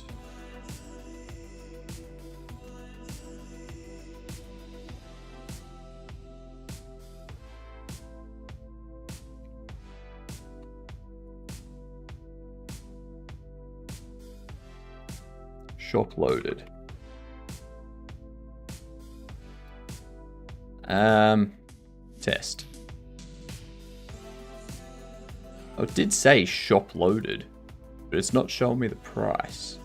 Speaker 1: Shop loaded. Test. Oh, it did say shop loaded, but it's not showing me the price.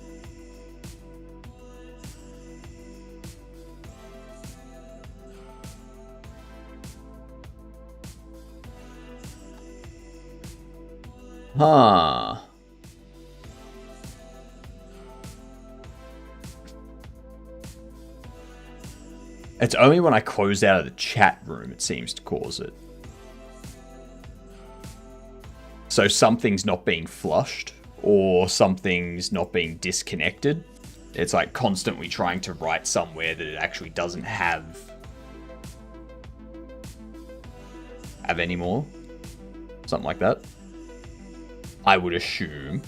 Speaker 1: Huh. It's only when I close out of the chat room it seems to cause it. So something's not being flushed or something's not being disconnected. It's like constantly trying to write somewhere that it actually doesn't have anymore. Something like that. I would assume.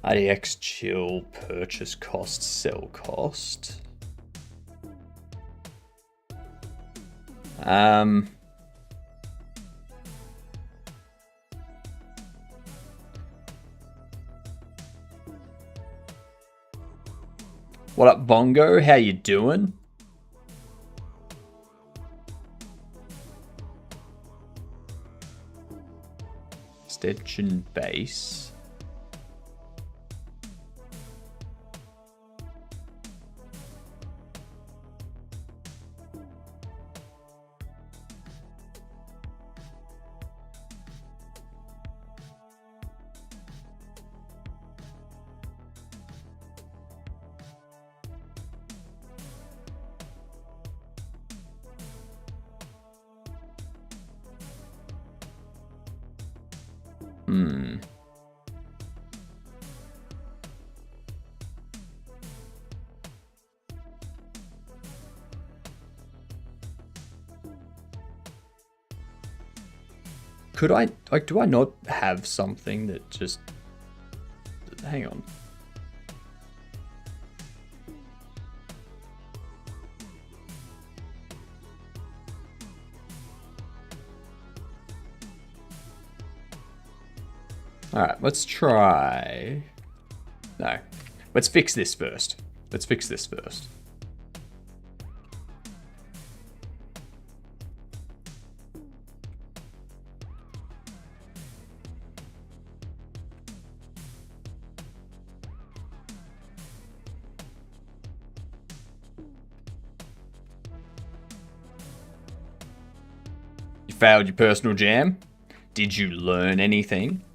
Speaker 1: IDX chill purchase cost, sell cost. What up, Bongo? How you doing? Extension base. Could I, like, do I not have something that just, hang on. Alright, let's try... No. Let's fix this first. Let's fix this first. You failed your personal jam? Did you learn anything?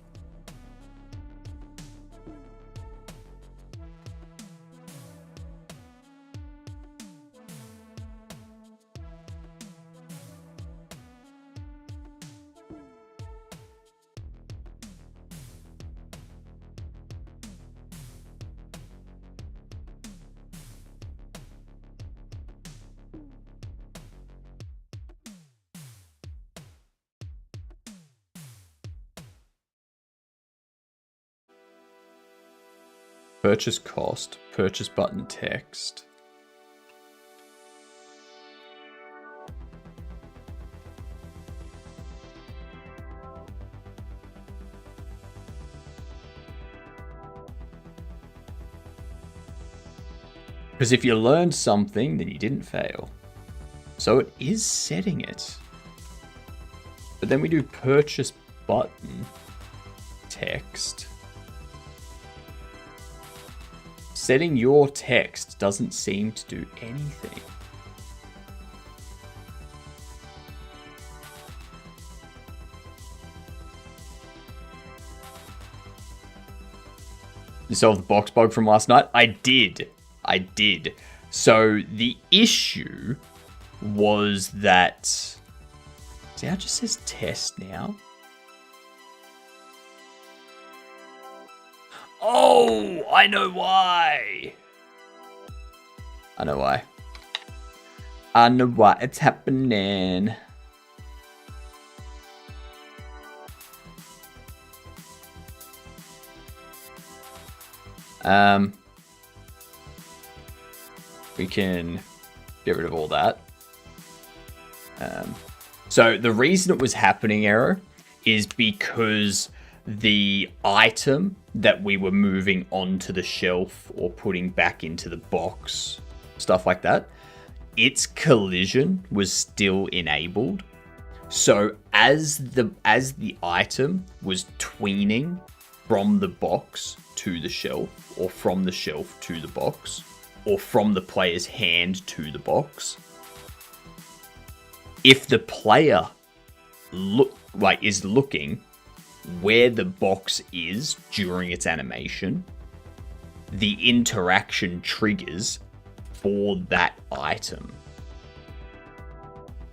Speaker 1: Purchase cost, purchase button text. Because if you learned something, then you didn't fail. So it is setting it. But then we do purchase button text. Setting your text doesn't seem to do anything. You solved the box bug from last night? I did. So the issue was that... See how it just says test now? Oh, I know why. I know why it's happening. We can get rid of all that. So the reason it was happening, error, is because the item that we were moving onto the shelf or putting back into the box, stuff like that, its collision was still enabled. So as the item was tweening from the box to the shelf, or from the shelf to the box, or from the player's hand to the box, if the player is looking where the box is during its animation, the interaction triggers for that item,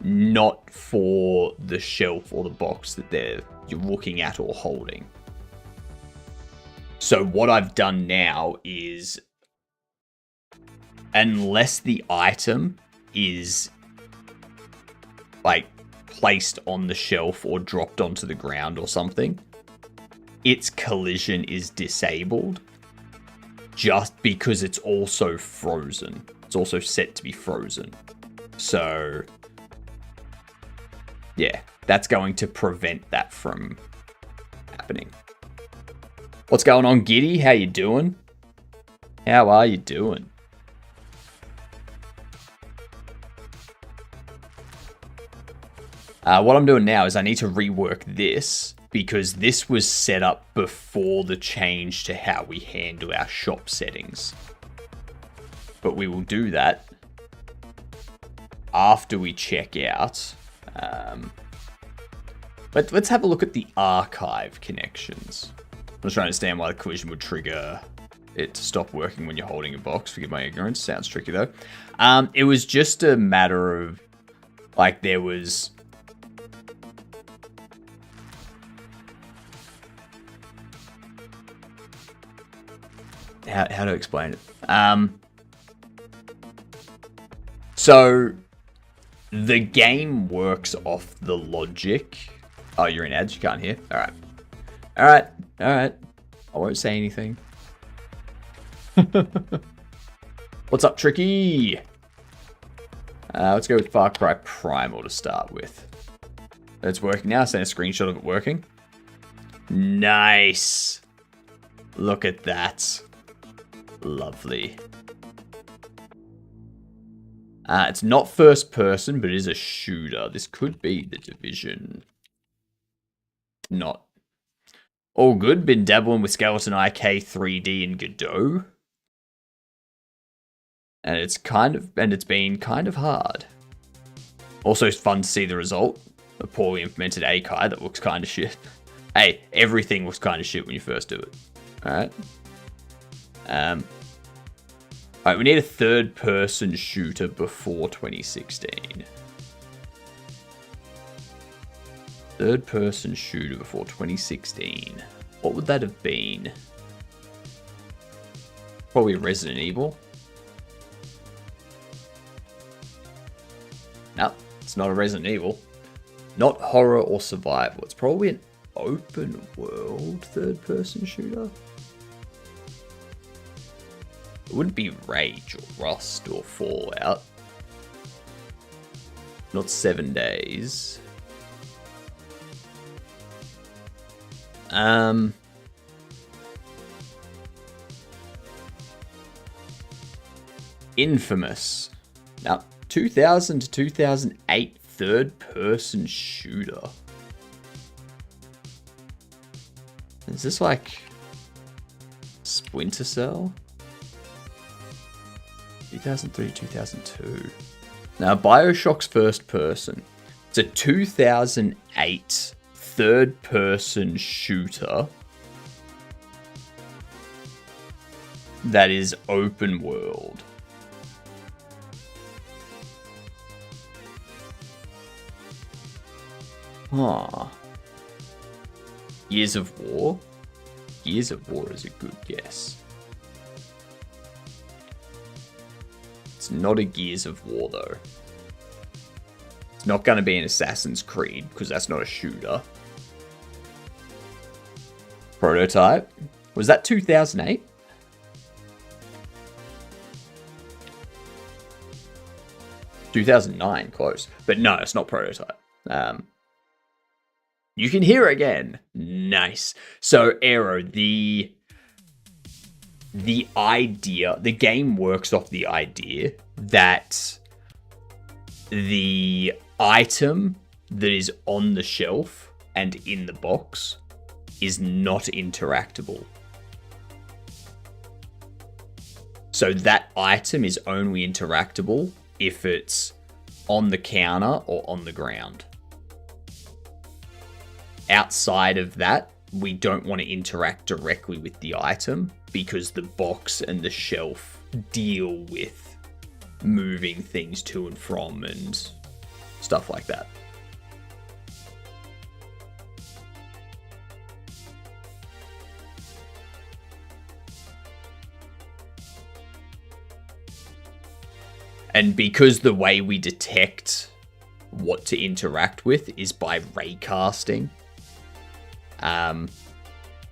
Speaker 1: not for the shelf or the box that you're looking at or holding. So what I've done now is, unless the item is like placed on the shelf or dropped onto the ground or something, its collision is disabled just because it's also frozen. It's also set to be frozen. So yeah, that's going to prevent that from happening. What's going on, Giddy? How you doing? How are you doing? What I'm doing now is I need to rework this because this was set up before the change to how we handle our shop settings. But we will do that after we check out. Let's have a look at the archive connections. I'm just trying to understand why the collision would trigger it to stop working when you're holding a box. Forgive my ignorance. Sounds tricky though. It was just a matter of, like, there was... How to explain it? So the game works off the logic. Oh, you're in ads. You can't hear. All right. I won't say anything. What's up, Tricky? Let's go with Far Cry Primal to start with. It's working now. Send a screenshot of it working. Nice. Look at that. Lovely. It's not first person, but it is a shooter. This could be The Division. Not. All good. Been dabbling with Skeleton IK 3D and Godot. And it's been kind of hard. Also, it's fun to see the result. A poorly implemented Akai that looks kind of shit. Hey, everything looks kind of shit when you first do it. Alright. Alright, we need a third-person shooter before 2016. Third-person shooter before 2016. What would that have been? Probably Resident Evil. No, it's not a Resident Evil. Not horror or survival. It's probably an open world third-person shooter. It wouldn't be Rage or Rust or Fallout. Not 7 Days. Infamous. Now, 2000 to 2008 third-person shooter. Is this like Splinter Cell? 2003 to 2002. Now, Bioshock's first person. It's a 2008 third-person shooter that is open world. Huh. Gears of War? Gears of War is a good guess. It's not a Gears of War, though. It's not going to be an Assassin's Creed, because that's not a shooter. Prototype? Was that 2008? (2009), close. But no, it's not Prototype. You can hear again. Nice. So, Aero, the idea, the game works off the idea that the item that is on the shelf and in the box is not interactable. So that item is only interactable if it's on the counter or on the ground. Outside of that, we don't want to interact directly with the item because the box and the shelf deal with moving things to and from and stuff like that. And because the way we detect what to interact with is by raycasting,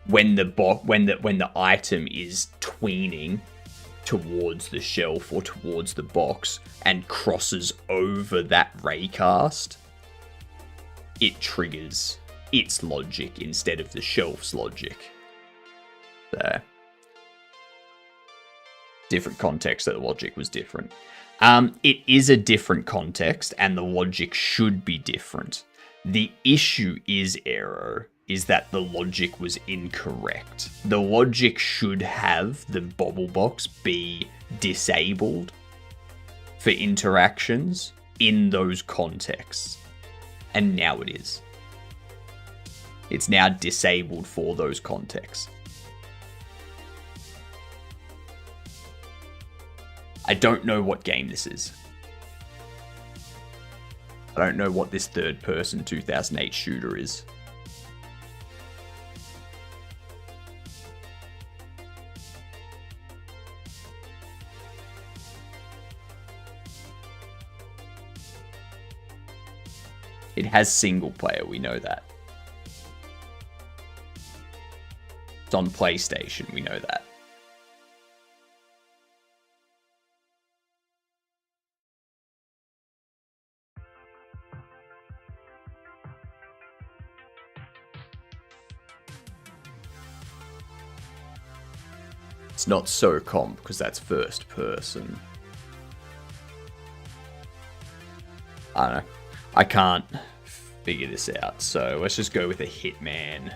Speaker 1: when the item is tweening towards the shelf or towards the box and crosses over that raycast, it triggers its logic instead of the shelf's logic. So, different context, so the logic was different. It is a different context, and the logic should be different. The issue is that the logic was incorrect. The logic should have the bobble box be disabled for interactions in those contexts. And now it is. It's now disabled for those contexts. I don't know what game this is. I don't know what this third-person 2008 shooter is. It has single player, we know that. It's on PlayStation, we know that. It's not SOCOM because that's first person. I don't know. I can't figure this out, so let's just go with a hitman.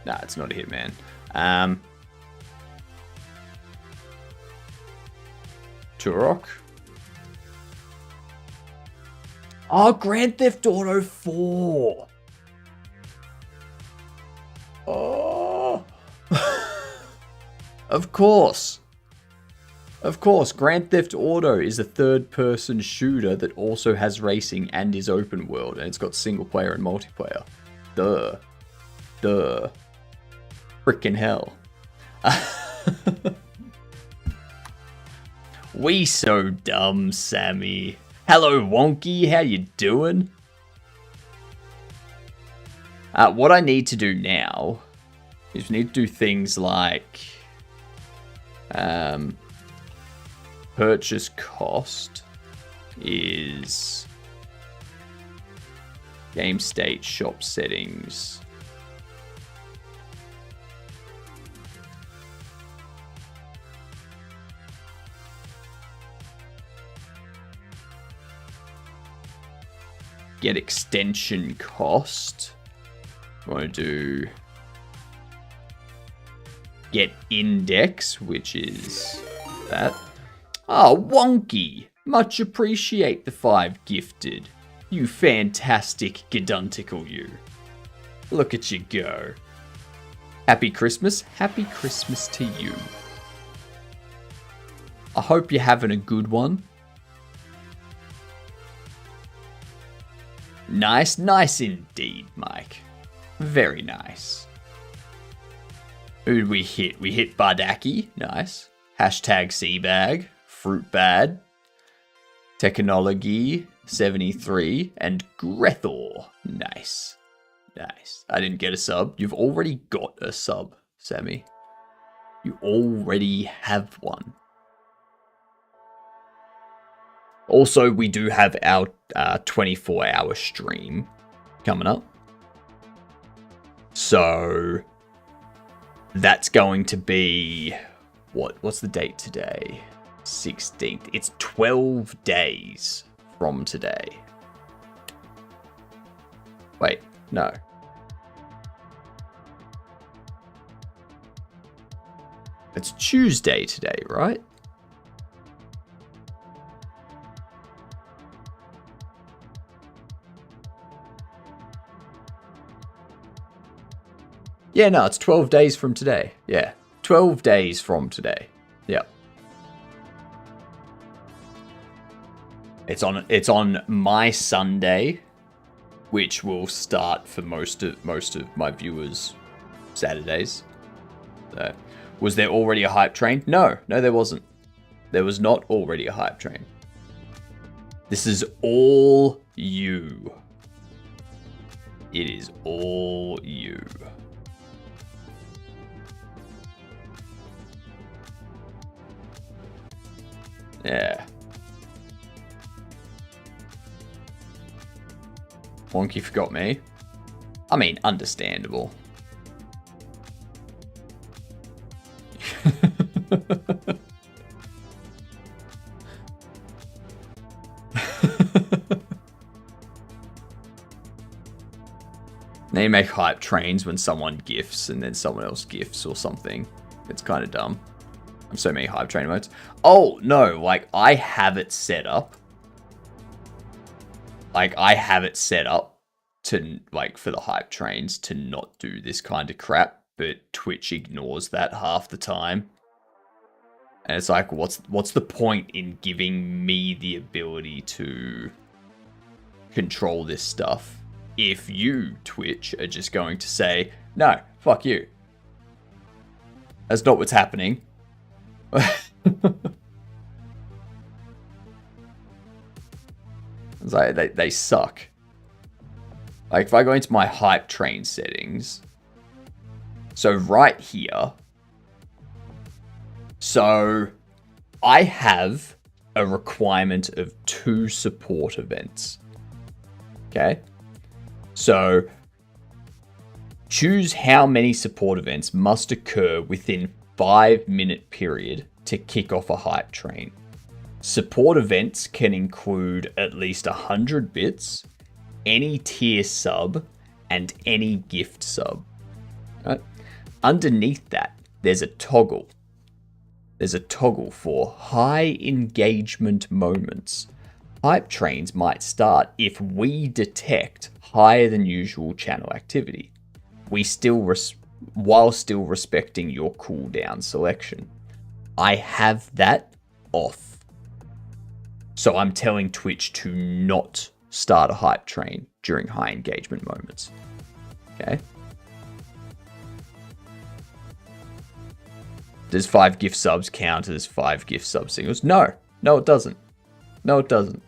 Speaker 1: Nah, it's not a hitman. Turok. Oh, Grand Theft Auto 4. Oh. Of course. Of course, Grand Theft Auto is a third-person shooter that also has racing and is open world, and it's got single player and multiplayer. Duh. Frickin' hell. We so dumb, Sammy. Hello, Wonky. How you doing? What I need to do now is we need to do things like purchase cost is game state shop settings. Get extension cost. I want to do get index, which is that. Oh, Wonky! Much appreciate the 5 gifted. You fantastic gaduntical you. Look at you go. Happy Christmas. Happy Christmas to you. I hope you're having a good one. Nice, nice indeed, Mike. Very nice. Who did we hit? We hit Bardaki. Nice. Hashtag Seabag. Fruit Bad. Technology 73. And Grethor. Nice. Nice. I didn't get a sub. You've already got a sub, Sammy. You already have one. Also, we do have our 24-hour stream coming up. So that's going to be what's the date today? 16th. It's 12 days from today. Wait, no. It's Tuesday today, right? Yeah, no, it's 12 days from today. Yeah, 12 days from today. Yep. It's on my Sunday, which will start for most of my viewers Saturdays. So, was there already a hype train? No, there wasn't. There was not already a hype train. This is all you. It is all you. Yeah. Wonky forgot me. I mean, understandable. They make hype trains when someone gifts and then someone else gifts or something. It's kind of dumb. So many hype train modes. Oh, no, like, I have it set up. Like, I have it set up to, like, for the hype trains to not do this kind of crap, but Twitch ignores that half the time. And it's like, what's the point in giving me the ability to control this stuff if you, Twitch, are just going to say, no, fuck you. That's not what's happening. It's like they suck. Like if I go into my hype train settings, so right here, so I have a requirement of 2 support events. Okay, so Choose how many support events must occur within 5-minute period to kick off a hype train. Support events can include at least 100 bits, any tier sub, and any gift sub. Right? Underneath that, there's a toggle. There's a toggle for high engagement moments. Hype trains might start if we detect higher than usual channel activity. While still respecting your cooldown selection. I have that off. So I'm telling Twitch to not start a hype train during high engagement moments. Okay? Does 5 gift subs count as 5 gift sub signals? No. No, it doesn't. No, it doesn't.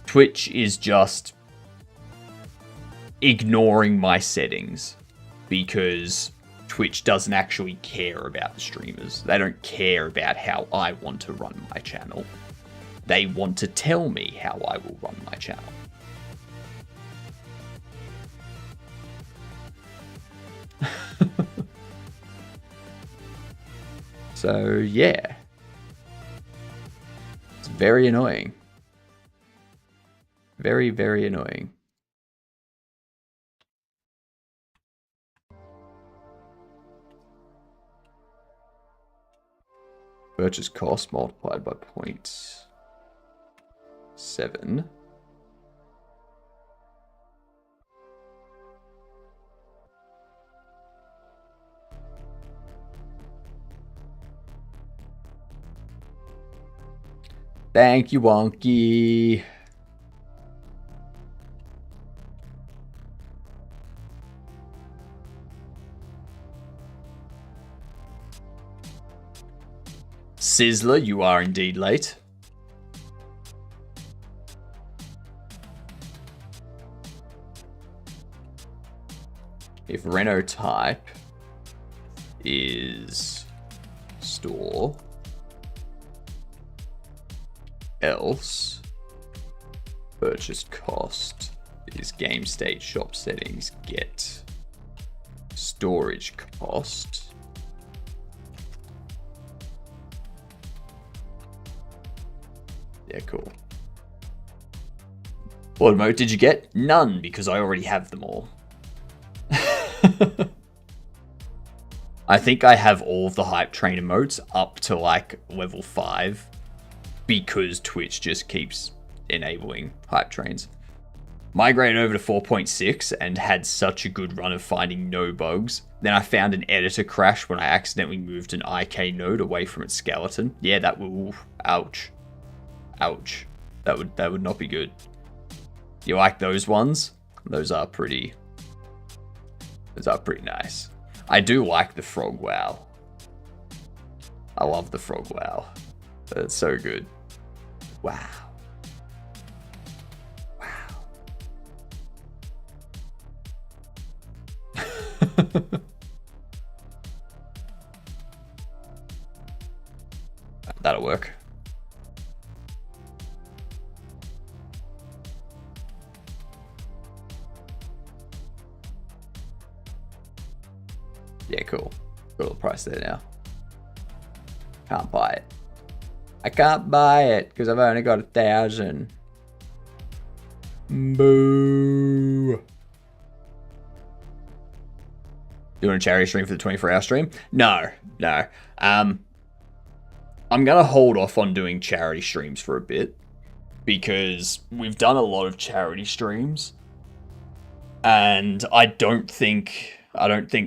Speaker 1: Twitch is just ignoring my settings because Twitch doesn't actually care about the streamers. They don't care about how I want to run my channel. They want to tell me how I will run my channel. So, yeah. It's very annoying. Very, very annoying. Purchase cost multiplied by 0.7. Thank you, Wonky. Sizzler, you are indeed late. If Renault type is store, else purchase cost is game state shop settings get storage cost. Yeah, cool. What emote did you get? None, because I already have them all. I think I have all of the hype train emotes up to like level 5 because Twitch just keeps enabling hype trains. Migrated over to 4.6 and had such a good run of finding no bugs. Then I found an editor crash when I accidentally moved an IK node away from its skeleton. Yeah, that would, ouch. Ouch. That would not be good. You like those ones? Those are pretty nice. I do like the frog wow. I love the frog wow. That's so good. Wow. Wow. That'll work. Yeah, cool. Got a little price there now. Can't buy it. I can't buy it because I've only got 1,000. Boo. Doing a charity stream for the 24-hour stream? No. I'm gonna hold off on doing charity streams for a bit because we've done a lot of charity streams, and I don't think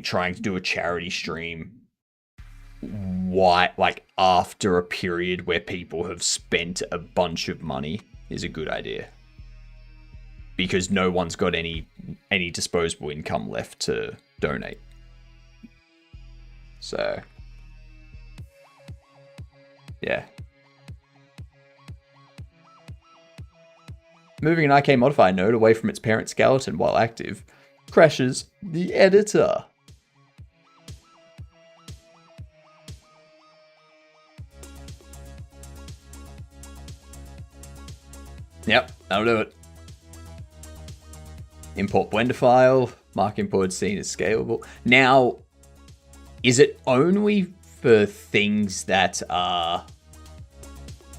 Speaker 1: trying to do a charity stream after a period where people have spent a bunch of money is a good idea. Because no one's got any disposable income left to donate. So, yeah. Moving an IK modifier node away from its parent skeleton while active crashes the editor. Yep, that'll do it. Import Blender file. Mark import scene is scalable. Now, is it only for things that are...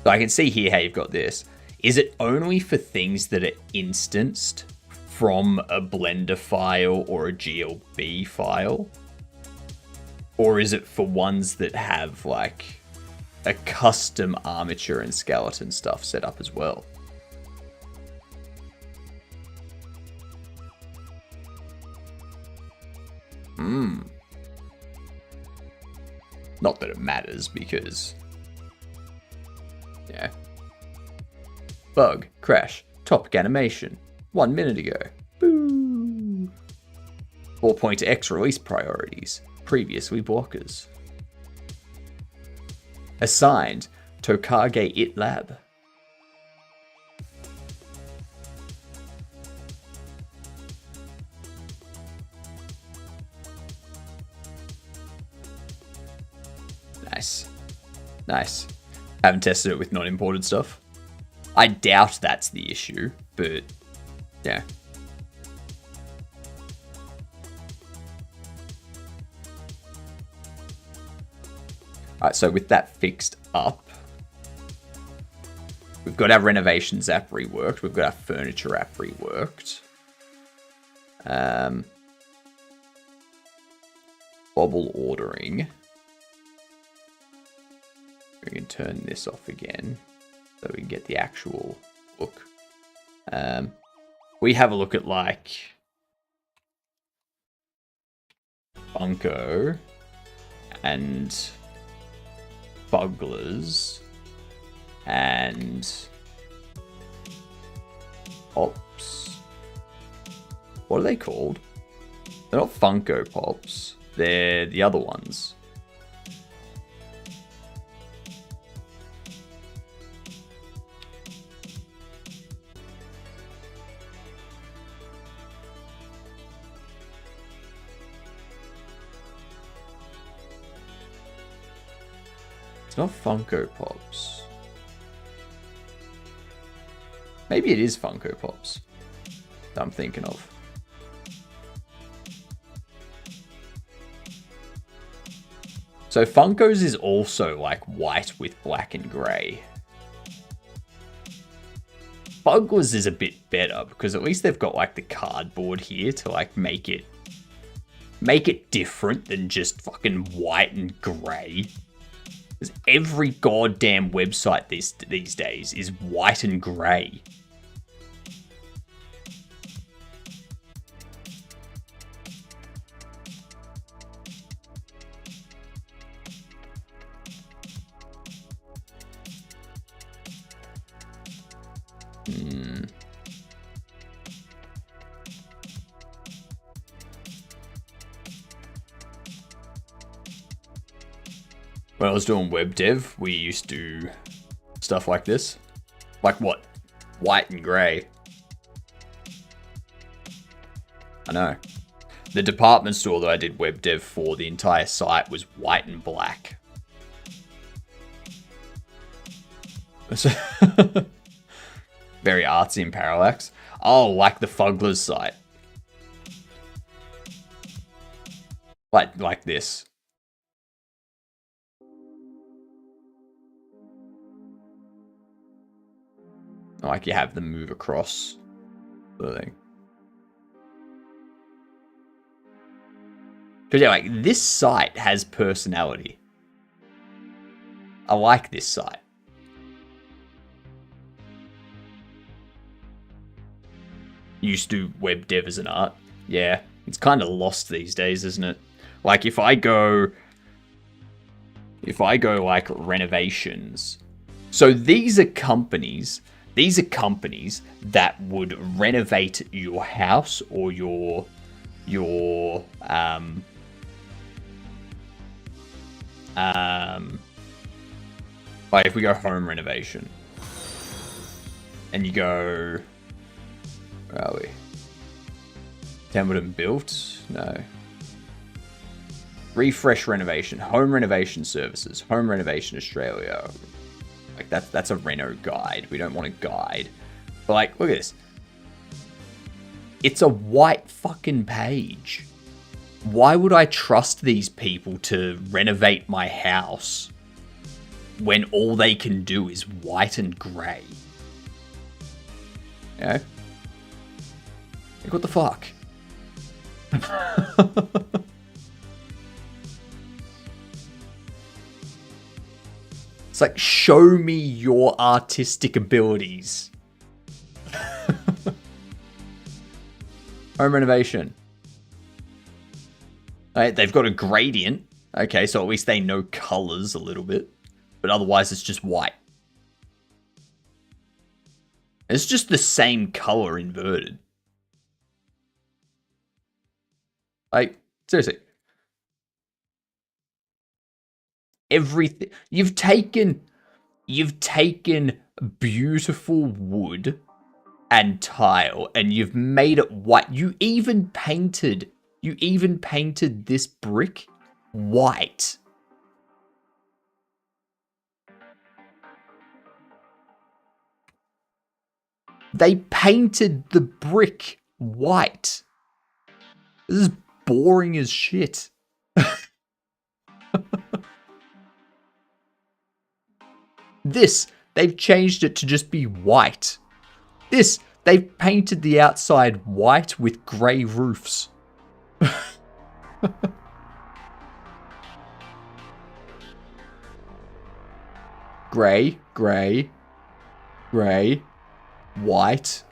Speaker 1: So I can see here how you've got this. Is it only for things that are instanced from a Blender file or a GLB file? Or is it for ones that have like a custom armature and skeleton stuff set up as well? Not that it matters because... Yeah. Bug, crash, topic animation. 1 minute ago. Boo! 4.x release priorities. Previously blockers. Assigned Tokage It Lab. Nice. Nice. Haven't tested it with non-imported stuff. I doubt that's the issue, but yeah. Alright, so with that fixed up, we've got our renovations app reworked. We've got our furniture app reworked. Bobble ordering. We can turn this off again so we can get the actual look. We have a look at like Funko and Bugglers and Pops. What are they called? They're not Funko Pops. They're the other ones. It's not Funko Pops. Maybe it is Funko Pops that I'm thinking of. So Funko's is also like white with black and grey. Bugglers is a bit better because at least they've got like the cardboard here to like make it different than just fucking white and grey. Because every goddamn website these days is white and grey. When I was doing web dev, we used to do stuff like this. Like what? White and grey. I know. The department store that I did web dev for, the entire site was white and black. Very artsy and parallax. Oh, like the Fuggler's site. Like this. Like you have them move across the thing. Because yeah, like this site has personality. I like this site. Used to web dev as an art. Yeah, it's kind of lost these days, isn't it? Like if I go like renovations. So these are companies that would renovate your house or your like if we go home renovation and you go, where are we? Templeton built? No. Refresh renovation, home renovation services, home renovation Australia. Like that's a reno guide. We don't want a guide. But like, look at this. It's a white fucking page. Why would I trust these people to renovate my house when all they can do is white and grey? You know? Like, what the fuck? It's like, show me your artistic abilities. Home renovation. Right, they've got a gradient. Okay, so at least they know colors a little bit. But otherwise, it's just white. It's just the same color inverted. Like, seriously. Everything. You've taken beautiful wood and tile and you've made it white. You even painted this brick white. They painted the brick white. This is boring as shit. This, they've changed it to just be white. This, they've painted the outside white with grey roofs. Grey, grey, grey, white.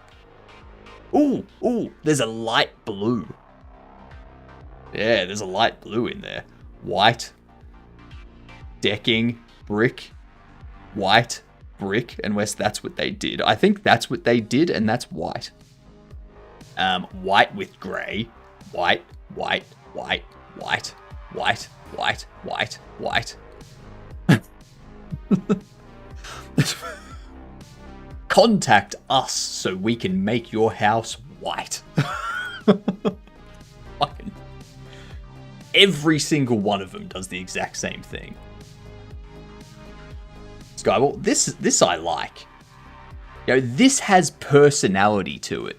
Speaker 1: Ooh, there's a light blue. Yeah, there's a light blue in there. White, decking, brick, white, brick, unless that's what they did. I think that's what they did, and that's white. White with grey. White, white, white, white, white, white, white, white. Contact us so we can make your house white. Fucking every single one of them does the exact same thing. Skyball, this I like. You know, this has personality to it.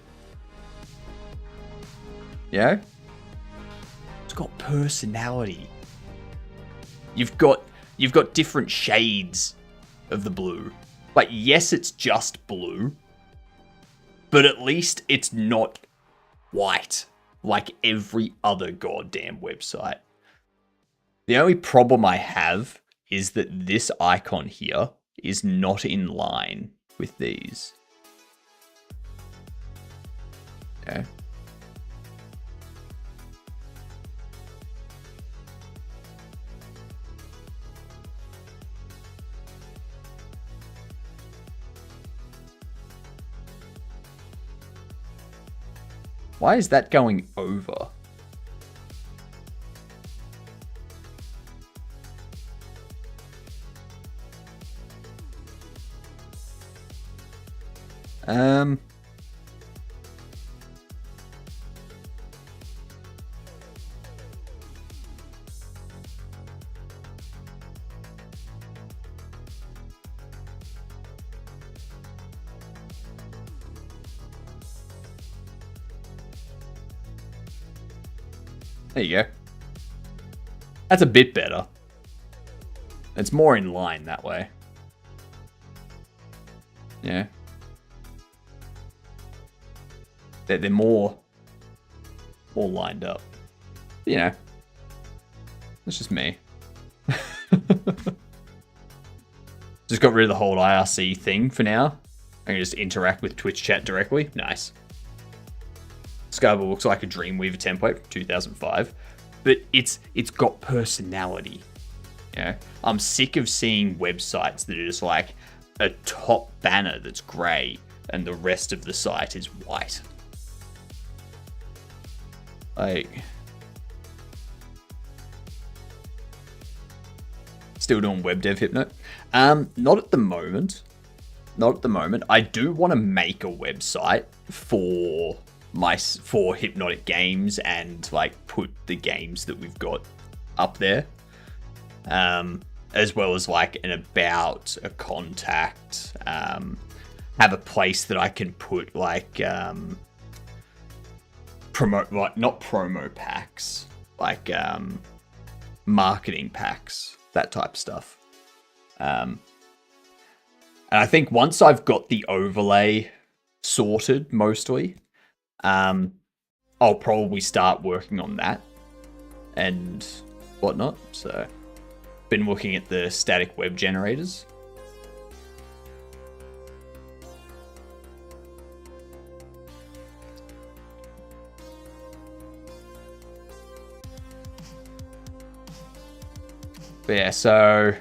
Speaker 1: You know? It's got personality. You've got different shades of the blue. Like, yes, it's just blue, but at least it's not white like every other goddamn website. The only problem I have is that this icon here is not in line with these. Okay. Why is that going over? There you go. That's a bit better. It's more in line that way. Yeah. They're more lined up. You know. It's just me. Just got rid of the whole IRC thing for now. I can just interact with Twitch chat directly. Nice. Skyble looks like a Dreamweaver template from 2005, but it's got personality. You know? I'm sick of seeing websites that are just like a top banner that's grey and the rest of the site is white. Like, still doing web dev Hypno? Not at the moment. Not at the moment. I do want to make a website for Hypnotic Games and like put the games that we've got up there, as well as like an about, a contact, have a place that I can put like not promo packs, like marketing packs, that type of stuff. And I think once I've got the overlay sorted mostly, I'll probably start working on that and whatnot. So, been looking at the static web generators. But yeah, so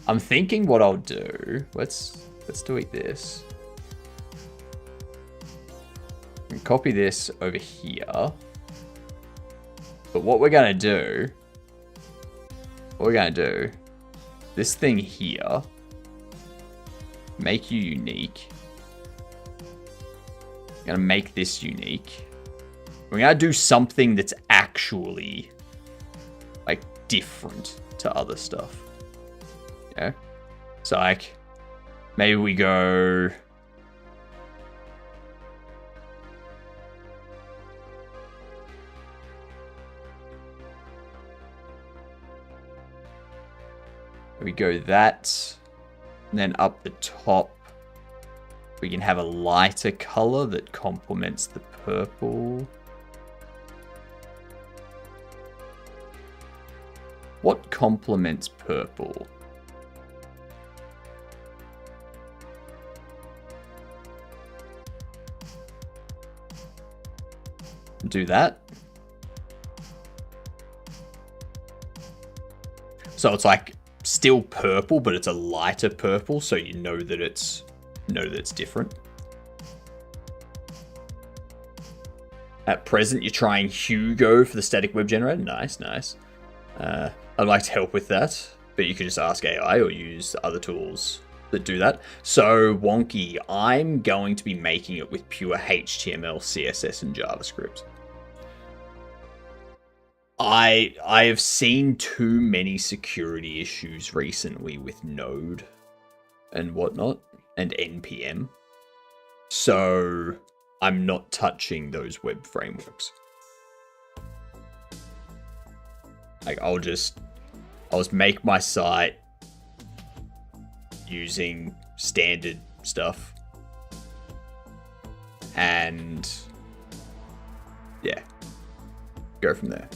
Speaker 1: I'm thinking what I'll do. Let's do this. And copy this over here. But what we're gonna do, this thing here, make you unique. I'm gonna make this unique. We're gonna do something that's actually like different to other stuff. Yeah. So like maybe we go that, and then up the top we can have a lighter color that complements the purple. What complements purple? Do that. So it's like still purple, but it's a lighter purple, so you know that it's different. At present, you're trying Hugo for the static web generator. Nice. I'd like to help with that, but you can just ask AI or use other tools that do that. So Wonky, I'm going to be making it with pure HTML, CSS, and JavaScript. I have seen too many security issues recently with Node and whatnot, and NPM. So I'm not touching those web frameworks. Like I'll just make my site using standard stuff. And yeah, go from there.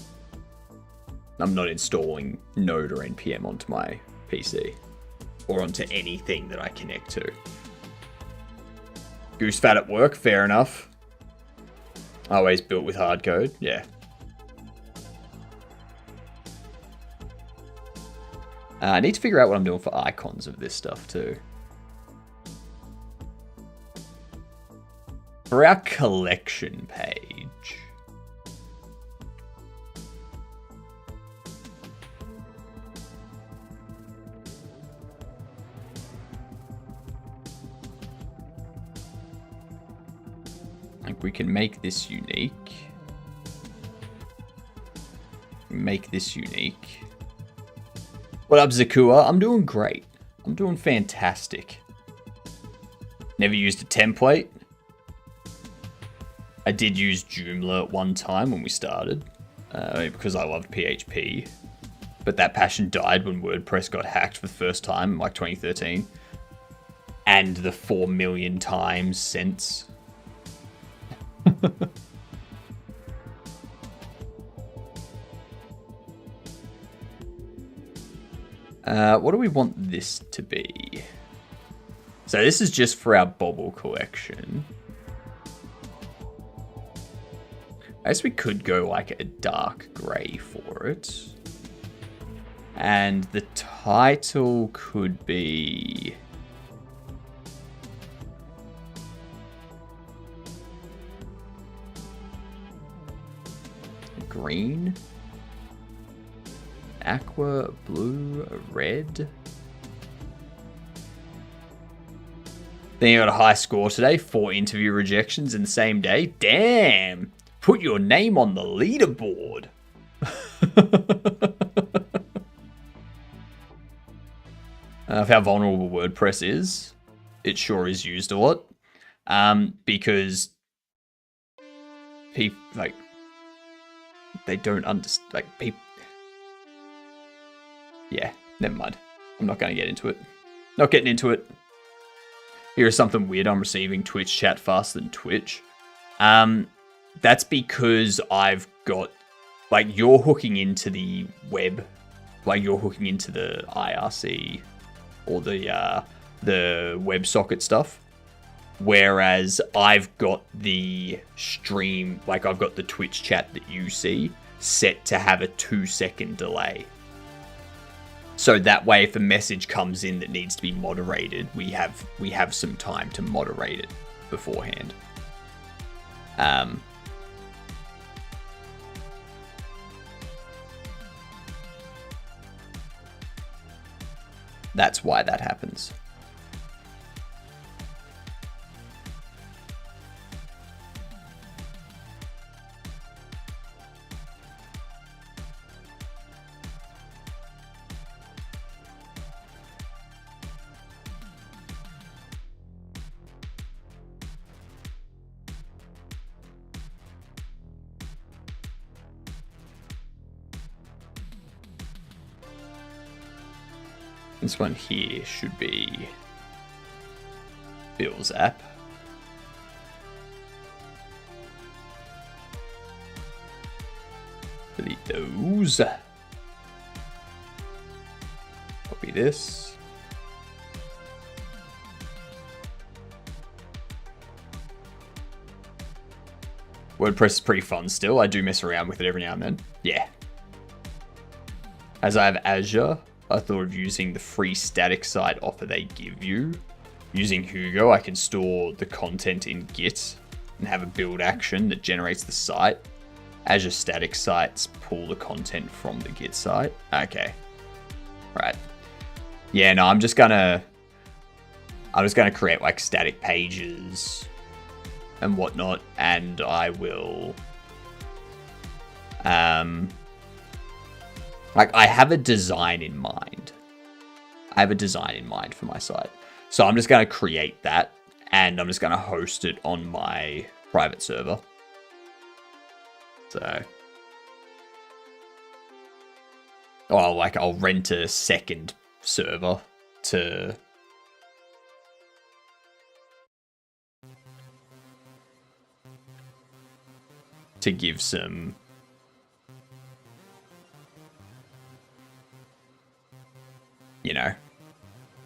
Speaker 1: I'm not installing Node or NPM onto my PC or onto anything that I connect to. Goose fat at work, fair enough. Always built with hard code, yeah. I need to figure out what I'm doing for icons of this stuff too. For our collection page. Like we can make this unique. Make this unique. What up, Zakua? I'm doing great. I'm doing fantastic. Never used a template. I did use Joomla at one time when we started, because I loved PHP. But that passion died when WordPress got hacked for the first time in like 2013. And the 4 million times since. What do we want this to be? So this is just for our Bobble collection. I guess we could go like a dark grey for it. And the title could be... green, aqua, blue, red. Then you got a high score today, 4 interview rejections in the same day. Damn! Put your name on the leaderboard. Of how vulnerable WordPress is, it sure is used a lot. Because people, like, they don't understand, like, people. Yeah, never mind. I'm not going to get into it. Not getting into it. Here's something weird. I'm receiving Twitch chat faster than Twitch. That's because I've got, like, you're hooking into the web, like you're hooking into the IRC or the WebSocket stuff. Whereas I've got the stream, like I've got the Twitch chat that you see set to have a 2-second delay. So that way, if a message comes in that needs to be moderated, we have some time to moderate it beforehand. That's why that happens. This one here should be Bill's app. Delete those. Copy this. WordPress is pretty fun still. I do mess around with it every now and then. Yeah. As I have Azure, I thought of using the free static site offer they give you. Using Hugo, I can store the content in Git and have a build action that generates the site. Azure static sites pull the content from the Git site. Okay. Right. Yeah, no, I'm just gonna create like static pages and whatnot, and I will like, I have a design in mind. I have a design in mind for my site. So I'm just going to create that, and I'm just going to host it on my private server. So, or like, I'll rent a second server to give some, you know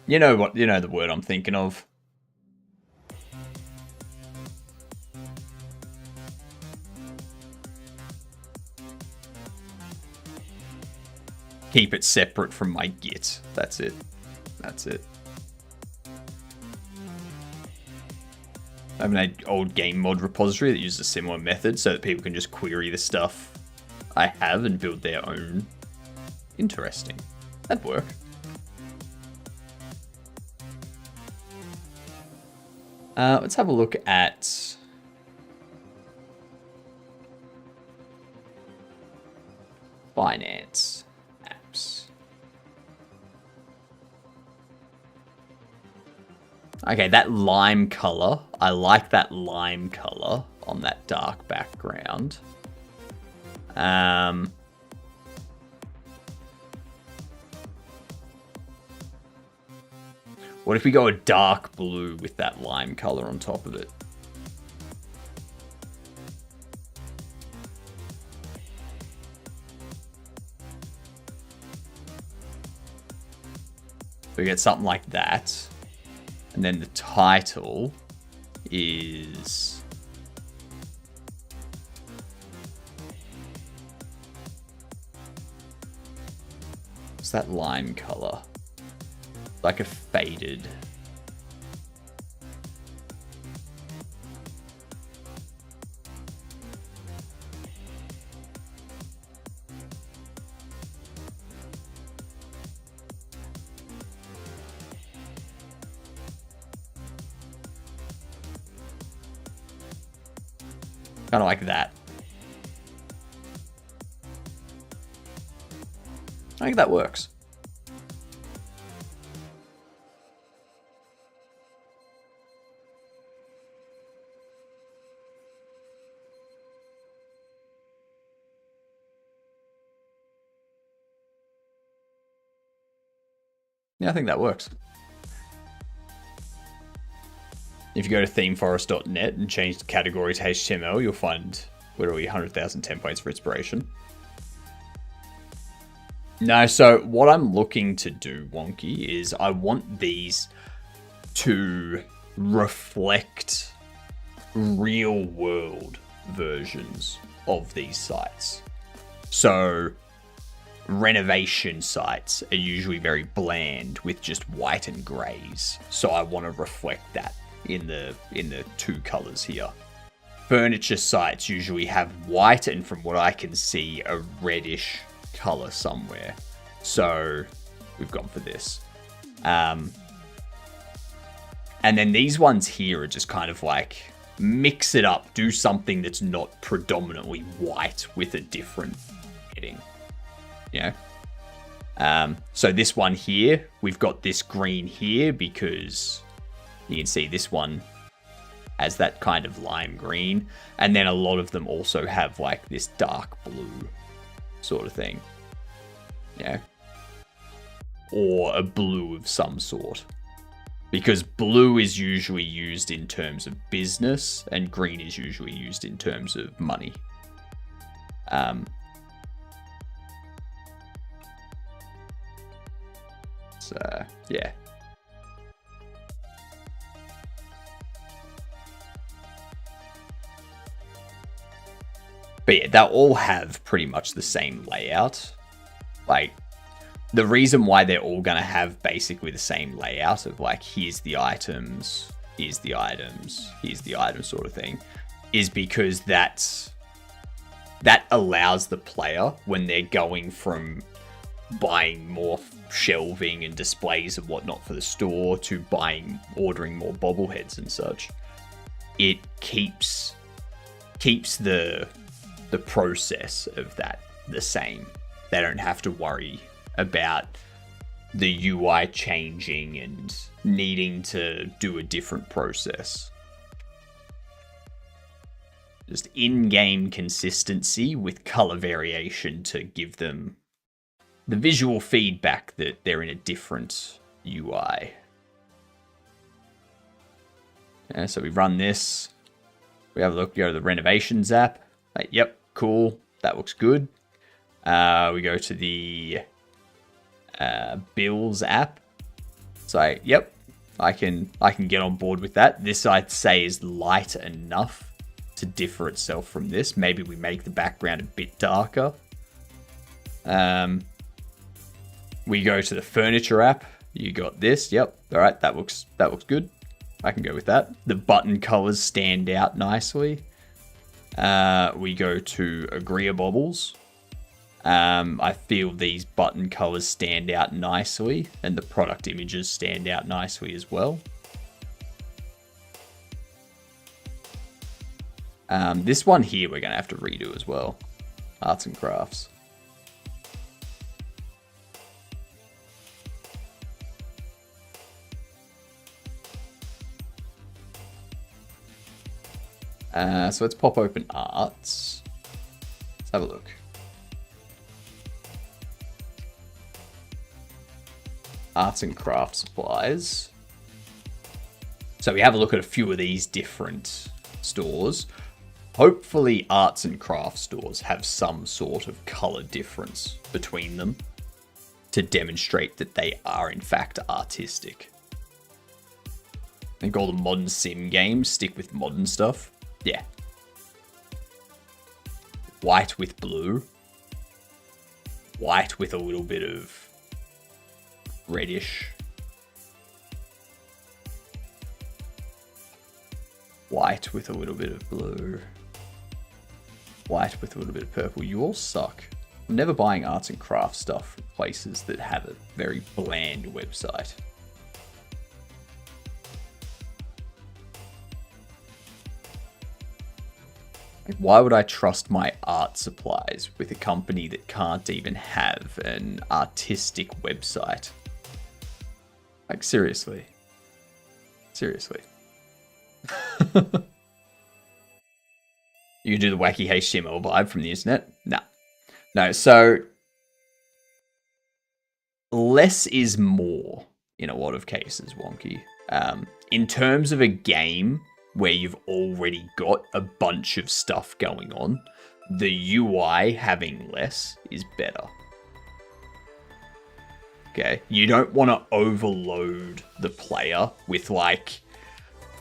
Speaker 1: the word I'm thinking of. Keep it separate from my Git. That's it. That's it. I have an old game mod repository that uses a similar method so that people can just query the stuff I have and build their own. Interesting. That'd work. Let's have a look at finance apps. Okay, that lime color. I like that lime color on that dark background. What if we go a dark blue with that lime color on top of it? We get something like that. And then the title is... what's that lime color? Like a faded. Kind of like that. I think that works. Yeah, I think that works. If you go to themeforest.net and change the category to HTML, you'll find literally 100,000 templates for inspiration. No, so what I'm looking to do, Wonky, is I want these to reflect real world versions of these sites. So renovation sites are usually very bland with just white and grays. So I want to reflect that in the two colors here. Furniture sites usually have white and, from what I can see, a reddish color somewhere. So we've gone for this. And then these ones here are just kind of like mix it up, do something that's not predominantly white with a different heading. You know? So this one here, we've got this green here because you can see this one has that kind of lime green. And then a lot of them also have like this dark blue sort of thing. Yeah. Or a blue of some sort. Because blue is usually used in terms of business and green is usually used in terms of money. So, yeah. But yeah, they'll all have pretty much the same layout. Like, the reason why they're all going to have basically the same layout of like, here's the items, here's the items, here's the items sort of thing, is because that allows the player, when they're going from buying more shelving and displays and whatnot for the store to ordering more bobbleheads and such, it keeps the process of that the same. They don't have to worry about the UI changing and needing to do a different process. Just in-game consistency with color variation to give them the visual feedback that they're in a different UI. Yeah, so we run this. We have a look, go to the renovations app. Like, yep, cool. That looks good. We go to the bills app. So, yep, I can get on board with that. This, I'd say, is light enough to differ itself from this. Maybe we make the background a bit darker. We go to the furniture app. You got this. Yep. All right. That looks good. I can go with that. The button colors stand out nicely. We go to Agreeables. I feel these button colors stand out nicely, and the product images stand out nicely as well. This one here we're going to have to redo as well. Arts and crafts. So let's pop open arts. Let's have a look. Arts and craft supplies. So we have a look at a few of these different stores. Hopefully arts and craft stores have some sort of color difference between them to demonstrate that they are in fact artistic. I think all the modern sim games stick with modern stuff. Yeah. White with blue. White with a little bit of reddish. White with a little bit of blue. White with a little bit of purple. You all suck. I'm never buying arts and crafts stuff from places that have a very bland website. Why would I trust my art supplies with a company that can't even have an artistic website? Like, seriously. Seriously. You do the wacky HTML vibe from the internet? Nah. No, so less is more in a lot of cases, Wonky. In terms of a game where you've already got a bunch of stuff going on, the UI having less is better. Okay, you don't want to overload the player with like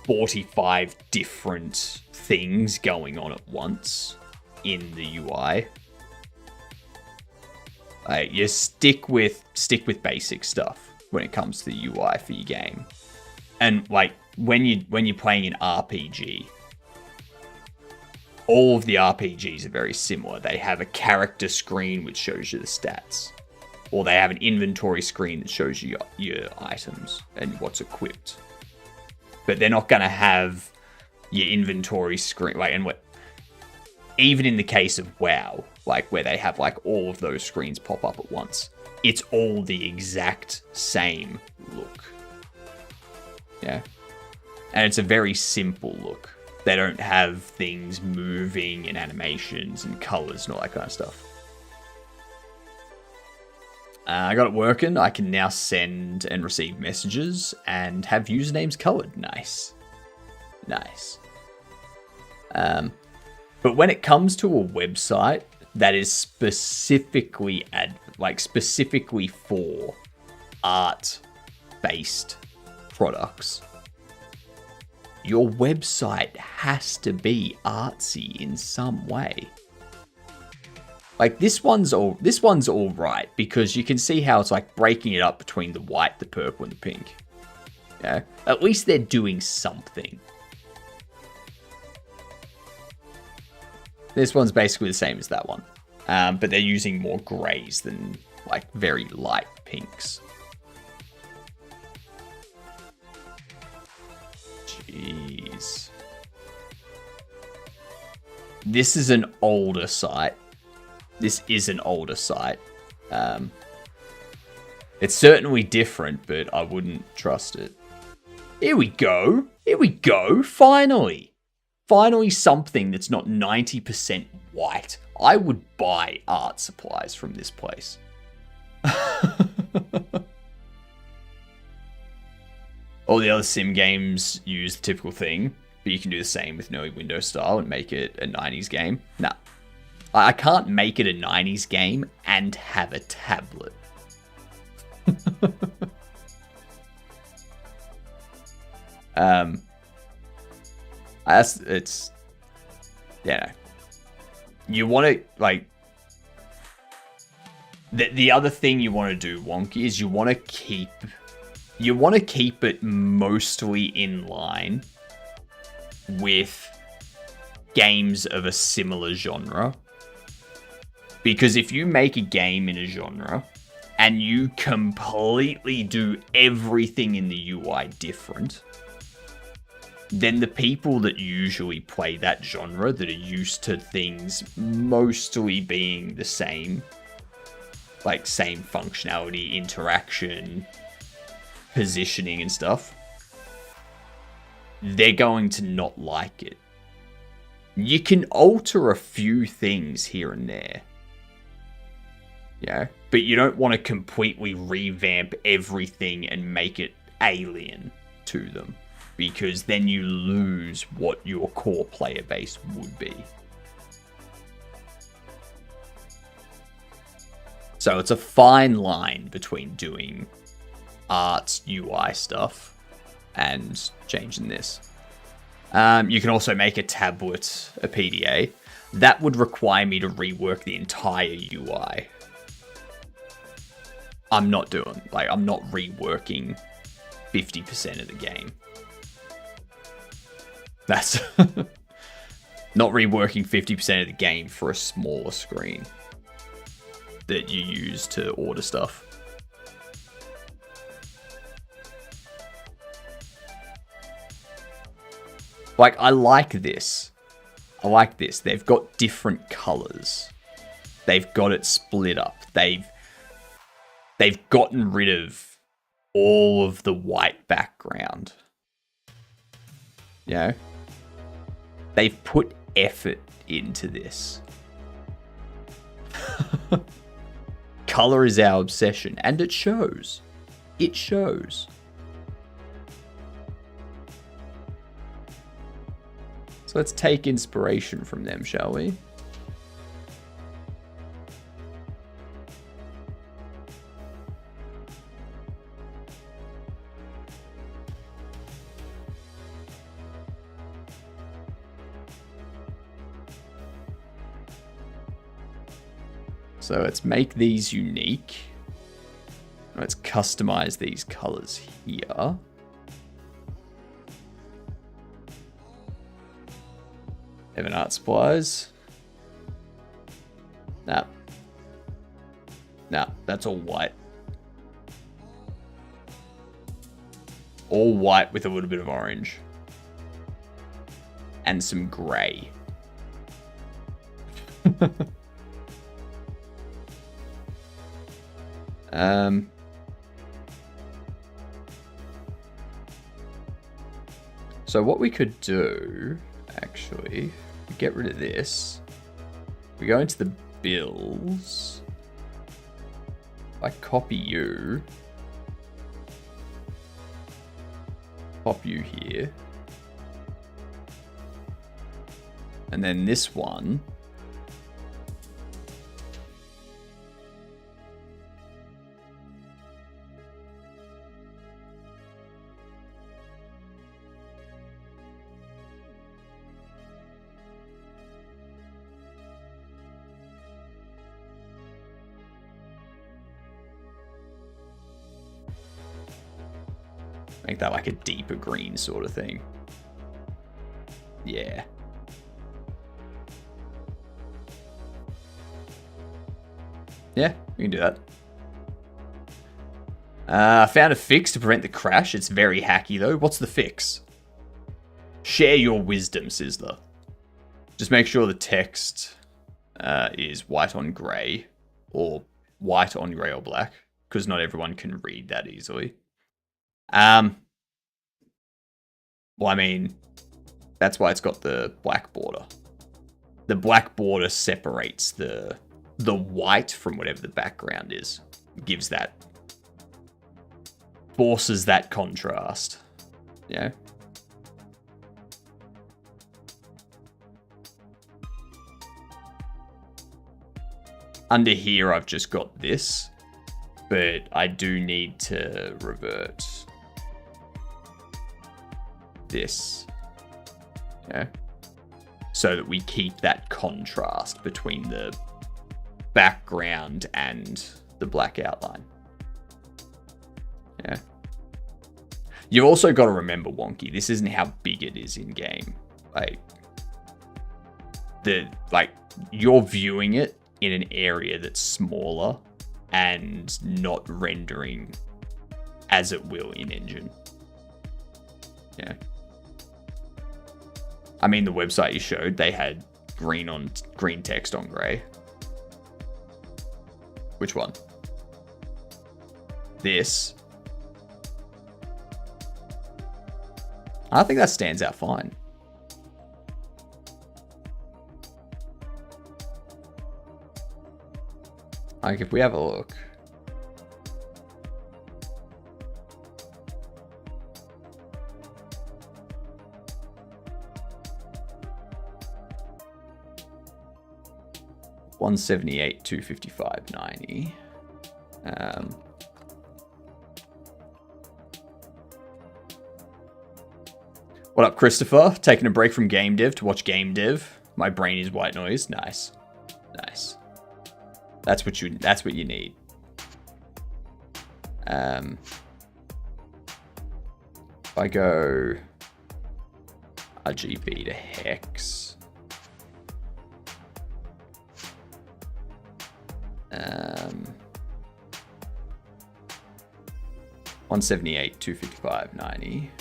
Speaker 1: 45 different things going on at once in the UI. You stick with basic stuff when it comes to the UI for your game. And like when you're playing an RPG, all of the RPGs are very similar. They have a character screen which shows you the stats. Or they have an inventory screen that shows you your items and what's equipped. But they're not going to have your inventory screen. Like, and what, even in the case of WoW, like where they have like all of those screens pop up at once, it's all the exact same look. Yeah. And it's a very simple look. They don't have things moving and animations and colors and all that kind of stuff. I got it working. I can now send and receive messages and have usernames colored. Nice. Nice. But when it comes to a website that is specifically for art-based products, your website has to be artsy in some way. Like this one's all right because you can see how it's like breaking it up between the white, the purple, and the pink. Yeah, at least they're doing something. This one's basically the same as that one, but they're using more grays than like very light pinks. Jeez. This is an older site. This is an older site. It's certainly different, but I wouldn't trust it. Here we go. Here we go. Finally. Finally something that's not 90% white. I would buy art supplies from this place. All the other sim games use the typical thing, but you can do the same with no window style and make it a 90s game. Nah. I can't make it a 90s game and have a tablet. It's, yeah. You want to, like, the other thing you want to do, Wonky, is you want to keep it mostly in line with games of a similar genre. Because if you make a game in a genre and you completely do everything in the UI different, then the people that usually play that genre, that are used to things mostly being the same, like same functionality, interaction, positioning and stuff, they're going to not like it. You can alter a few things here and there. Yeah, but you don't want to completely revamp everything and make it alien to them, because then you lose what your core player base would be. So it's a fine line between doing art UI stuff and changing this. You can also make a tablet a PDA. That would require me to rework the entire UI. I'm not reworking 50% of the game. That's not reworking 50% of the game for a smaller screen that you use to order stuff. Like, I like this. I like this. They've got different colors. They've got it split up. They've gotten rid of all of the white background. You know? They've put effort into this. Color is our obsession, and it shows. it shows. So let's take inspiration from them, shall we? So let's make these unique. Let's customize these colors here. Evan Art Supplies. Nah. Nah, that's all white. All white with a little bit of orange. And some grey. So what we could do, actually, we get rid of this. We go into the bills. If I copy you, pop you here. And then this one, make that like a deeper green sort of thing. Yeah. Yeah, we can do that. Found a fix to prevent the crash. It's very hacky though. What's the fix? Share your wisdom, Sizzler. Just make sure the text is white on grey or white on grey or black, because not everyone can read that easily. Well, I mean, that's why it's got the black border. The black border separates the white from whatever the background is. Gives that, forces that contrast. Yeah. Under here, I've just got this, but I do need to revert this, yeah, so that we keep that contrast between the background and the black outline. Yeah. You've also got to remember, Wonky, this isn't how big it is in game. Like you're viewing it in an area that's smaller and not rendering as it will in engine. Yeah. I mean, the website you showed, they had green text on grey. Which one? This. I think that stands out fine. Like, if we have a look. $178, $255, $90. What up, Christopher? Taking a break from game dev to watch game dev. My brain is white noise. Nice. Nice. That's what you need. If I go RGB to hex. 178, 255, 90.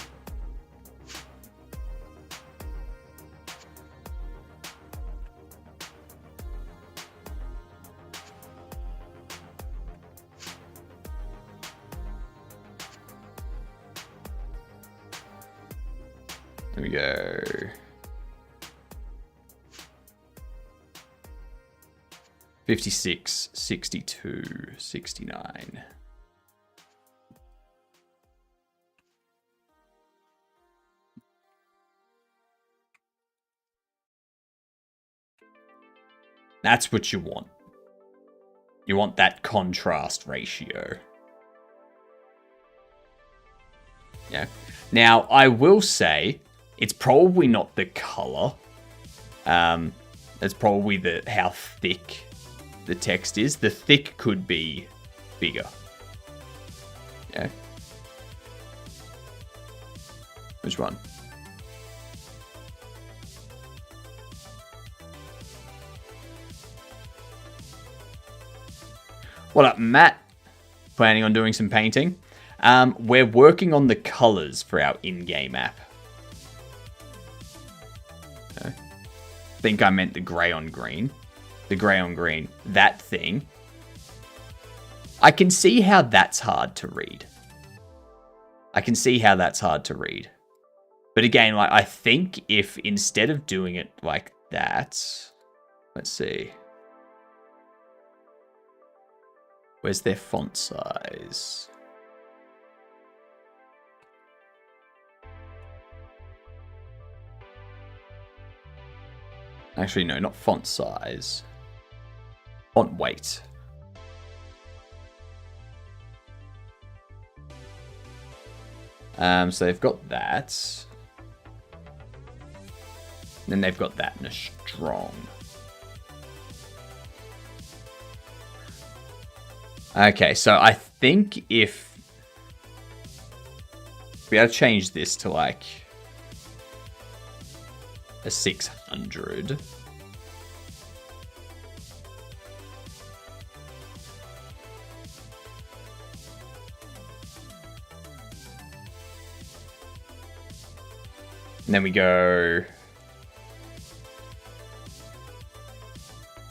Speaker 1: There we go. 56, 62, 69. That's what you want. You want that contrast ratio. Yeah. Now, I will say, it's probably not the color. It's probably how thick the text is. The thick could be bigger. Yeah. Which one? What up, Matt? Planning on doing some painting. We're working on the colors for our in-game app. Okay. I think I meant the grey on green. The grey on green. That thing. I can see how that's hard to read. But again, like, I think if instead of doing it like that, let's see. Where's their font size? Actually, no, not font size. Font weight. So they've got that. Then they've got that in a strong. Okay, so I think if we gotta change this to like a 600. And then we go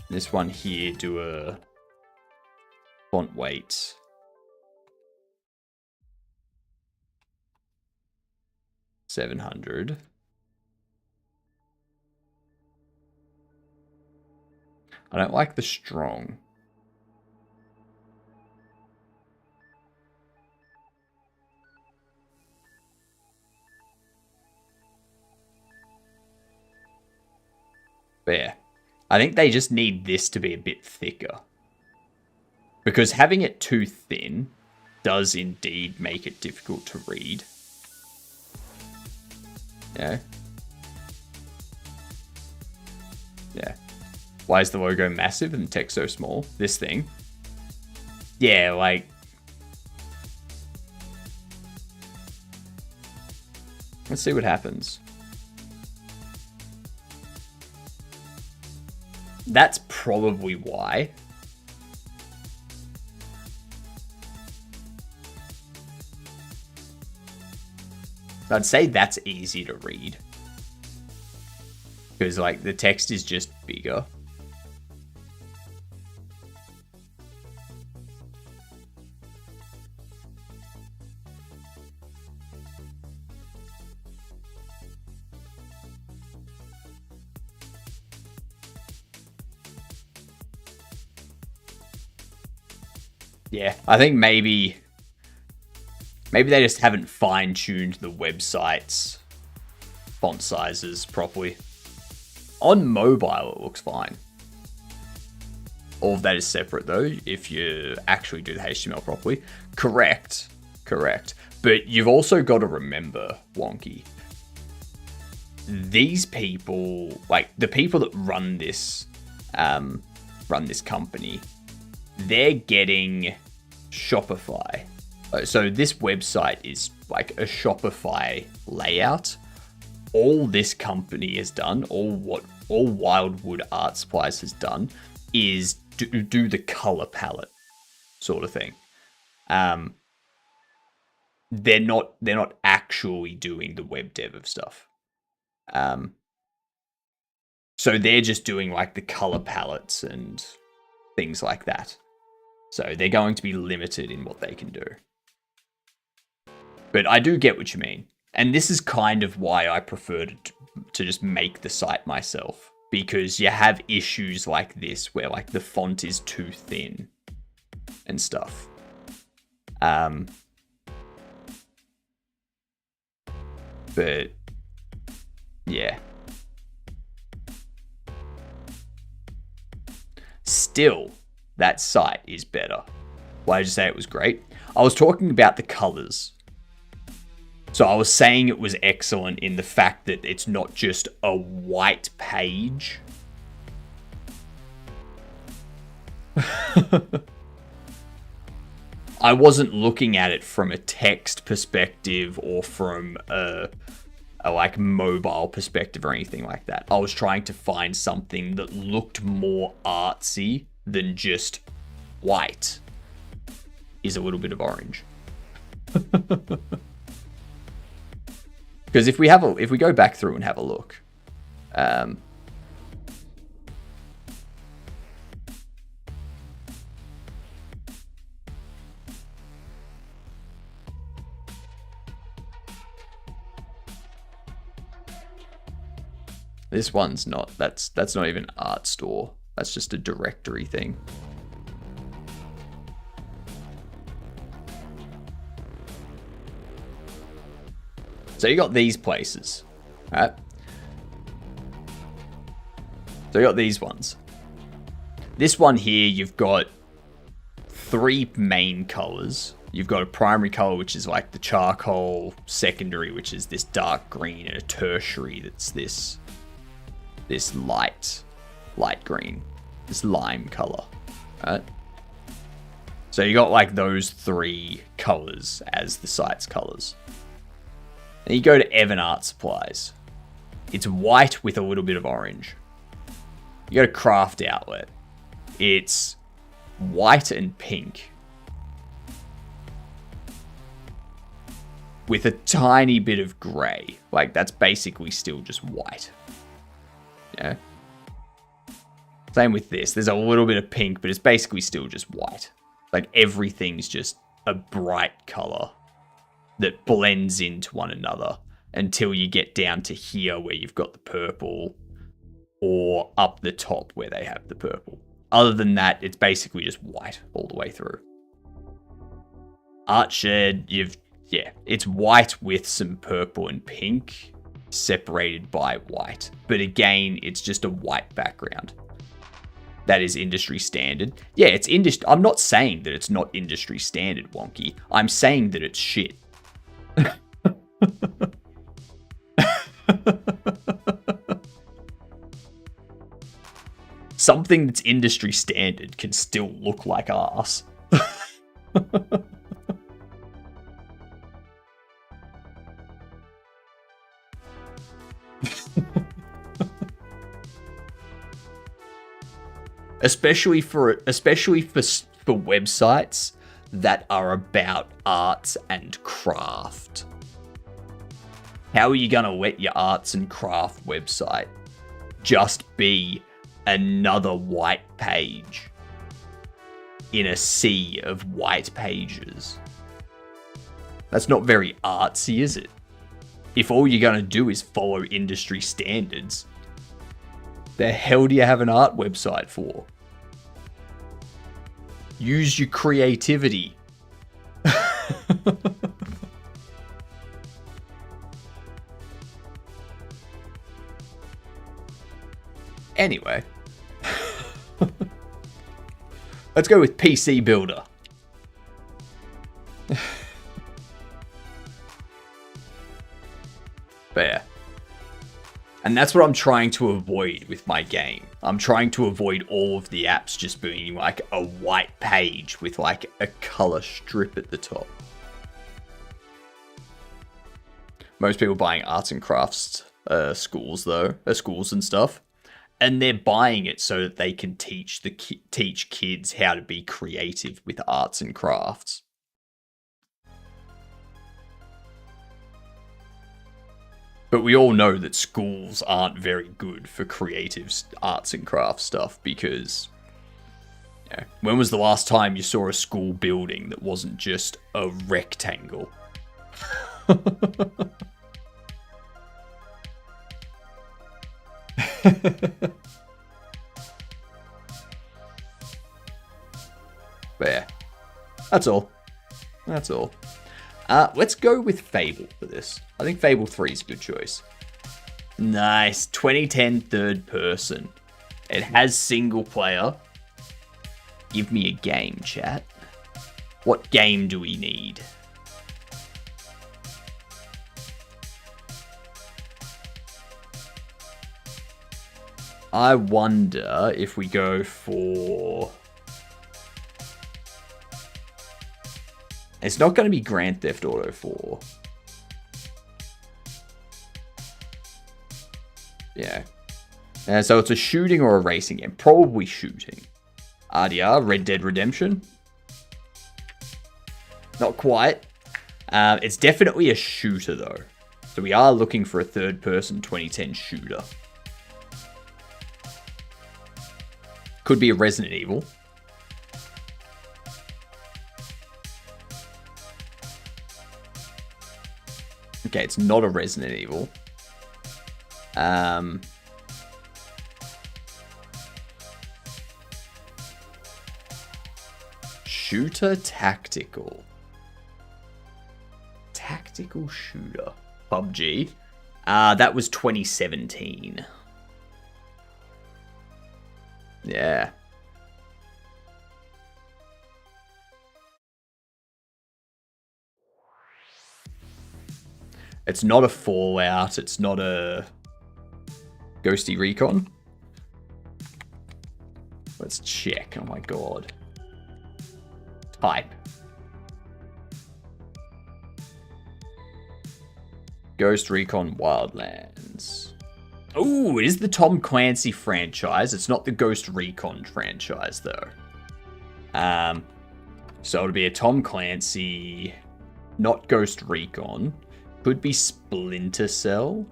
Speaker 1: this one here, do a font weight. $700. I don't like the strong. But yeah, I think they just need this to be a bit thicker. Because having it too thin does indeed make it difficult to read. Yeah. Yeah. Why is the logo massive and the text so small? This thing. Yeah, like... Let's see what happens. That's probably why. I'd say that's easy to read. Because, like, the text is just bigger. Yeah, I think maybe they just haven't fine-tuned the website's font sizes properly. On mobile, it looks fine. All of that is separate, though, if you actually do the HTML properly. Correct. But you've also got to remember, Wonky, these people, like, the people that run this company, they're getting Shopify. So this website is like a Shopify layout. All this company has done, all Wildwood Art Supplies has done, is do the color palette sort of thing. They're not actually doing the web dev of stuff. So they're just doing like the color palettes and things like that. So they're going to be limited in what they can do. But I do get what you mean. And this is kind of why I prefer to just make the site myself. Because you have issues like this where like the font is too thin and stuff. But yeah. still, that site is better. Why did you say it was great? I was talking about the colors. So I was saying it was excellent in the fact that it's not just a white page. I wasn't looking at it from a text perspective or from a like mobile perspective or anything like that. I was trying to find something that looked more artsy than just white is a little bit of orange. Because if we go back through and have a look, this one's not. That's not even an art store. That's just a directory thing. So you got these places, right? So you got these ones. This one here, you've got 3 main colors. You've got a primary color, which is like the charcoal, secondary, which is this dark green, and a tertiary that's this light green, this lime color, right? So you got like those 3 colors as the site's colors. Then you go to Evan Art Supplies. It's white with a little bit of orange. You go to Craft Outlet. It's white and pink with a tiny bit of gray. Like, that's basically still just white. Yeah. Same with this. There's a little bit of pink, but it's basically still just white. Like, everything's just a bright color that blends into one another until you get down to here where you've got the purple, or up the top where they have the purple. Other than that, it's basically just white all the way through. Art Shed, it's white with some purple and pink separated by white. But again, it's just a white background. That is industry standard. Yeah, it's industry. I'm not saying that it's not industry standard, Wonky. I'm saying that it's shit. Something that's industry standard can still look like arse. especially for websites that are about arts and craft. How are you gonna let your arts and craft website just be another white page in a sea of white pages? That's not very artsy, is it? If all you're gonna do is follow industry standards, the hell do you have an art website for? Use your creativity. Anyway. Let's go with PC Builder. But yeah. And that's what I'm trying to avoid with my game. I'm trying to avoid all of the apps just being like a white page with like a color strip at the top. Most people buying arts and crafts schools though, schools and stuff. And they're buying it so that they can teach kids how to be creative with arts and crafts. But we all know that schools aren't very good for creative arts and crafts stuff because, you know, when was the last time you saw a school building that wasn't just a rectangle? But yeah, that's all. That's all. Let's go with Fable for this. I think Fable 3 is a good choice. Nice. 2010 third person. It has single player. Give me a game, chat. What game do we need? I wonder if we go for... It's not going to be Grand Theft Auto 4. Yeah. So it's a shooting or a racing game. Probably shooting. RDR, Red Dead Redemption. Not quite. It's definitely a shooter, though. So we are looking for a third-person 2010 shooter. Could be a Resident Evil. Okay, it's not a Resident Evil. Shooter tactical. Tactical shooter. PUBG. That was 2017. Yeah. It's not a Fallout. It's not a Ghosty Recon. Let's check. Oh my god. Type. Ghost Recon Wildlands. Ooh, it is the Tom Clancy franchise. It's not the Ghost Recon franchise, though. So it'll be a Tom Clancy, not Ghost Recon. Could be Splinter Cell.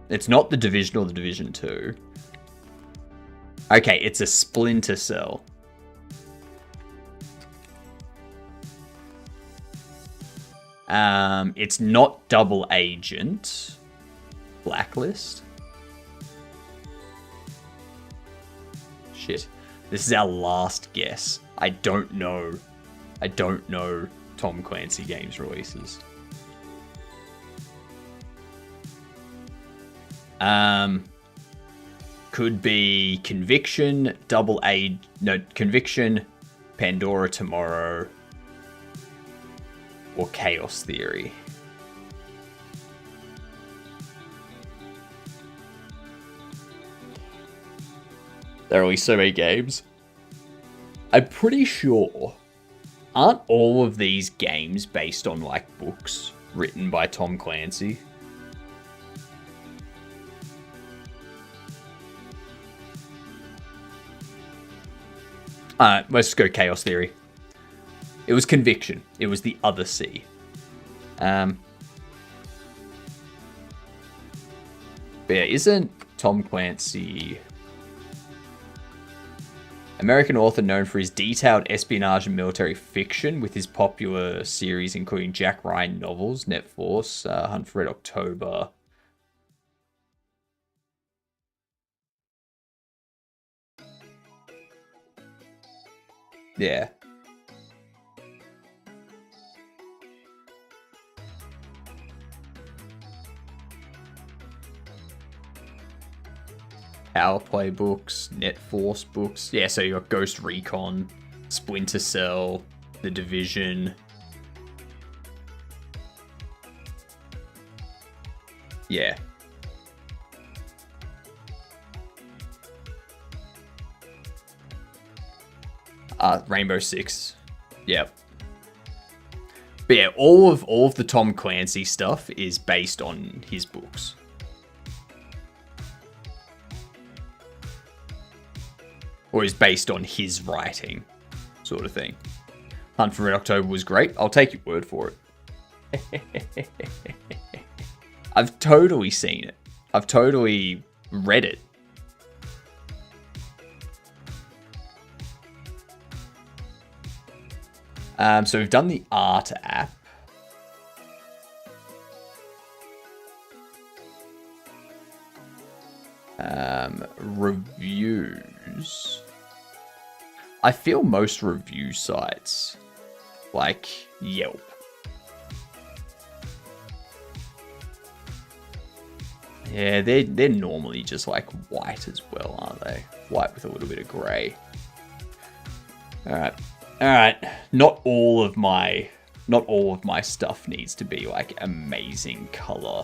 Speaker 1: It's not the Division or the Division 2. Okay, it's a Splinter Cell. It's not Double Agent. Blacklist. Shit. This is our last guess. I don't know Tom Clancy games releases. Could be Conviction, Conviction, Pandora Tomorrow, or Chaos Theory. There are only so many games. I'm pretty sure, aren't all of these games based on, like, books written by Tom Clancy? Let's go Chaos Theory. It was Conviction. It was the other C. But yeah, isn't Tom Clancy... American author known for his detailed espionage and military fiction with his popular series including Jack Ryan novels, Net Force, Hunt for Red October. Yeah. Power Play books, Net Force books. Yeah, so you got Ghost Recon, Splinter Cell, The Division. Yeah. Rainbow Six. Yep. But yeah, all of the Tom Clancy stuff is based on his books. Or is based on his writing, sort of thing. Hunt for Red October was great. I'll take your word for it. I've totally seen it. I've totally read it. So we've done the art app. Reviews. I feel most review sites, like Yelp. Yeah, they're normally just like white as well, aren't they? White with a little bit of grey. Alright. Alright. Not all of my stuff needs to be like amazing color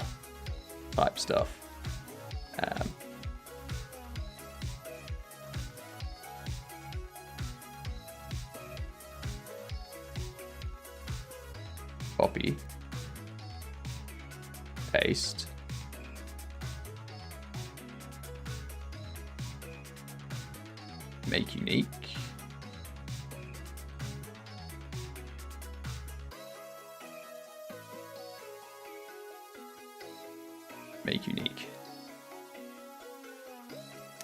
Speaker 1: type stuff. Copy. Paste. Make unique. Make unique.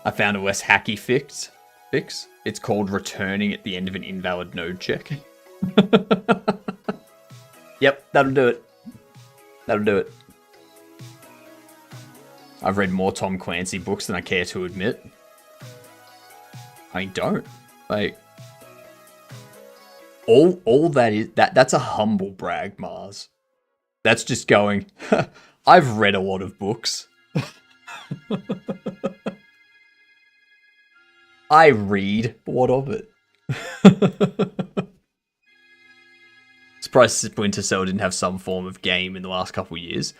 Speaker 1: I found a less hacky fix. It's called returning at the end of an invalid node check. Yep, that'll do it. That'll do it. I've read more Tom Clancy books than I care to admit. I don't. Like, all that is, that's a humble brag, Mars. That's just going, I've read a lot of books. I read. What of it? Surprised Splinter Cell didn't have some form of game in the last couple of years.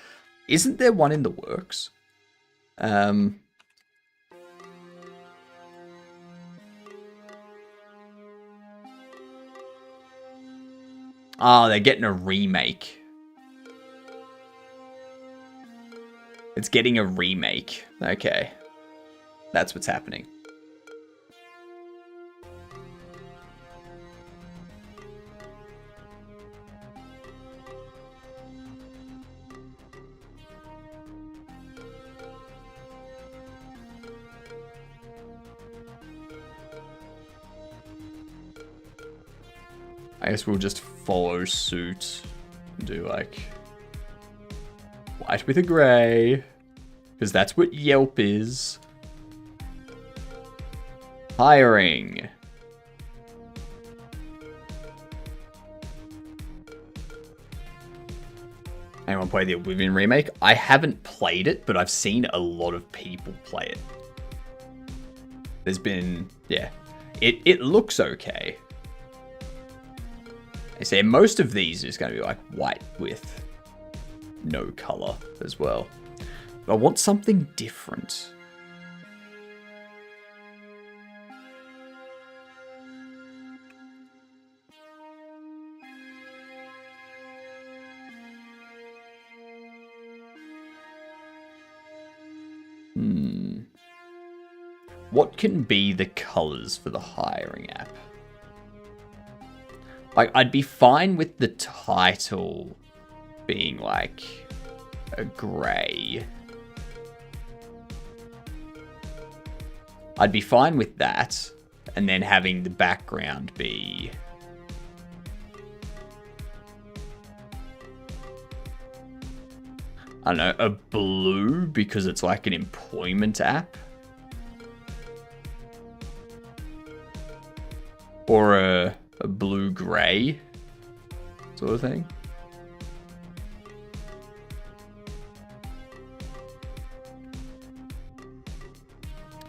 Speaker 1: Isn't there one in the works? Oh, they're getting a remake. It's getting a remake. Okay. That's what's happening. I guess we'll just follow suit and do like white with a grey, because that's what Yelp is. Hiring. Anyone play the Oblivion remake? I haven't played it, but I've seen a lot of people play it. There's been, yeah, it looks okay. I say most of these is going to be like white with no color as well. But I want something different. What can be the colors for the hiring app? Like, I'd be fine with the title being like a grey. I'd be fine with that, and then having the background be I don't know, a blue because it's like an employment app. Or a blue-grey sort of thing.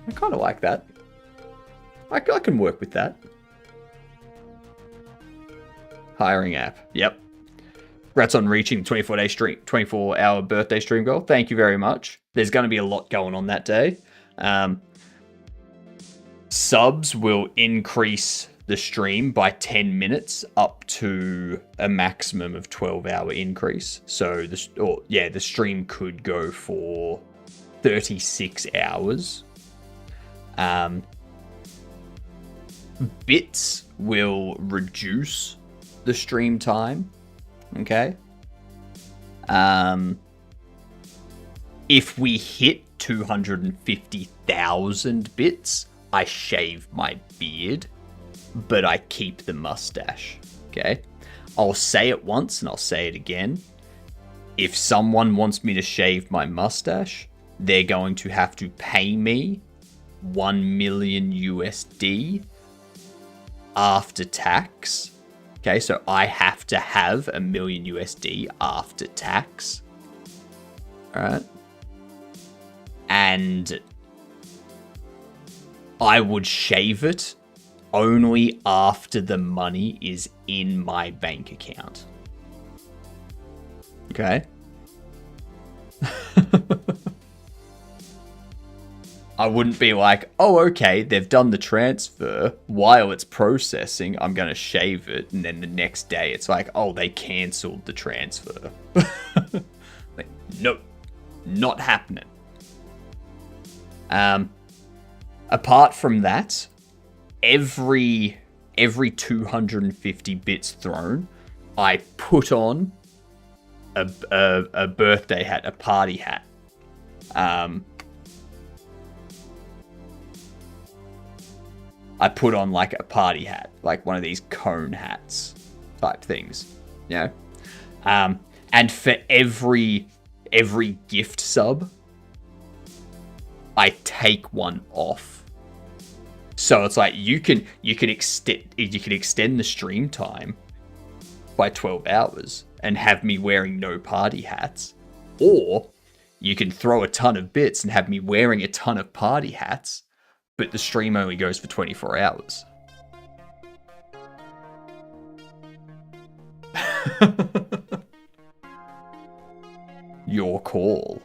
Speaker 1: I kind of like that. I can work with that. Hiring app. Yep. Congrats on reaching the 24-hour birthday stream goal. Thank you very much. There's going to be a lot going on that day. Subs will increase the stream by 10 minutes up to a maximum of 12-hour increase. So the stream could go for 36 hours. Bits will reduce the stream time. Okay. If we hit 250,000 bits, I shave my beard, but I keep the mustache. Okay. I'll say it once and I'll say it again. If someone wants me to shave my mustache, they're going to have to pay me 1 million USD after tax. Okay, so I have to have 1 million USD after tax. Alright. And I would shave it only after the money is in my bank account. Okay? I wouldn't be like, oh, okay, they've done the transfer. While it's processing, I'm going to shave it. And then the next day, it's like, oh, they cancelled the transfer. Like, no, not happening. Apart from that, every 250 bits thrown, I put on a birthday hat, a party hat. I put on like a party hat, like one of these cone hats type things, you know? And for every gift sub, I take one off. So it's like you can extend the stream time by 12 hours and have me wearing no party hats, or you can throw a ton of bits and have me wearing a ton of party hats, but the stream only goes for 24 hours. Your call.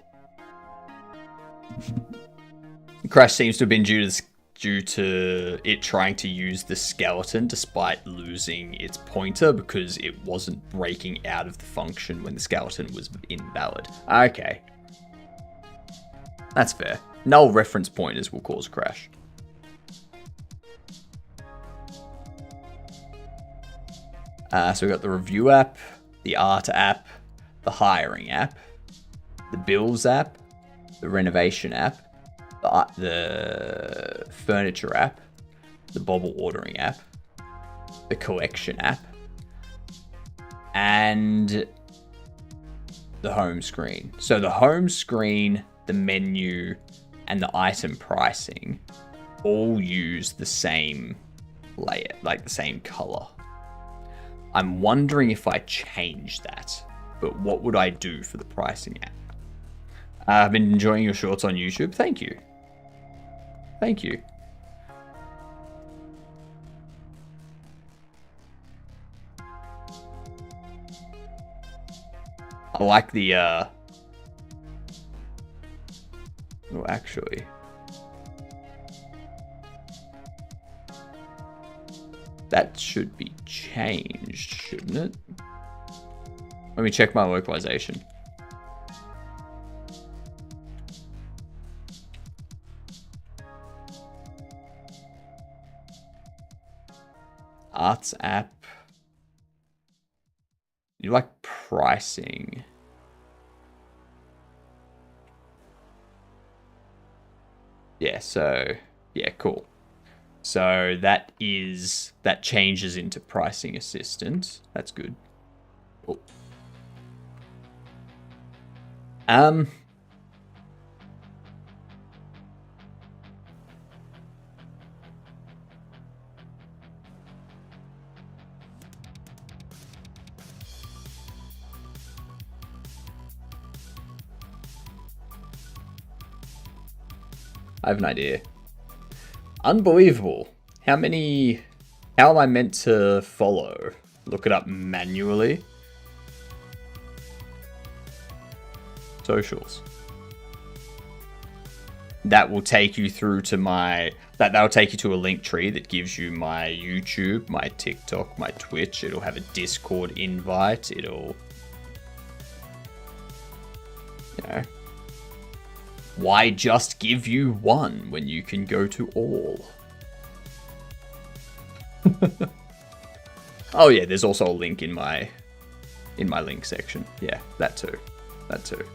Speaker 1: The crash seems to have been due to it trying to use the skeleton despite losing its pointer because it wasn't breaking out of the function when the skeleton was invalid. Okay. That's fair. Null reference pointers will cause crash. So we've got the review app, the art app, the hiring app, the bills app, the renovation app, the furniture app, the Bobble ordering app, the collection app, and the home screen. So the home screen, the menu, and the item pricing all use the same layer, like the same color. I'm wondering if I change that, but what would I do for the pricing app? I've been enjoying your shorts on YouTube. Thank you. Thank you. I like the, oh, actually. That should be changed, shouldn't it? Let me check my localization. Arts app. You like pricing. Yeah, so, yeah, cool. So that changes into pricing assistant. That's good. Cool. I have an idea. Unbelievable. How am I meant to follow? Look it up manually. Socials. That will take you through to that'll take you to a link tree that gives you my YouTube, my TikTok, my Twitch. It'll have a Discord invite. It'll, you know, why just give you one when you can go to all? Oh yeah, there's also a link in my link section. Yeah, that too. That too.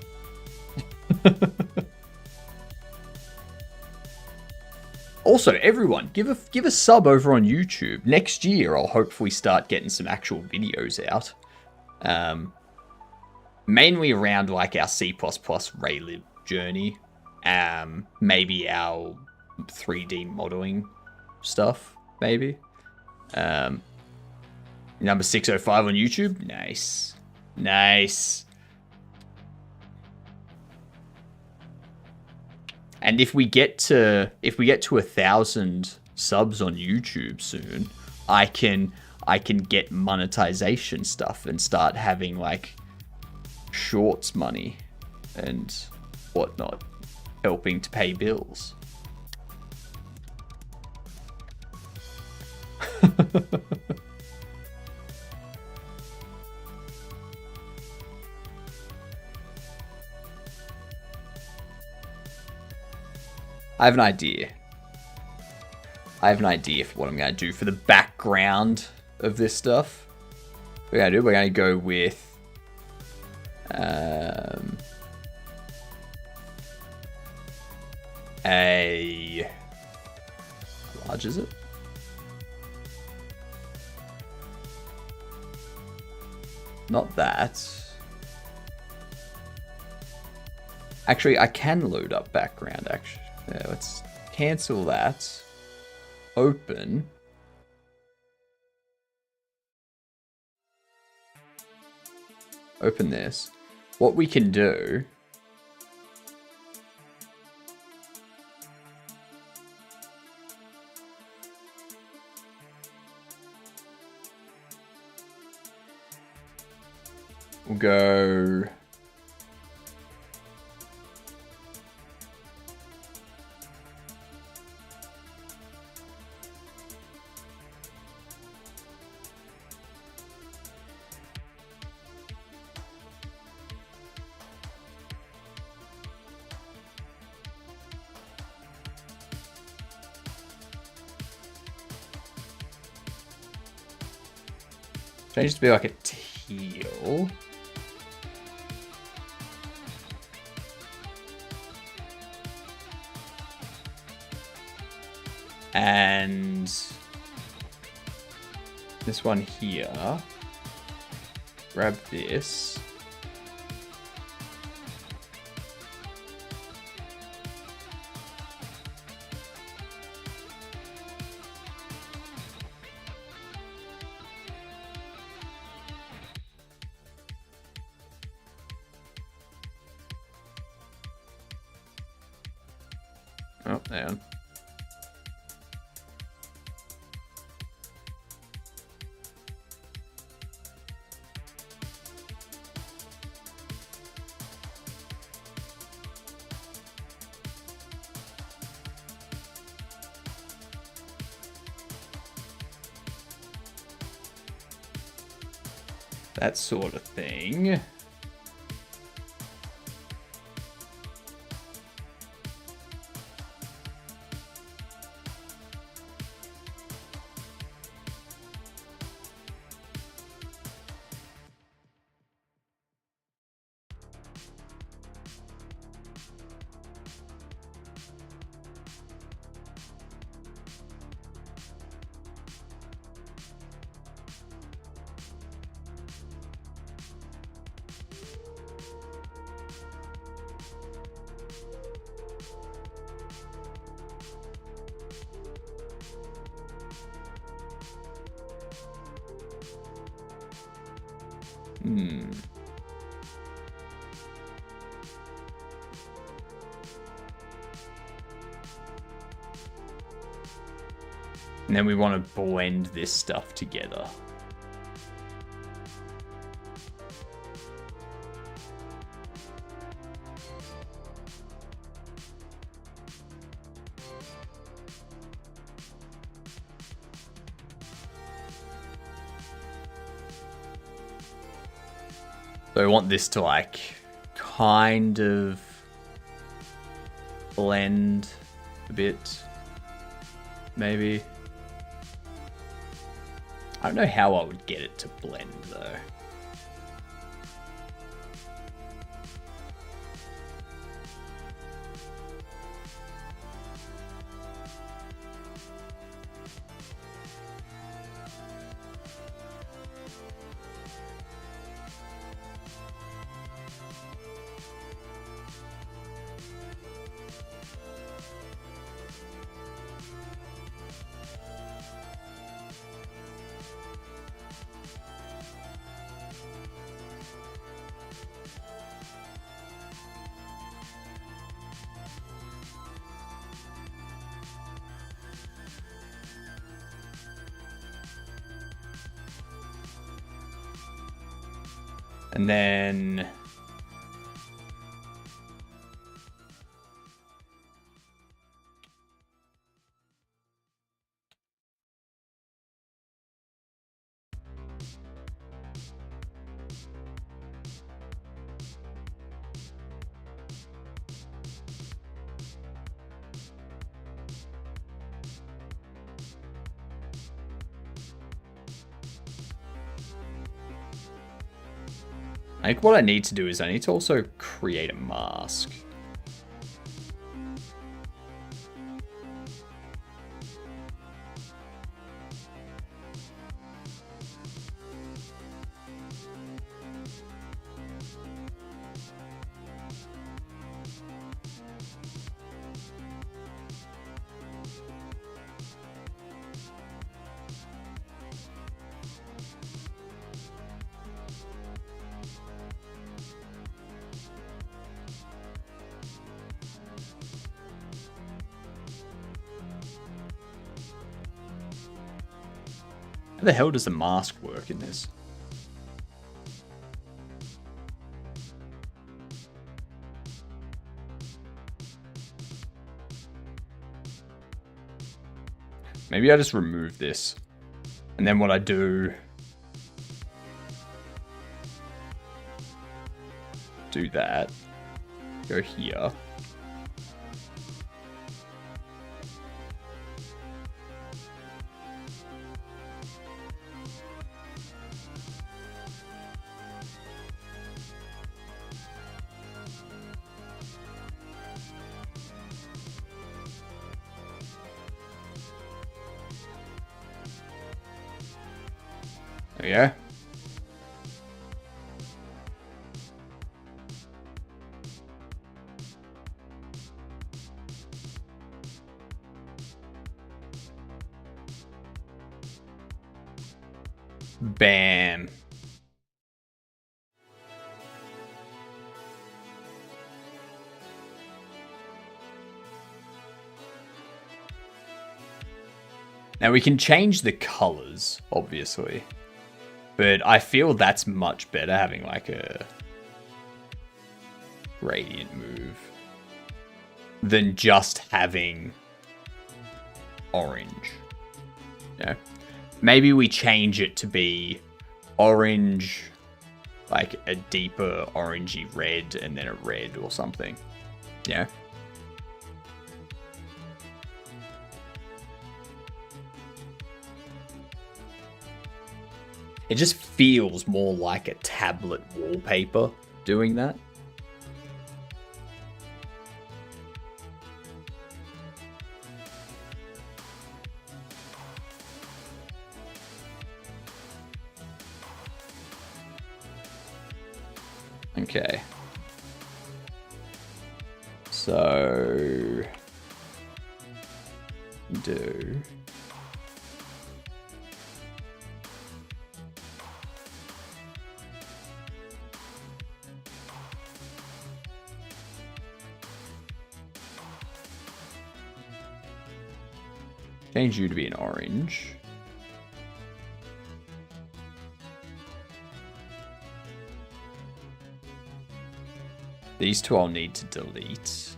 Speaker 1: Also, everyone, give a sub over on YouTube. Next year, I'll hopefully start getting some actual videos out. Mainly around like our C++ Raylib journey. Maybe our 3D modeling stuff, maybe. Number 605 on YouTube. Nice. Nice. And if we get to 1,000 subs on YouTube soon, I can get monetization stuff and start having like shorts money and whatnot, helping to pay bills. I have an idea. I have an idea for what I'm going to do for the background of this stuff. We're going to go with how large is it? Not that. Actually, I can load up background, actually. Yeah, let's cancel that. Open. Open this. What we can do... We'll go... Change to be like a teal. And this one here. Grab this. Oh, hang on. That sort of thing. And then we want to blend this stuff together. So I want this to like kind of blend a bit, maybe. I don't know how I would get it to blend though. And then... I think what I need to do is I need to also create a mask. How the hell does the mask work in this? Maybe I just remove this. And then what I do that. Go here. There we go. Bam. Now we can change the colors, obviously. But I feel that's much better having like a gradient move than just having orange. You know? Maybe we change it to be orange, like a deeper orangey red, and then a red or something. Yeah. It just feels more like a tablet wallpaper doing that. Okay. So do change you to be an orange. These two I'll need to delete.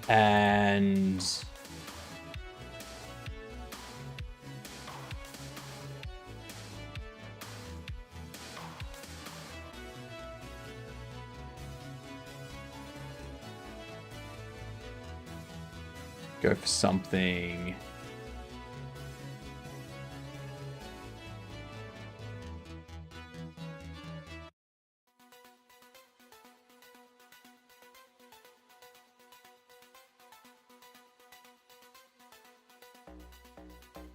Speaker 1: And go for something.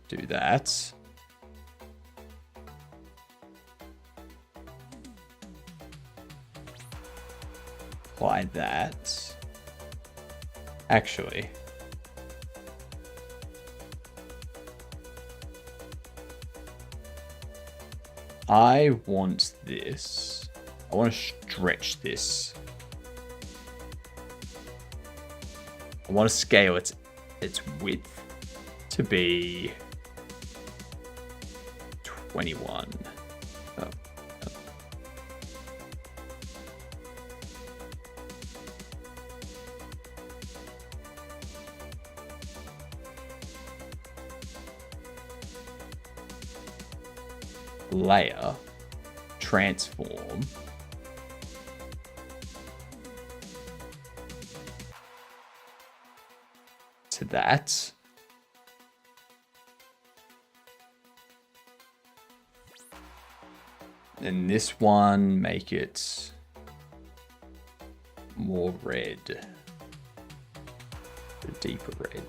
Speaker 1: Do that. Apply that. Actually, I want this. I want to stretch this. I want to scale its width to be 21. Oh. Layer, transform, to that. And this one, make it more red, a deeper red.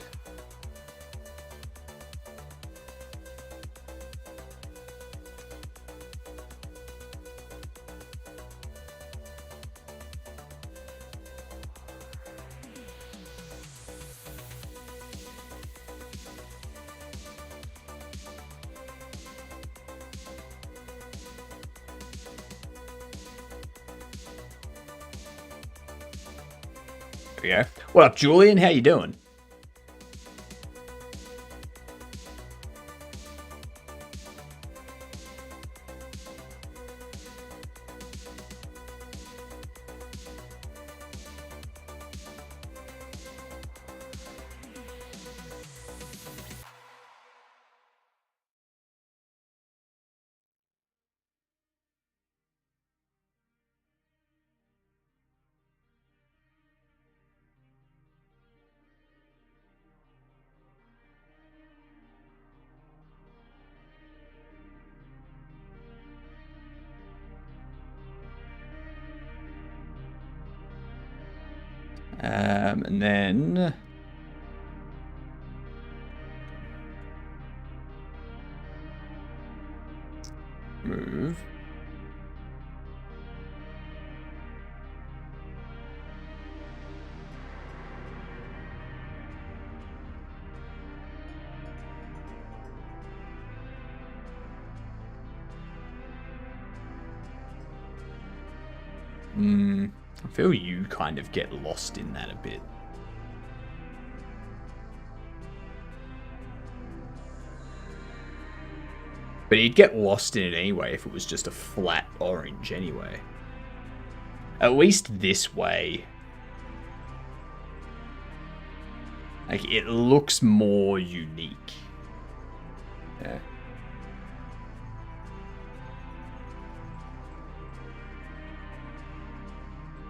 Speaker 1: There we go. What up, Julian? How you doing? And then move. I feel you kind of get lost in that a bit. But you'd get lost in it anyway if it was just a flat orange anyway. At least this way. Like, it looks more unique. Yeah.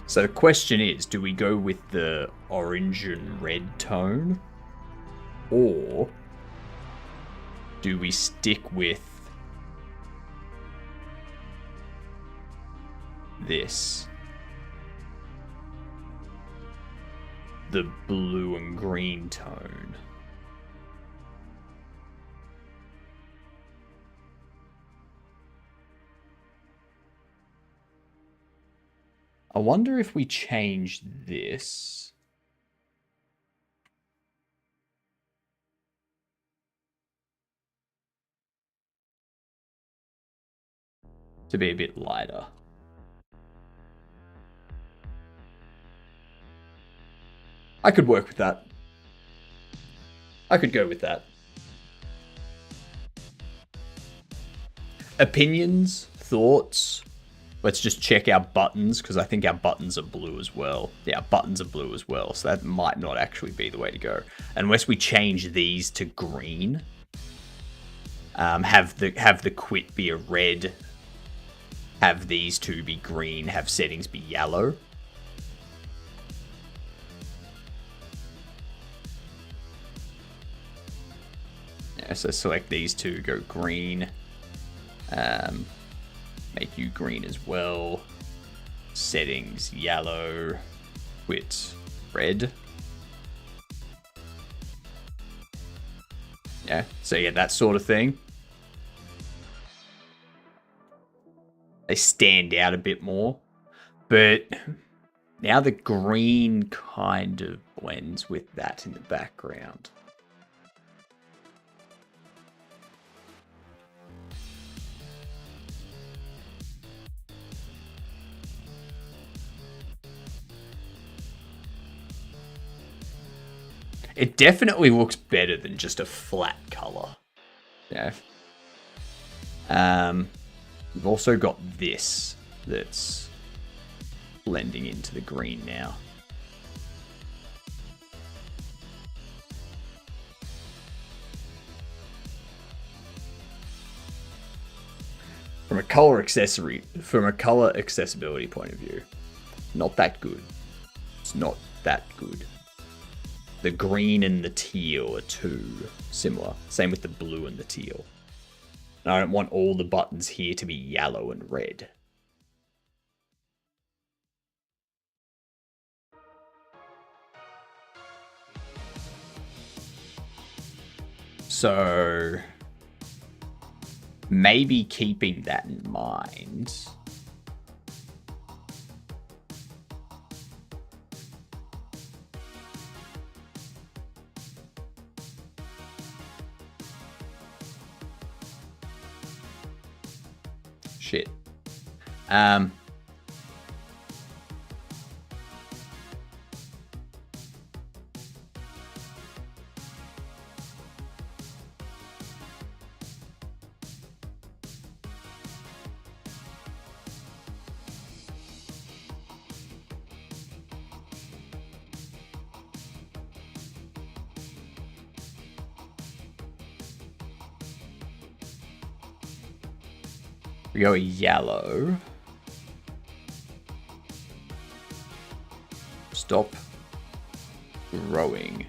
Speaker 1: So the question is, do we go with the orange and red tone? Or do we stick with this? The blue and green tone. I wonder if we change this. To be a bit lighter. I could work with that. I could go with that. Opinions, thoughts. Let's just check our buttons, because I think our buttons are blue as well. Yeah, our buttons are blue as well, so that might not actually be the way to go. Unless we change these to green. Have the quit be a red. Have these two be green. Have settings be yellow. Yeah, so select these two, go green. Make you green as well. Settings, yellow. Quit, red. Yeah, so yeah, that sort of thing. They stand out a bit more. But now the green kind of blends with that in the background. It definitely looks better than just a flat color. Yeah. We've also got this that's blending into the green now. From a color accessibility point of view, not that good. It's not that good. The green and the teal are too similar. Same with the blue and the teal. And I don't want all the buttons here to be yellow and red. So maybe keeping that in mind. Shit. We go yellow. Stop growing.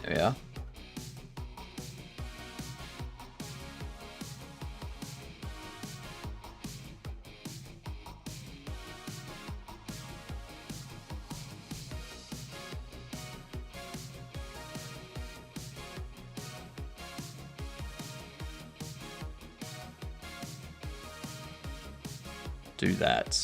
Speaker 1: There we are. Do that.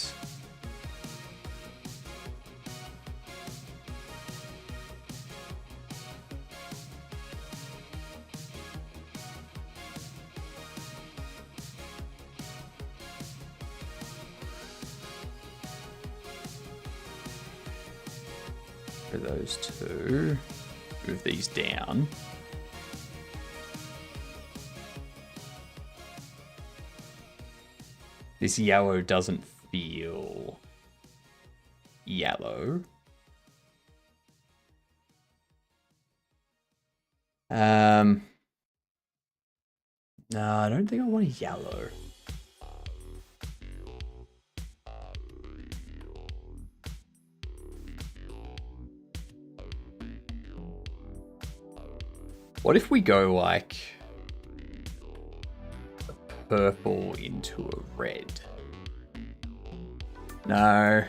Speaker 1: For those two, move these down. This yellow doesn't feel yellow. No, I don't think I want a yellow. What if we go like purple into a red? No.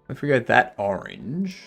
Speaker 1: If we go that orange.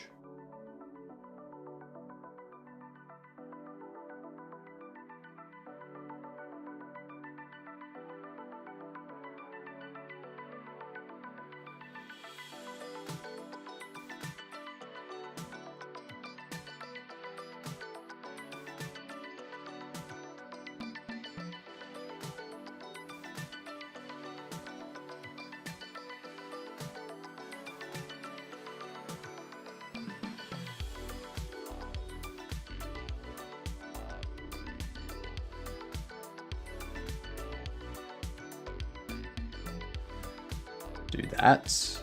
Speaker 1: Do that.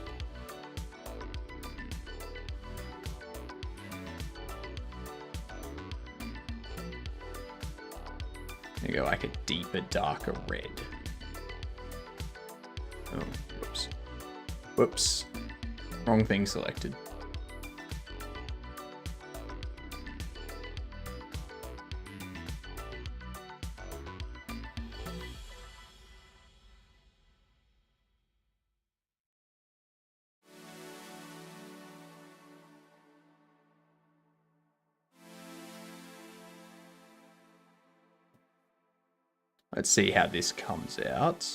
Speaker 1: There you go, like a deeper, darker red. Oh, whoops. Whoops. Wrong thing selected. Let's see how this comes out.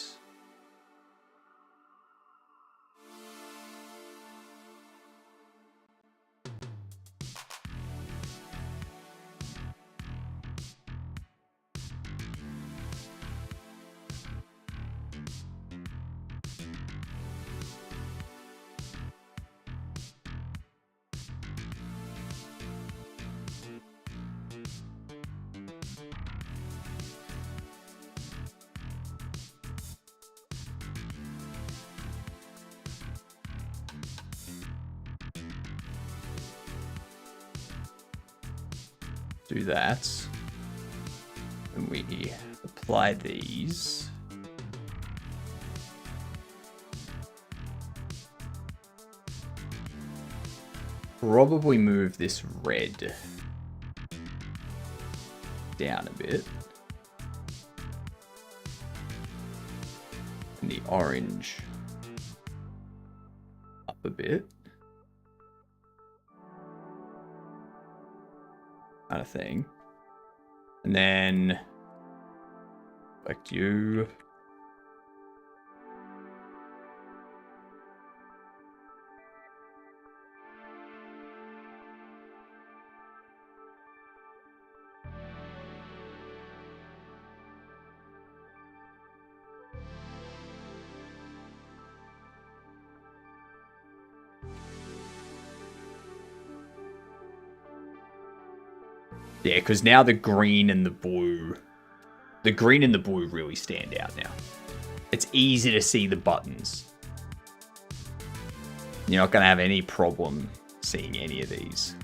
Speaker 1: do that. And we apply these. Probably move this red down a bit. And the orange up a bit. Kind of thing. And then select you. Yeah, because now the green and the blue really stand out now. It's easy to see the buttons. You're not going to have any problem seeing any of these.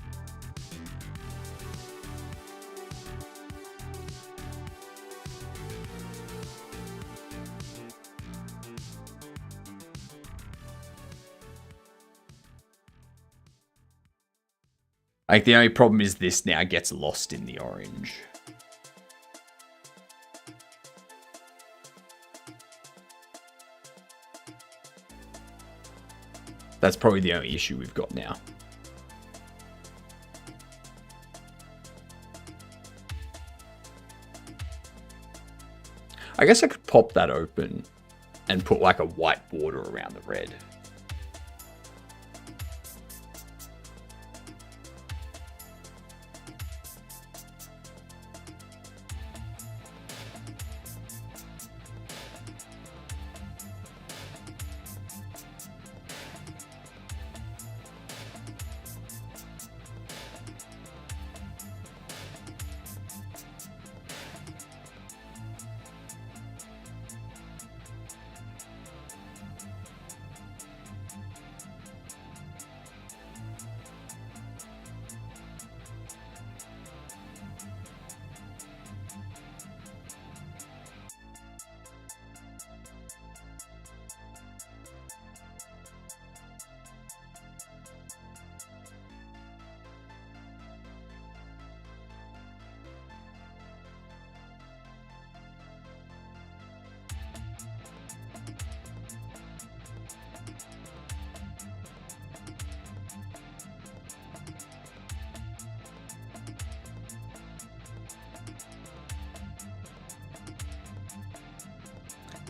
Speaker 1: Like, the only problem is this now gets lost in the orange. That's probably the only issue we've got now. I guess I could pop that open and put like a white border around the red.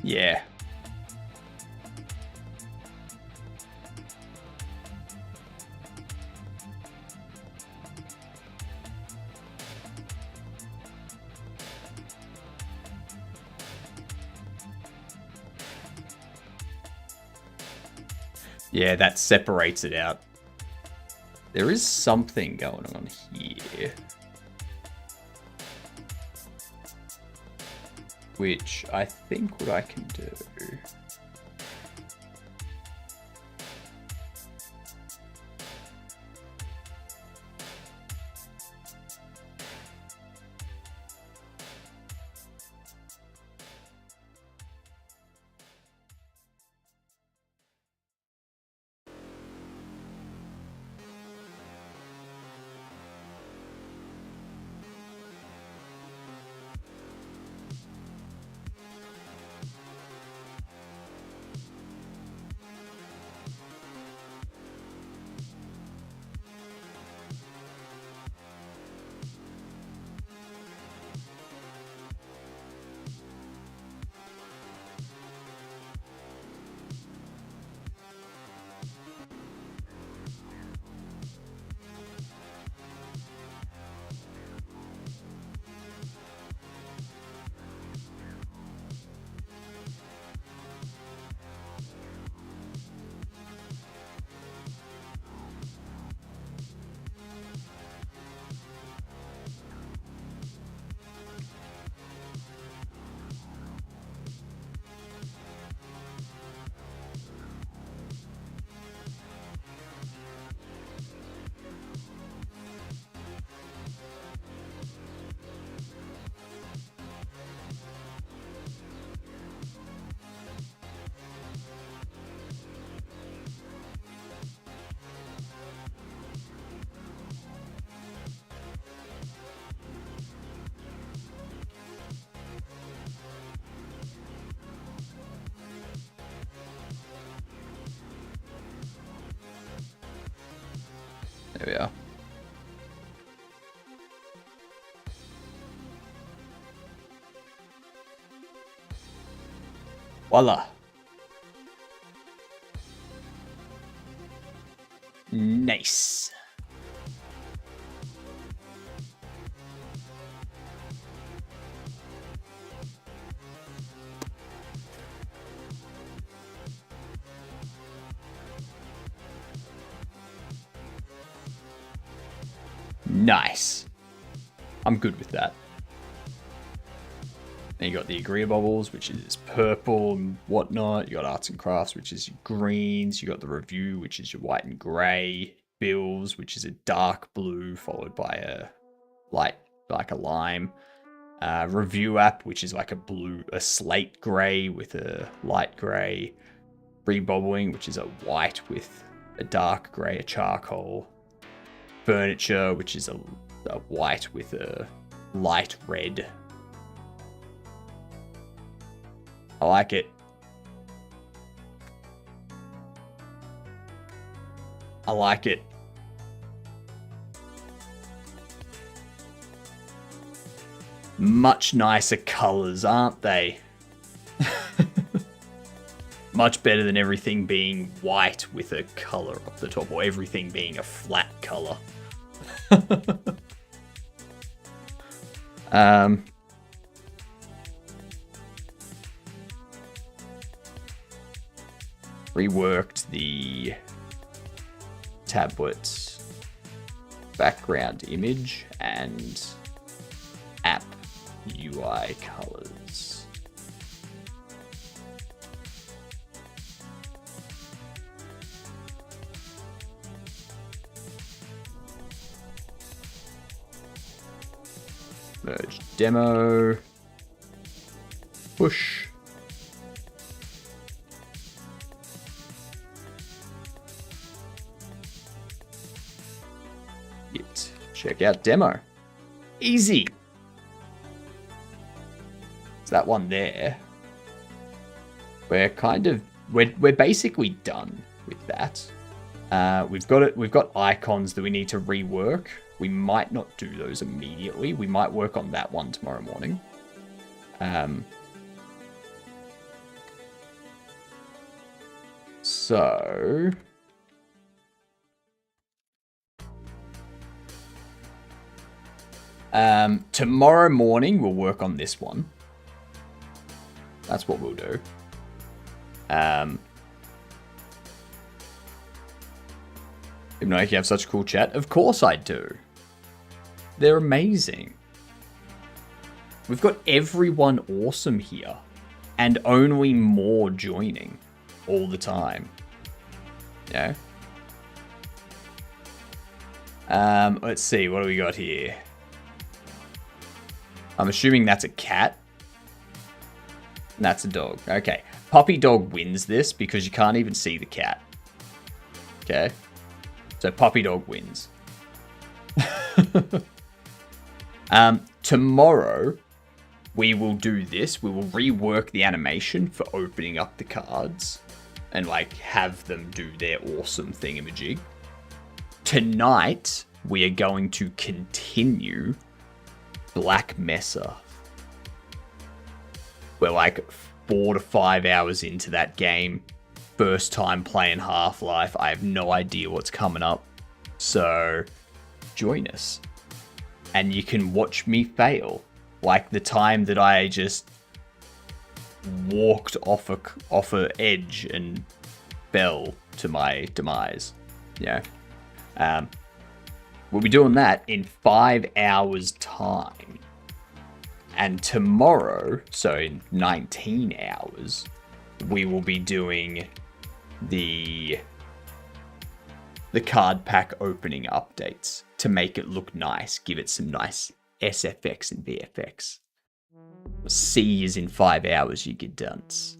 Speaker 1: Yeah. Yeah, that separates it out. There is something going on here. Which I think what I can do. There we are. Voila. Nice. Nice. I'm good with that. Then you got the Agria Bubbles, which is purple and whatnot. You got Arts and Crafts, which is your greens. You got the Review, which is your white and grey. Bills, which is a dark blue, followed by a light, like a lime. Review App, which is like a slate grey with a light grey. Rebobbling, which is a white with a dark grey, a charcoal. Furniture, which is a white with a light red. I like it. I like it. Much nicer colors, aren't they? Much better than everything being white with a color up the top, or everything being a flat color. Reworked the tablet background image and app UI colors. Merge demo. Push. Git. Check out demo. Easy. It's that one there. We're basically done with that. We've got icons that we need to rework. We might not do those immediately. We might work on that one tomorrow morning. So tomorrow morning we'll work on this one. That's what we'll do. You know, if you have such a cool chat, of course I do. They're amazing. We've got everyone awesome here, and only more joining all the time. Yeah. Let's see, what do we got here? I'm assuming that's a cat. That's a dog. Okay. Puppy dog wins this because you can't even see the cat. Okay. So puppy dog wins. Tomorrow, we will do this. We will rework the animation for opening up the cards and like have them do their awesome thingamajig. Tonight, we are going to continue Black Mesa. We're like 4 to 5 hours into that game. First time playing Half-Life. I have no idea what's coming up. So, join us. And you can watch me fail. Like the time that I just walked off a edge and fell to my demise. Yeah. We'll be doing that in 5 hours time. And tomorrow, so in 19 hours, we will be doing the card pack opening updates to make it look nice, give it some nice SFX and VFX. See you in 5 hours, you get dunce.